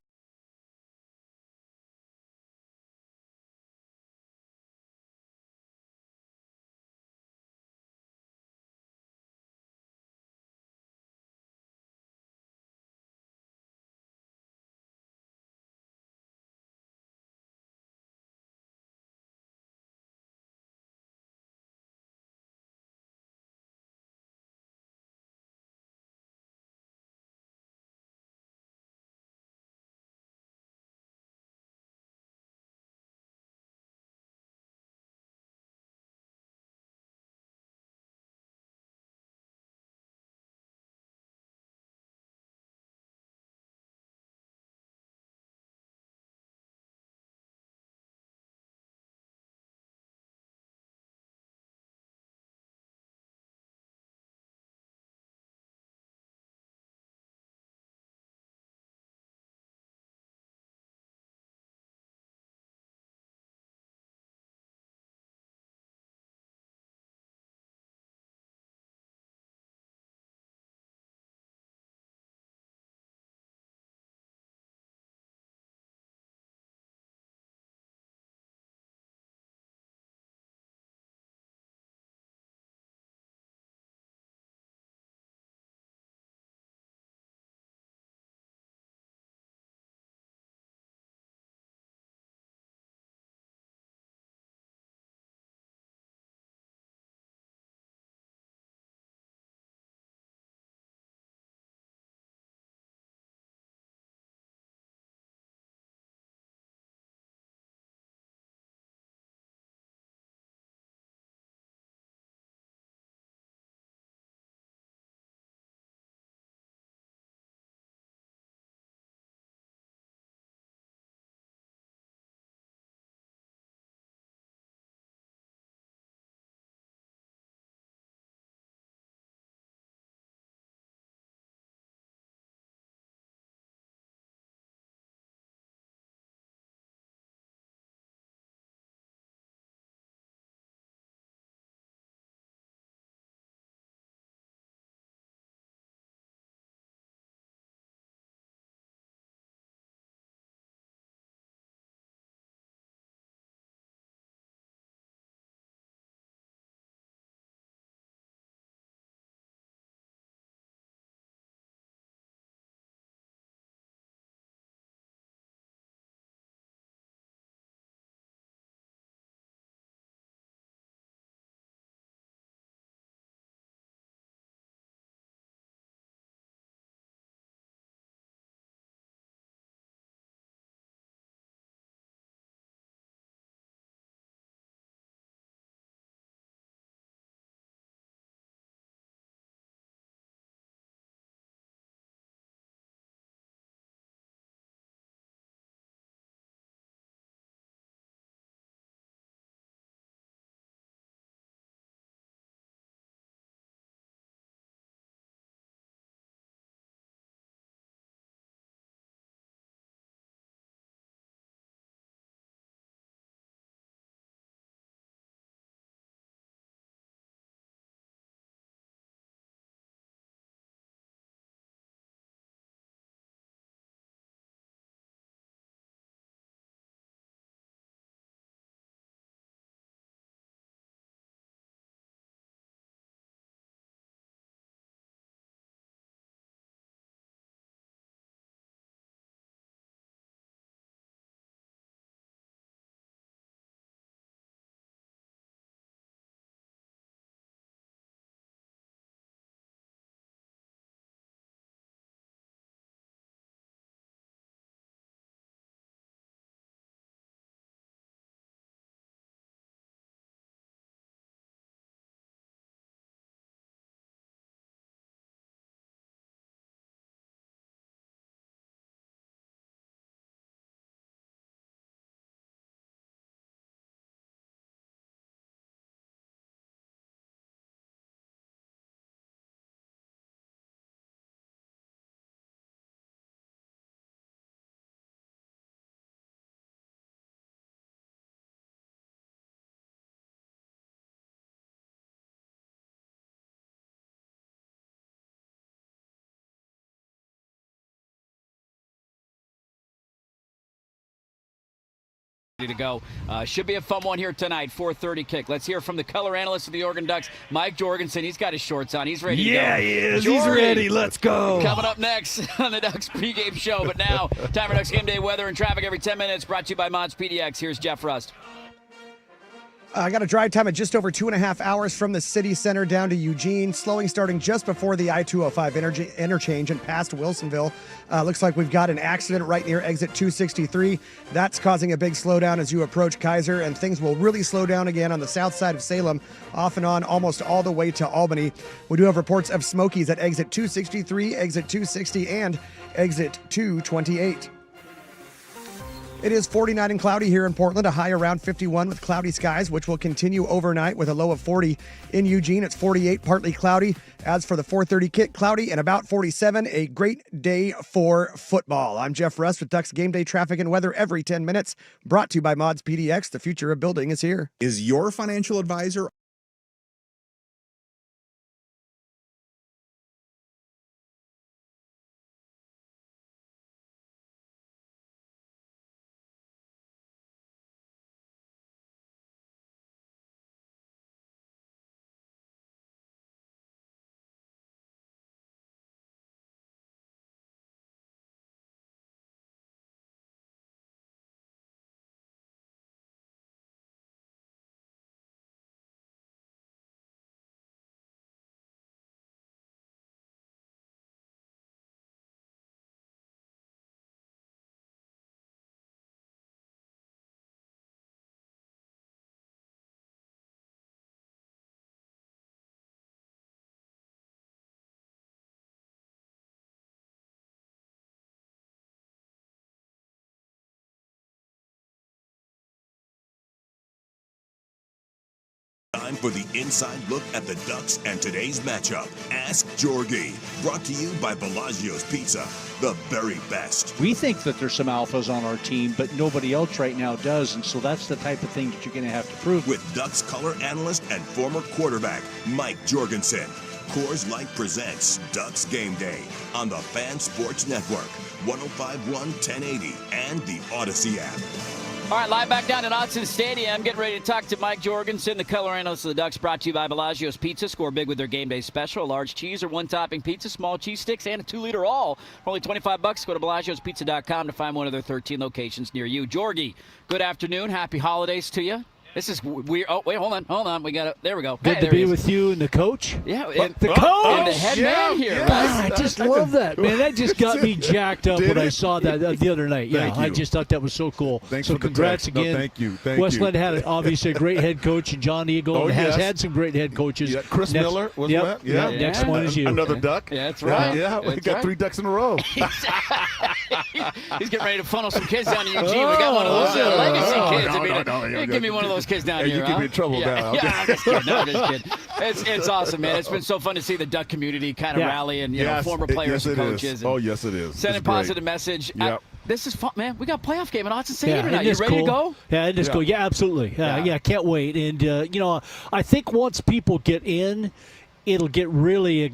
to go. Should be a fun one here tonight, 4:30 kick. Let's hear from the color analyst of the Oregon Ducks, Mike Jorgensen. He's got his shorts on. He's ready to go. Yeah, he is. Jordy, He's ready. Let's go. Coming up next on the Ducks pregame show. But now, time for Ducks Game Day weather and traffic every 10 minutes. Brought to you by Mods PDX. Here's Jeff Rust. I got a drive time of just over 2.5 hours from the city center down to Eugene, slowing starting just before the I-205 interchange and past Wilsonville. Looks like we've got an accident right near exit 263. That's causing a big slowdown as you approach Kaiser, and things will really slow down again on the south side of Salem, off and on almost all the way to Albany. We do have reports of Smokies at exit 263, exit 260, and exit 228. It is 49 and cloudy here in Portland, a high around 51 with cloudy skies, which will continue overnight with a low of 40. In Eugene, it's 48, partly cloudy. As for the 4:30 kick, cloudy and about 47. A great day for football. I'm Jeff Rust with Ducks Game Day traffic and weather every 10 minutes. Brought to you by Mods PDX. The future of building is here. Is your financial advisor Time for the inside look at the Ducks and today's matchup. Ask Jorgie. Brought to you by Bellagio's Pizza, the very best. We think that there's some alphas on our team, but nobody else right now does, and so that's the type of thing that you're going to have to prove. With Ducks color analyst and former quarterback Mike Jorgensen, Coors Light presents Ducks Game Day on the Fan Sports Network, 105.1 1080, and the Odyssey app. All right, live back down at Autzen Stadium. Getting ready to talk to Mike Jorgensen, the color analyst of the Ducks, brought to you by Bellagio's Pizza. Score big with their game day special. A large cheese or one-topping pizza, small cheese sticks, and a 2-liter all for only $25. Go to Bellagio'sPizza.com to find one of their 13 locations near you. Jorgie, good afternoon. Happy holidays to you. This is weird. Oh, wait, hold on. We got it. There we go. Good to be with you and the coach. Yeah, the coach. And the head man here. Yes. Right? I just love that, man. That just got me jacked up when I saw that the other night. Yeah, I just thought that was so cool. Thanks so for congrats again. No, thank you. Westland had obviously a great head coach, and John Eagle has had some great head coaches. Yeah, Chris Miller was that? Yeah. Next one is you. Another Duck. Yeah, that's right. Yeah, we got 3 Ducks in a row. He's getting ready to funnel some kids down to Eugene. We got one of those legacy kids. No, give me one of those kids down here. You give me trouble now. Yeah, I'm just kidding. No, I'm just kidding. It's awesome, man. It's been so fun to see the Duck community kind of rally and former players and coaches. Oh, yes, it is. Sending positive message. Yep. This is fun, man. We got a playoff game in Autzen Stadium tonight. You ready to go? Yeah, it is cool. Yeah, absolutely. Yeah, can't wait. And I think once people get in, it'll get really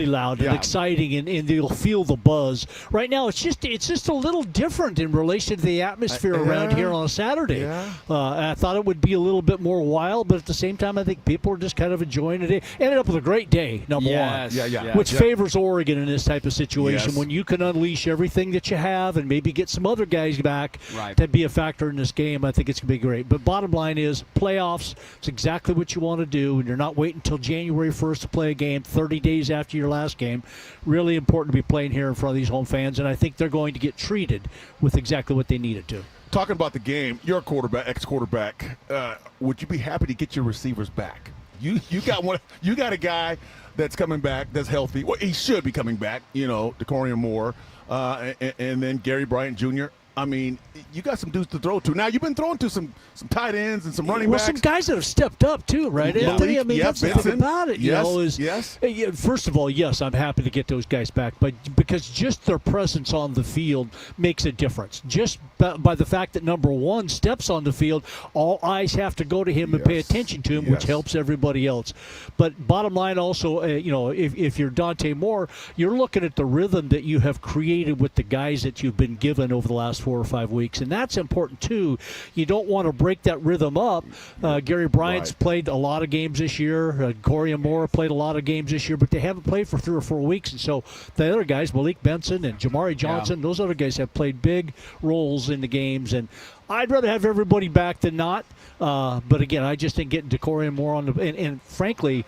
loud and exciting, and you'll feel the buzz. Right now, it's just a little different in relation to the atmosphere around here on a Saturday. Yeah. I thought it would be a little bit more wild, but at the same time, I think people are just kind of enjoying it. Ended up with a great day, number one. Which favors Oregon in this type of situation when you can unleash everything that you have and maybe get some other guys back to be a factor in this game. I think it's going to be great. But bottom line is, playoffs, it's exactly what you want to do, and you're not waiting until January 1st to play a game 30 days after your last game. Really important to be playing here in front of these home fans, and I think they're going to get treated with exactly what they needed to. Talking about the game, you're a quarterback, ex-quarterback. Would you be happy to get your receivers back? You got one. You got a guy that's coming back, that's healthy. Well, he should be coming back. DeCorian Moore, and then Gary Bryant Jr. I mean, you got some dudes to throw to. Now, you've been throwing to some tight ends and some running backs. Some guys that have stepped up, too, right, Anthony? I mean, that's the thing about it. Yes. First of all, yes, I'm happy to get those guys back, but because just their presence on the field makes a difference. Just by the fact that, number one, steps on the field, all eyes have to go to him and pay attention to him, which helps everybody else. But bottom line also, if you're Dante Moore, you're looking at the rhythm that you have created with the guys that you've been given over the last 4 or 5 weeks, and that's important too. You don't want to break that rhythm up. Gary Bryant's played a lot of games this year. Corey Moore played a lot of games this year, but they haven't played for 3 or 4 weeks, and so the other guys, Malik Benson and Jamari Johnson, those other guys have played big roles in the games, and I'd rather have everybody back than not. But again, I just think getting Corey Moore on the and frankly,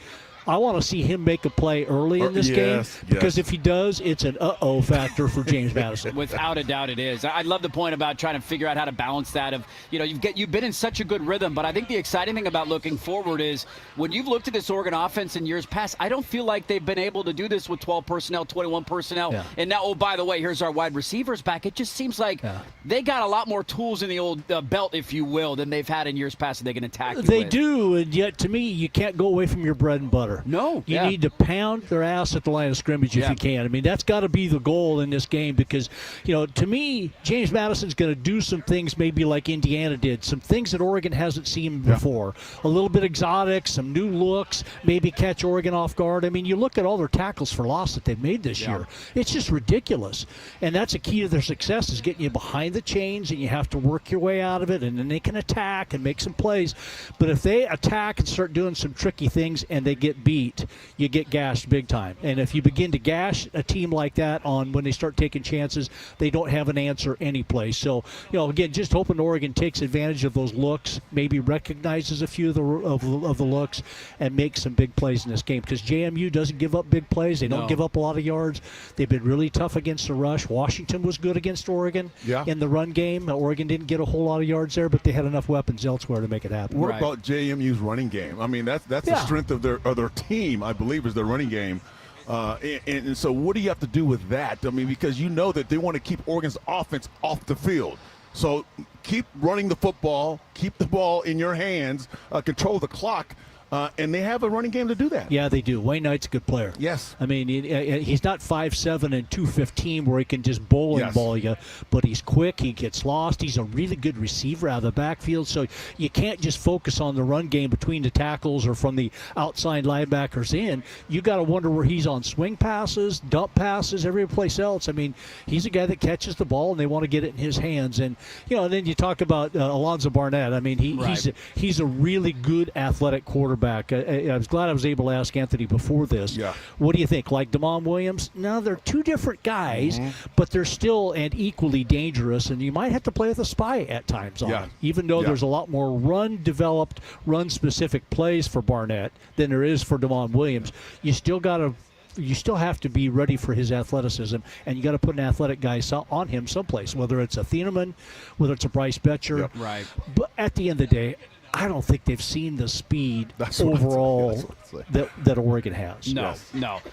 I want to see him make a play early in this game, because if he does, it's an uh-oh factor for James Madison. Without a doubt it is. I love the point about trying to figure out how to balance that of, you've been in such a good rhythm, but I think the exciting thing about looking forward is when you've looked at this Oregon offense in years past, I don't feel like they've been able to do this with 12 personnel, 21 personnel, and now, oh, by the way, here's our wide receivers back. It just seems like they got a lot more tools in the old belt, if you will, than they've had in years past that they can attack you They with. do, and yet to me, you can't go away from your bread and butter. No. You need to pound their ass at the line of scrimmage if you can. I mean, that's got to be the goal in this game because, to me, James Madison's going to do some things maybe like Indiana did, some things that Oregon hasn't seen before. A little bit exotic, some new looks, maybe catch Oregon off guard. I mean, you look at all their tackles for loss that they've made this year. It's just ridiculous. And that's a key to their success is getting you behind the chains, and you have to work your way out of it, and then they can attack and make some plays. But if they attack and start doing some tricky things and they get beat, you get gashed big time. And if you begin to gash a team like that on when they start taking chances, they don't have an answer any place. So, again, just hoping Oregon takes advantage of those looks, maybe recognizes a few of the looks, and makes some big plays in this game. Because JMU doesn't give up big plays. They don't give up a lot of yards. They've been really tough against the rush. Washington was good against Oregon in the run game. Oregon didn't get a whole lot of yards there, but they had enough weapons elsewhere to make it happen. What about JMU's running game? I mean, that's the strength of their team, I believe, is their running game. And so what do you have to do with that? I mean, because you know that they want to keep Oregon's offense off the field. So keep running the football, keep the ball in your hands, control the clock. And they have a running game to do that. Yeah, they do. Wayne Knight's a good player. Yes. I mean, he's not 5'7" and 215 where he can just bowling ball you, but he's quick. He gets lost. He's a really good receiver out of the backfield. So you can't just focus on the run game between the tackles or from the outside linebackers in. You got to wonder where he's on swing passes, dump passes, every place else. I mean, he's a guy that catches the ball, and they want to get it in his hands. And then you talk about Alonzo Barnett. I mean, he's a really good athletic quarterback. I was glad I was able to ask Anthony before this. Yeah. What do you think? Like DeMond Williams? No, they're two different guys, but they're still and equally dangerous, and you might have to play with a spy at times on them. Even though there's a lot more run-developed, run-specific plays for Barnett than there is for DeMond Williams, you still have to be ready for his athleticism, and you got to put an athletic guy on him someplace, whether it's a Thieneman, whether it's a Bryce Betcher. Right. But at the end of the day, I don't think they've seen the speed overall that Oregon has. No.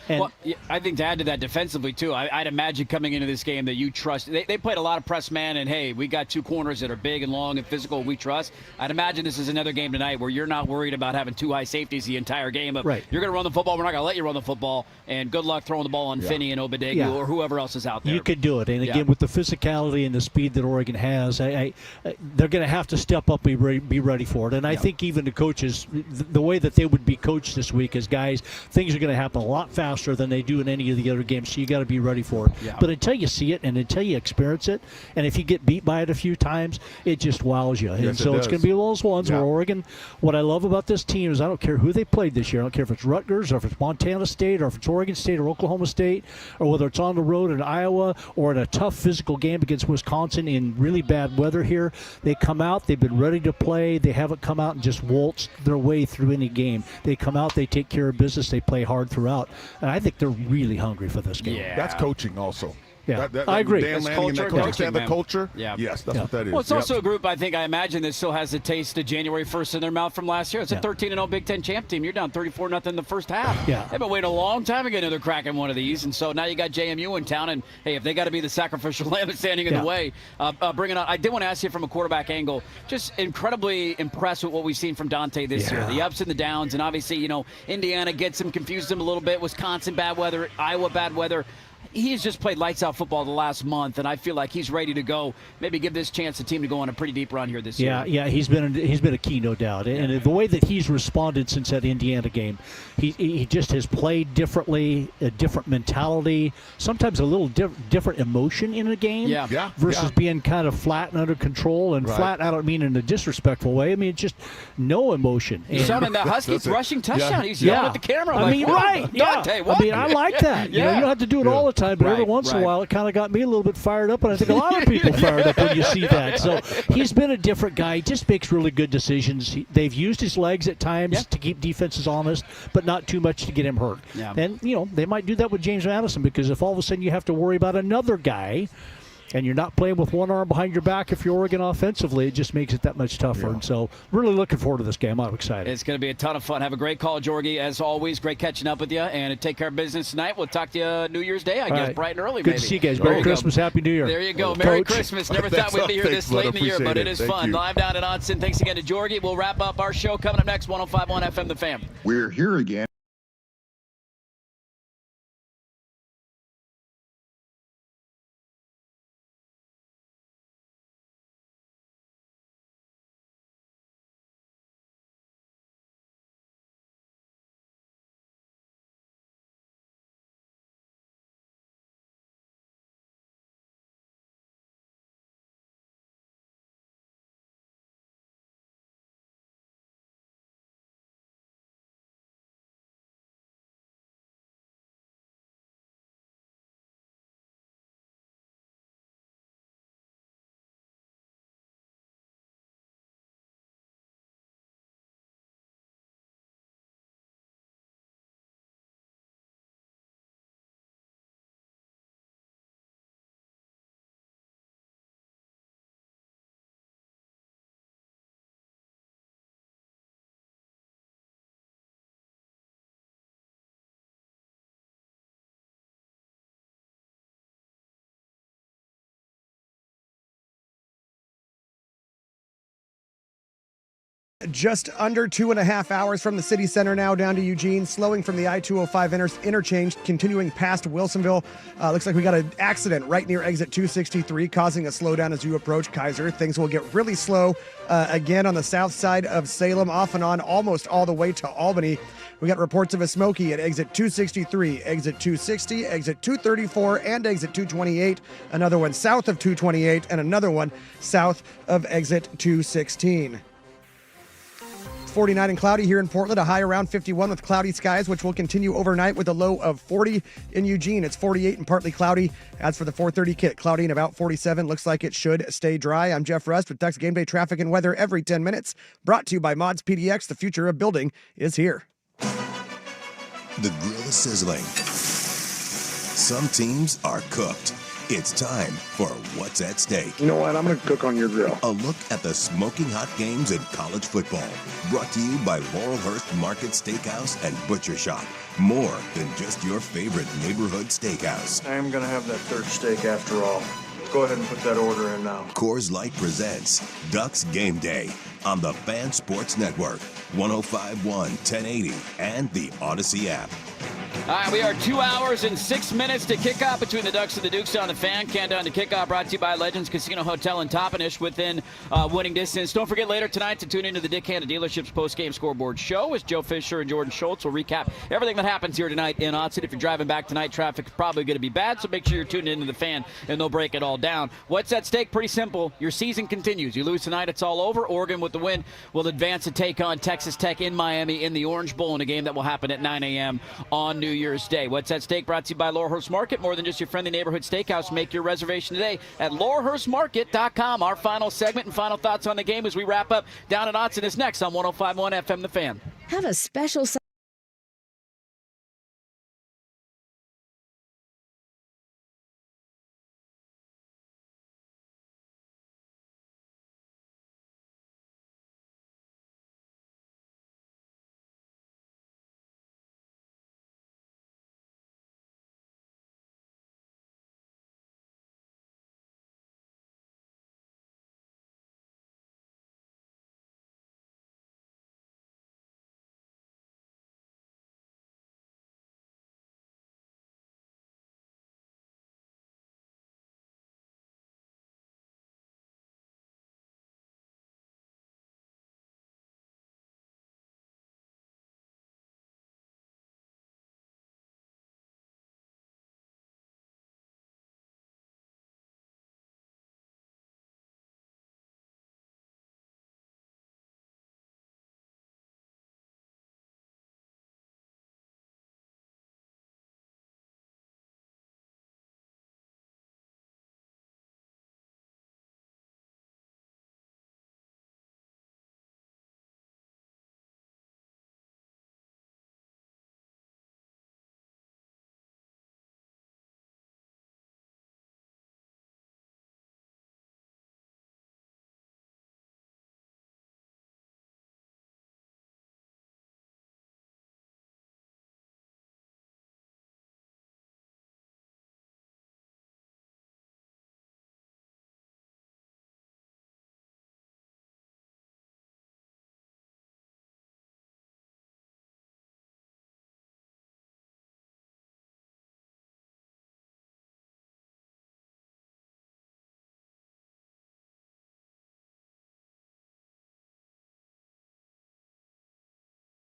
And well, I think to add to that defensively, too, I'd imagine coming into this game that you trust. They played a lot of press man, and, hey, we got two corners that are big and long and physical, we trust. I'd imagine this is another game tonight where you're not worried about having two high safeties the entire game. You're going to run the football, we're not going to let you run the football, and good luck throwing the ball on Finney and Obadegu or whoever else is out there. You could do it. And, again, with the physicality and the speed that Oregon has, they're going to have to step up and be ready for it. And I think even the coaches, the way that they would be coached this week is, guys, things are going to happen a lot faster than they do in any of the other games, so you got to be ready for it. But until you see it and until you experience it, and if you get beat by it a few times, it just wows you. And so it's going to be those ones where Oregon, what I love about this team is I don't care who they played this year. I don't care if it's Rutgers or if it's Montana State or if it's Oregon State or Oklahoma State, or whether it's on the road in Iowa or in a tough physical game against Wisconsin in really bad weather here. They come out, they've been ready to play. They haven't come out and just waltzed their way through any game. They come out, they take care of business, they play hard throughout. And I think they're really hungry for this game. That's coaching also. Yeah, I agree. Dan Lanning and that coaching, the culture. Yes, that's what that is. Well, it's also a group, I imagine, that still has a taste of January 1st in their mouth from last year. It's a 13-0 Big Ten champ team. You're down 34-0 in the first half. They've been waiting a long time to get another crack in one of these, and so now you got JMU in town, and, hey, if they got to be the sacrificial lamb standing in the way, bring it on. I did want to ask you from a quarterback angle, just incredibly impressed with what we've seen from Dante this year, the ups and the downs, and obviously, Indiana gets him, confused him a little bit, Wisconsin bad weather, Iowa bad weather. he has just played lights out football the last month, and I feel like he's ready to go. Maybe give this chance the team to go on a pretty deep run here this year. Yeah, he's been a key, no doubt. And the way that he's responded since that Indiana game, he just has played differently, a different mentality, sometimes a little different emotion in a game. Versus being kind of flat and under control. And flat, I don't mean in a disrespectful way. I mean just no emotion. He's on that Husky rushing touchdown. He's yelling at the camera. I mean, right? Dante, what? I mean, I like that. You know, you don't have to do it all the time. But every once in a while, it kind of got me a little bit fired up, and I think a lot of people fired up when you see that. So he's been a different guy. He just makes really good decisions. They've used his legs at times to keep defenses honest, but not too much to get him hurt. And, they might do that with James Madison, because if all of a sudden you have to worry about another guy and you're not playing with one arm behind your back if you're Oregon offensively, it just makes it that much tougher. And so really looking forward to this game. I'm excited. It's going to be a ton of fun. Have a great call, Jorgie. As always, great catching up with you. And take care of business tonight. We'll talk to you New Year's Day, I guess, bright and early. Good maybe. to see you guys. Merry Christmas. Happy New Year. There you go. Merry Christmas. Never thought we'd be here this late in the year, but it is fun. Live down in Autzen. Thanks again to Jorgie. We'll wrap up our show coming up next, 105.1 FM The Fan. We're here again. Just under 2.5 hours from the city center now down to Eugene, slowing from the I-205 interchange, continuing past Wilsonville. Looks like we got an accident right near exit 263, causing a slowdown as you approach Kaiser. Things will get really slow again on the south side of Salem, off and on almost all the way to Albany. We got reports of a smoky at exit 263, exit 260, exit 234, and exit 228. Another one south of 228, and another one south of exit 216. 49 and cloudy here in Portland, a high around 51 with cloudy skies, which will continue overnight with a low of 40 in Eugene. It's 48 and partly cloudy. As for the 4:30 kit, cloudy and about 47. Looks like it should stay dry. I'm Jeff Rust with Ducks Game Day traffic and weather every 10 minutes. Brought to you by Mods PDX. The future of building is here. The grill is sizzling. Some teams are cooked. It's time for What's at Stake. You know what? I'm going to cook on your grill. A look at the smoking hot games in college football. Brought to you by Laurelhurst Market Steakhouse and Butcher Shop. More than just your favorite neighborhood steakhouse. I am going to have that third steak after all. Go ahead and put that order in now. Coors Light presents Ducks Game Day on the Fan Sports Network, 105.1, 1080, and the Odyssey app. All right, we are 2 hours and 6 minutes to kickoff between the Ducks and the Dukes on the Fan. Countdown to kickoff brought to you by Legends Casino Hotel in Toppenish within winning distance. Don't forget later tonight to tune into the Dick Hanna Dealerships post-game scoreboard show as Joe Fisher and Jordan Schultz will recap everything that happens here tonight in Autzen. If you're driving back tonight, traffic's probably going to be bad, so make sure you're tuned into the Fan and they'll break it all down. What's at stake? Pretty simple. Your season continues. You lose tonight, it's all over. Oregon with the win will advance to take on Texas Tech in Miami in the Orange Bowl in a game that will happen at 9 a.m. on New Year's Day. What's at stake? Brought to you by Laurelhurst Market. More than just your friendly neighborhood steakhouse. Make your reservation today at laurelhurstmarket.com. Our final segment and final thoughts on the game as we wrap up down at Autzen is next on 105.1 FM The Fan. Have a special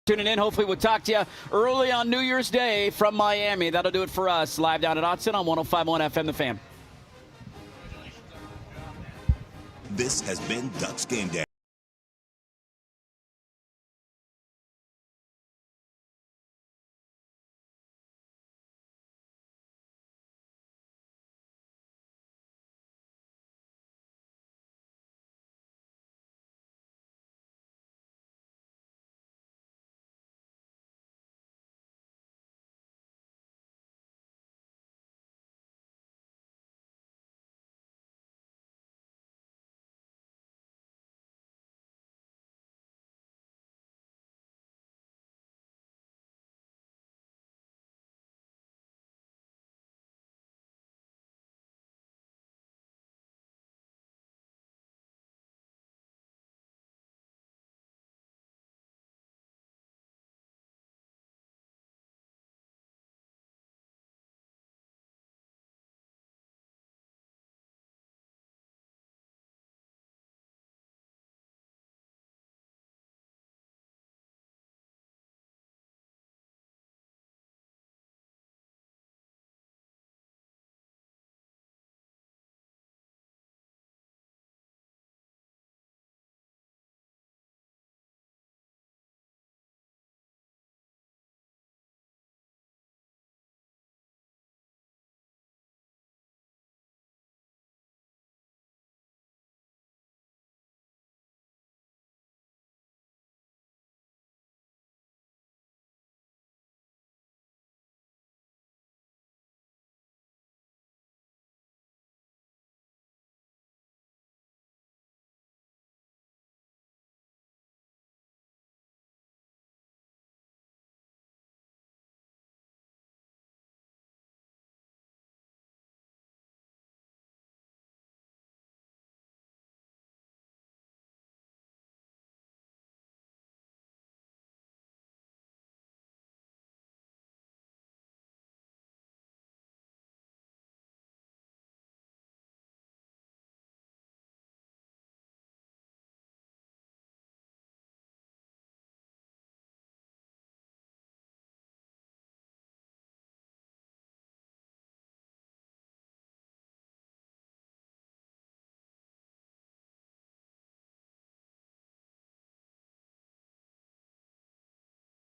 tuning in. Hopefully we'll talk to you early on New Year's Day from Miami. That'll do it for us. Live down at Autzen on 105.1 FM The Fan. This has been Ducks Game Day.